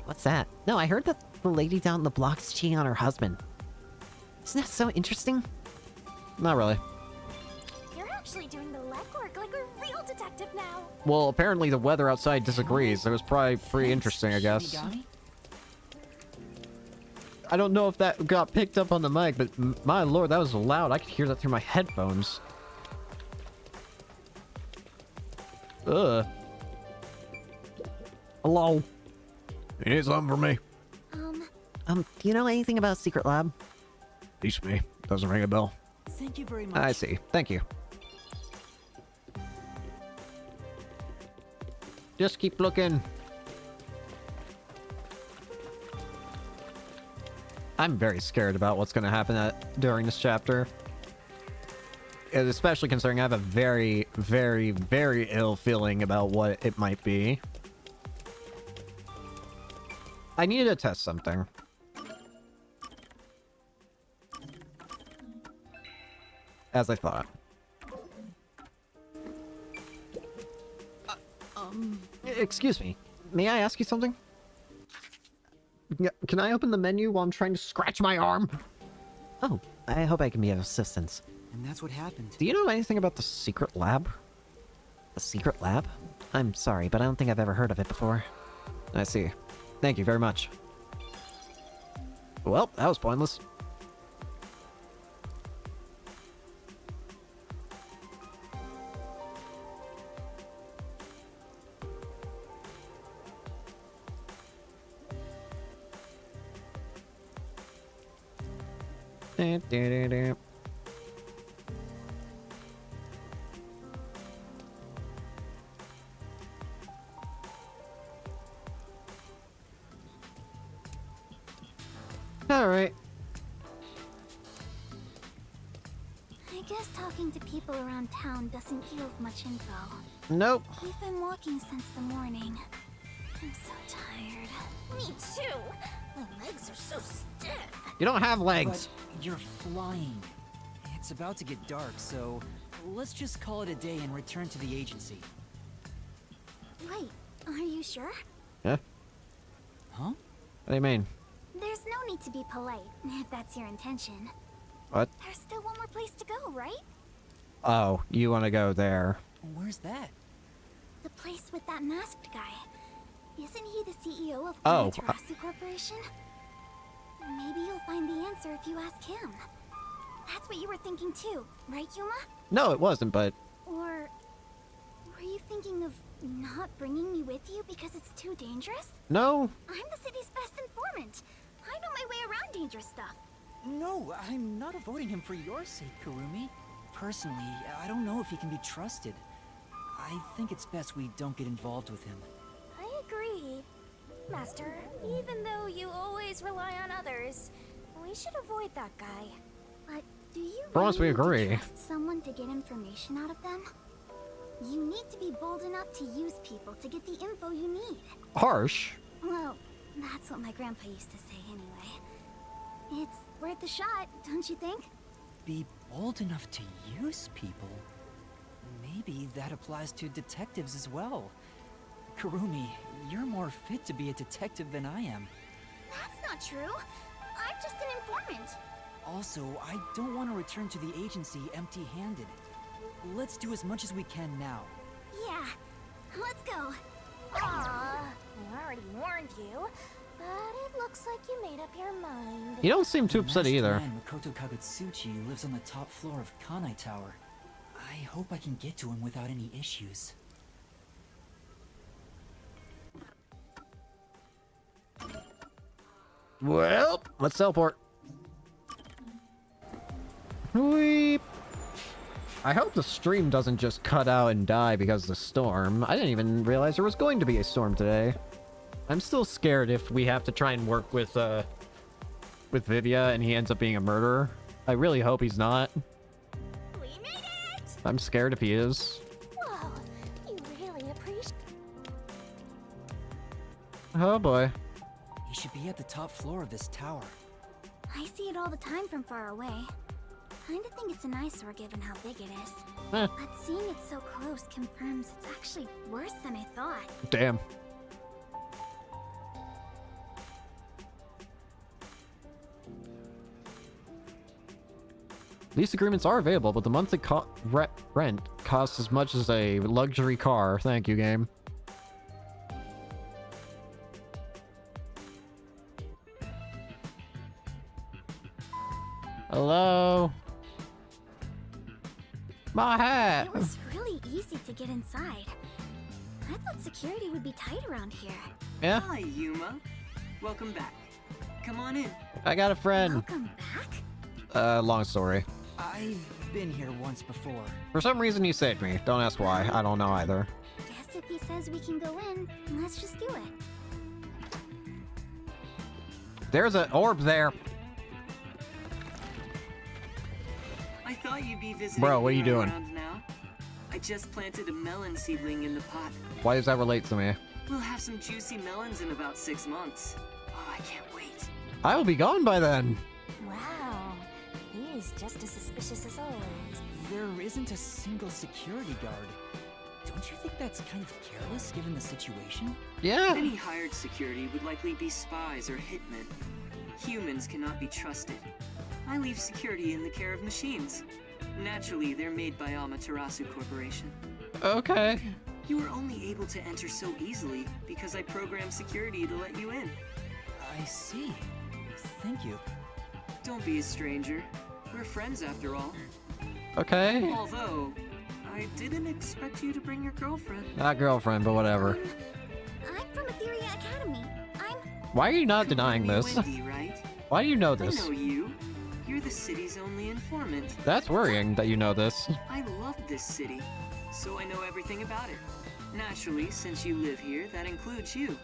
What's that? No, I heard that the lady down the block's cheating on her husband. Isn't that so interesting? Not really. You're actually doing the legwork like a real detective now. Well, apparently the weather outside disagrees. It was probably pretty interesting, I guess. I don't know if that got picked up on the mic, but my lord, that was loud. I could hear that through my headphones. Ugh. Hello. You need something from me? Do you know anything about Secret Lab? Teach me. Doesn't ring a bell. Thank you very much. I see. Thank you. Just keep looking. I'm very scared about what's going to happen during this chapter. And especially considering I have a very, very, very ill feeling about what it might be. I needed to test something. As I thought. Excuse me. May I ask you something? Can I open the menu while I'm trying to scratch my arm? Oh, I hope I can be of assistance. And that's what happened. Do you know anything about the secret lab? The secret lab? I'm sorry, but I don't think I've ever heard of it before. I see. Thank you very much. Well, that was pointless. Alright. I guess talking to people around town doesn't yield much info. Nope. We've been walking since the morning. I'm so tired. Me too. My legs are so stiff. You don't have legs. But you're flying. It's about to get dark, so let's just call it a day and return to the agency. Wait, are you sure? Yeah? Huh? What do you mean? There's no need to be polite, if that's your intention. What? There's still one more place to go, right? Oh, you want to go there. Where's that? The place with that masked guy. Isn't he the CEO of Oh, Amaterasu Corporation? Maybe you'll find the answer if you ask him. That's what you were thinking too, right, Yuma? No, it wasn't, but... Or were you thinking of not bringing me with you because it's too dangerous? No. I'm the city's best informant. I know my way around dangerous stuff. No, I'm not avoiding him for your sake, Kurumi. Personally, I don't know if he can be trusted. I think it's best we don't get involved with him. I agree. Master, even though you always rely on others, we should avoid that guy. But do you For once, we need to agree. trust someone to get information out of them? You need to be bold enough to use people to get the info you need. Harsh. Well, that's what my grandpa used to say anyway. It's worth a shot, don't you think? Be bold enough to use people? Maybe that applies to detectives as well. Kurumi, you're more fit to be a detective than I am. That's not true. I'm just an informant. Also, I don't want to return to the agency empty-handed. Let's do as much as we can now. Yeah, let's go. Aww, I already warned you, but it looks like you made up your mind. You don't seem too upset The masked either. man, Makoto Kagutsuchi, lives on the top floor of Kanai Tower. I hope I can get to him without any issues. Well, let's teleport. Weep. I hope the stream doesn't just cut out and die because of the storm. I didn't even realize there was going to be a storm today. I'm still scared if we have to try and work with Vivia and he ends up being a murderer. I really hope he's not. We made it! I'm scared if he is. Whoa, you really appreciate. Oh boy. He should be at the top floor of this tower. I see it all the time from far away. Kinda think it's an eyesore given how big it is. Eh. But seeing it so close confirms it's actually worse than I thought. Damn. Lease agreements are available, but the monthly rent costs as much as a luxury car. Thank you, game. Hello? My hat! It was really easy to get inside. I thought security would be tight around here. Yeah? Hi, Yuma. Welcome back. Come on in. I got a friend. Welcome back? Long story. I've been here once before. For some reason, he saved me. Don't ask why. I don't know either. Guess if he says we can go in, let's just do it. There's an orb there. thought you'd be visiting Bro, what are you me right doing? around now. I just planted a melon seedling in the pot. Why does that relate to me? We'll have some juicy melons in about 6 months. Oh, I can't wait. I will be gone by then. Wow. He's just as suspicious as always. There isn't a single security guard. Don't you think that's kind of careless given the situation? Yeah. Any hired security would likely be spies or hitmen. Humans cannot be trusted. I leave security in the care of machines. Naturally, they're made by Amaterasu Corporation. Okay. You were only able to enter so easily because I programmed security to let you in. I see. Thank you. Don't be a stranger. We're friends after all. Okay. Although, I didn't expect you to bring your girlfriend. Not girlfriend, but whatever. I'm from Etheria Academy. Why are you not denying this? Wendy, right? Why do you know this? I know you. You're the city's only informant. That's worrying that you know this. I love this city, so I know everything about it. Naturally, since you live here, that includes you.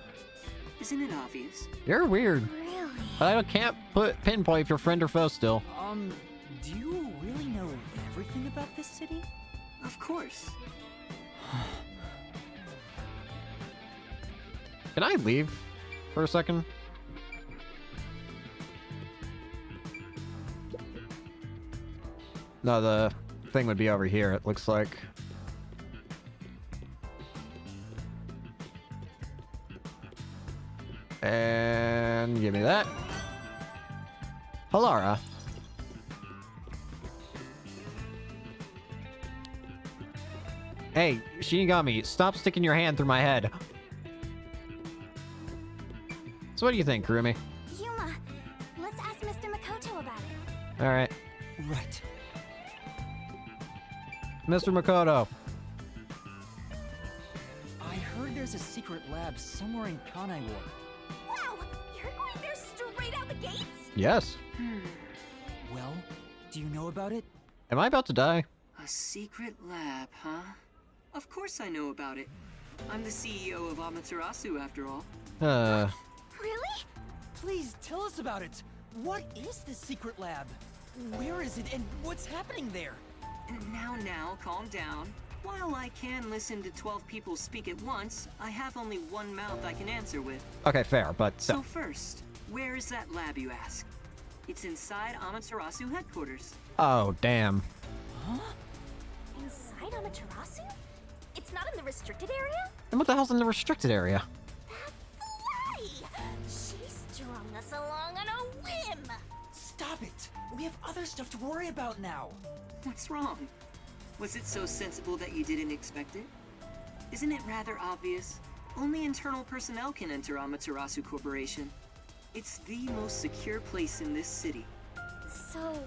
Isn't it obvious? You're weird. Really? I can't pinpoint if you're friend or foe still. Do you really know everything about this city? Of course. Can I leave for a second? No, the thing would be over here, it looks like. And give me that. Halara. Hey, Shinigami, stop sticking your hand through my head. So what do you think, Kurumi? Yuma, let's ask Mr. Makoto about it. Alright. Right. Mr. Makoto. I heard there's a secret lab somewhere in Kanai Ward. Wow, you're going there straight out the gates? Yes. Well, do you know about it? Am I about to die? A secret lab, huh? Of course I know about it. I'm the CEO of Amaterasu, after all. Really? Please tell us about it. What is this secret lab? Where is it and what's happening there? Now, calm down. While I can listen to 12 people speak at once, I have only one mouth I can answer with. Okay, fair, but... So first, where is that lab, you ask? It's inside Amaterasu headquarters. Oh, damn. Huh? Inside Amaterasu? It's not in the restricted area? And what the hell's in the restricted area? Fly! She strung us along on a whim! Stop it! We have other stuff to worry about now. What's wrong? Was it so sensible that you didn't expect it? Isn't it rather obvious? Only internal personnel can enter Amaterasu Corporation. It's the most secure place in this city. So,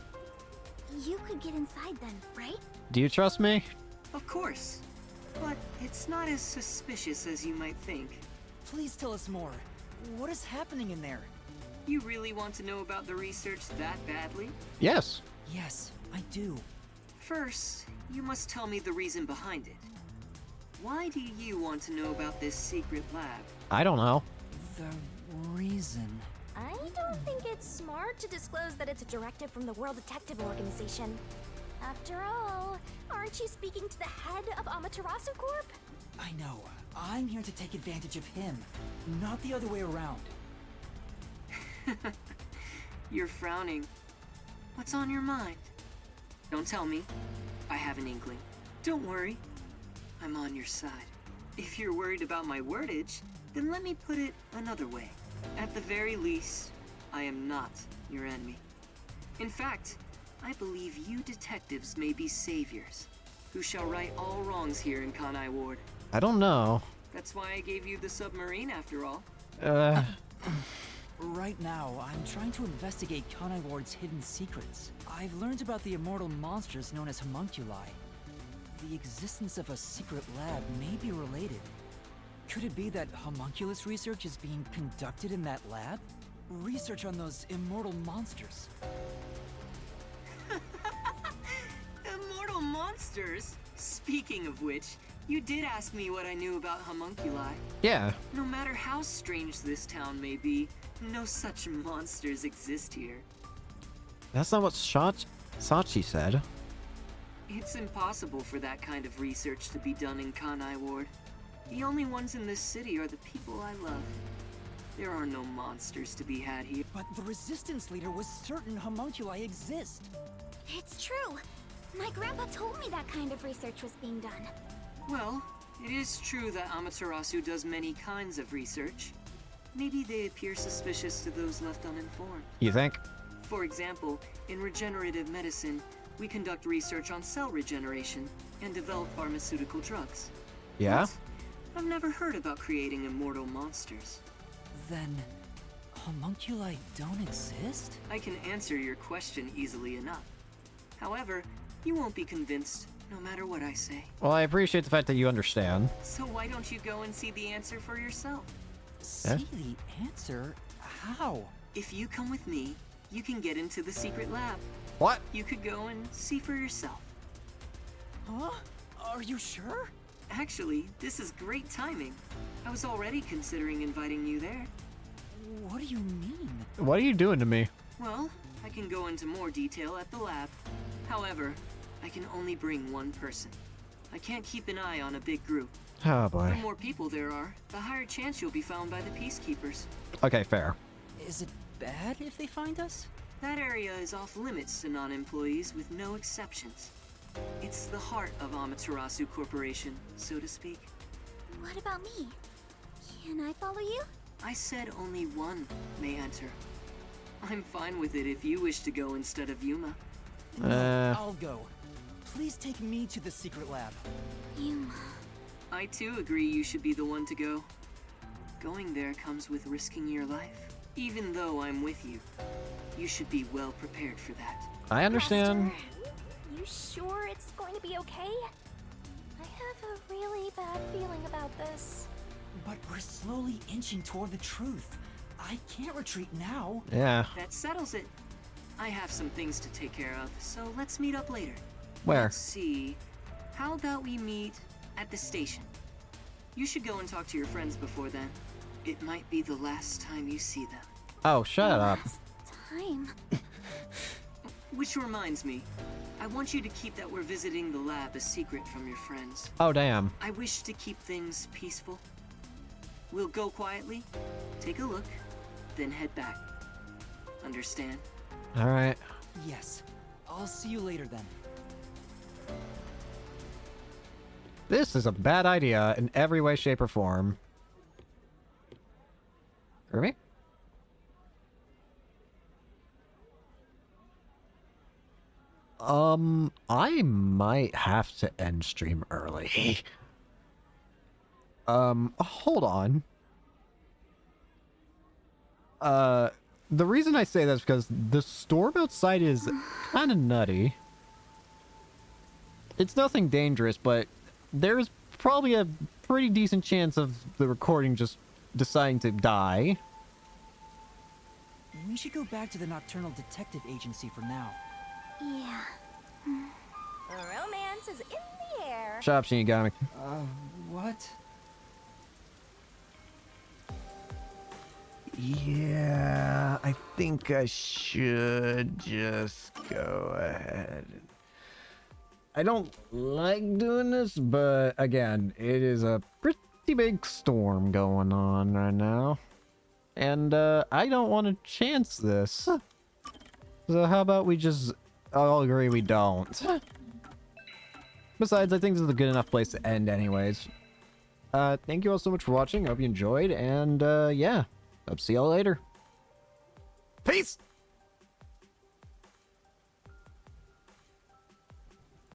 you could get inside then, right? Do you trust me? Of course. But it's not as suspicious as you might think. Please tell us more. What is happening in there? You really want to know about the research that badly? Yes. Yes, I do. First, you must tell me the reason behind it. Why do you want to know about this secret lab? I don't know. The reason... I don't think it's smart to disclose that it's a directive from the World Detective Organization. After all, aren't you speaking to the head of Amaterasu Corp? I know. I'm here to take advantage of him, not the other way around. You're frowning. What's on your mind? Don't tell me. I have an inkling. Don't worry. I'm on your side. If you're worried about my wordage, then let me put it another way. At the very least, I am not your enemy. In fact, I believe you detectives may be saviors, who shall right all wrongs here in Kanai Ward. I don't know. That's why I gave you the submarine, after all. Right now, I'm trying to investigate Kanai Ward's hidden secrets. I've learned about the immortal monsters known as homunculi. The existence of a secret lab may be related. Could it be that homunculus research is being conducted in that lab? Research on those immortal monsters. Immortal monsters? Speaking of which, you did ask me what I knew about homunculi. Yeah. No matter how strange this town may be, no such monsters exist here. That's not what Sachi said. It's impossible for that kind of research to be done in Kanai Ward. The only ones in this city are the people I love. There are no monsters to be had here. But the Resistance leader was certain homunculi exist. It's true. My grandpa told me that kind of research was being done. Well, it is true that Amaterasu does many kinds of research. Maybe they appear suspicious to those left uninformed. You think? For example, in regenerative medicine, we conduct research on cell regeneration and develop pharmaceutical drugs. Yeah? But I've never heard about creating immortal monsters. Then, homunculi don't exist? I can answer your question easily enough. However, you won't be convinced, no matter what I say. Well, I appreciate the fact that you understand. So why don't you go and see the answer for yourself? See the answer? How? If you come with me, you can get into the secret lab. What? You could go and see for yourself. Huh? Are you sure? Actually, this is great timing. I was already considering inviting you there. What do you mean? What are you doing to me? Well, I can go into more detail at the lab. However, I can only bring one person. I can't keep an eye on a big group. Oh boy. The more people there are, the higher chance you'll be found by the peacekeepers. Okay, fair. Is it bad if they find us? That area is off limits to non-employees with no exceptions. It's the heart of Amaterasu Corporation, so to speak. What about me? Can I follow you? I said only one may enter. I'm fine with it if you wish to go instead of Yuma. I'll go. Please take me to the secret lab. Yuma. I too agree you should be the one to go. Going there comes with risking your life. Even though I'm with you, you should be well prepared for that. I understand. Master, you sure it's going to be okay? I have a really bad feeling about this. But we're slowly inching toward the truth. I can't retreat now. Yeah. That settles it. I have some things to take care of, so let's meet up later. Where? Let's see. How about we meet at the station? You should go and talk to your friends before then. It might be the last time you see them. Oh, shut up. Time. Which reminds me, I want you to keep that we're visiting the lab a secret from your friends. Oh, damn. I wish to keep things peaceful. We'll go quietly, take a look, then head back. Understand? All right. Yes. I'll see you later then. This is a bad idea in every way, shape, or form. Kirby? I might have to end stream early. Hold on. The reason I say that is because the storm outside is kind of nutty. It's nothing dangerous, but there's probably a pretty decent chance of the recording just deciding to die. We should go back to the Nocturnal Detective Agency for now. Yeah. Romance is in the air. Shut up, Shinigami. What? Yeah, I think I should just go ahead. I don't like doing this, but again, it is a pretty big storm going on right now. And I don't want to chance this. So how about we just all agree we don't? Besides, I think this is a good enough place to end anyways. Thank you all so much for watching. I hope you enjoyed, and yeah. Hope to see y'all later. Peace!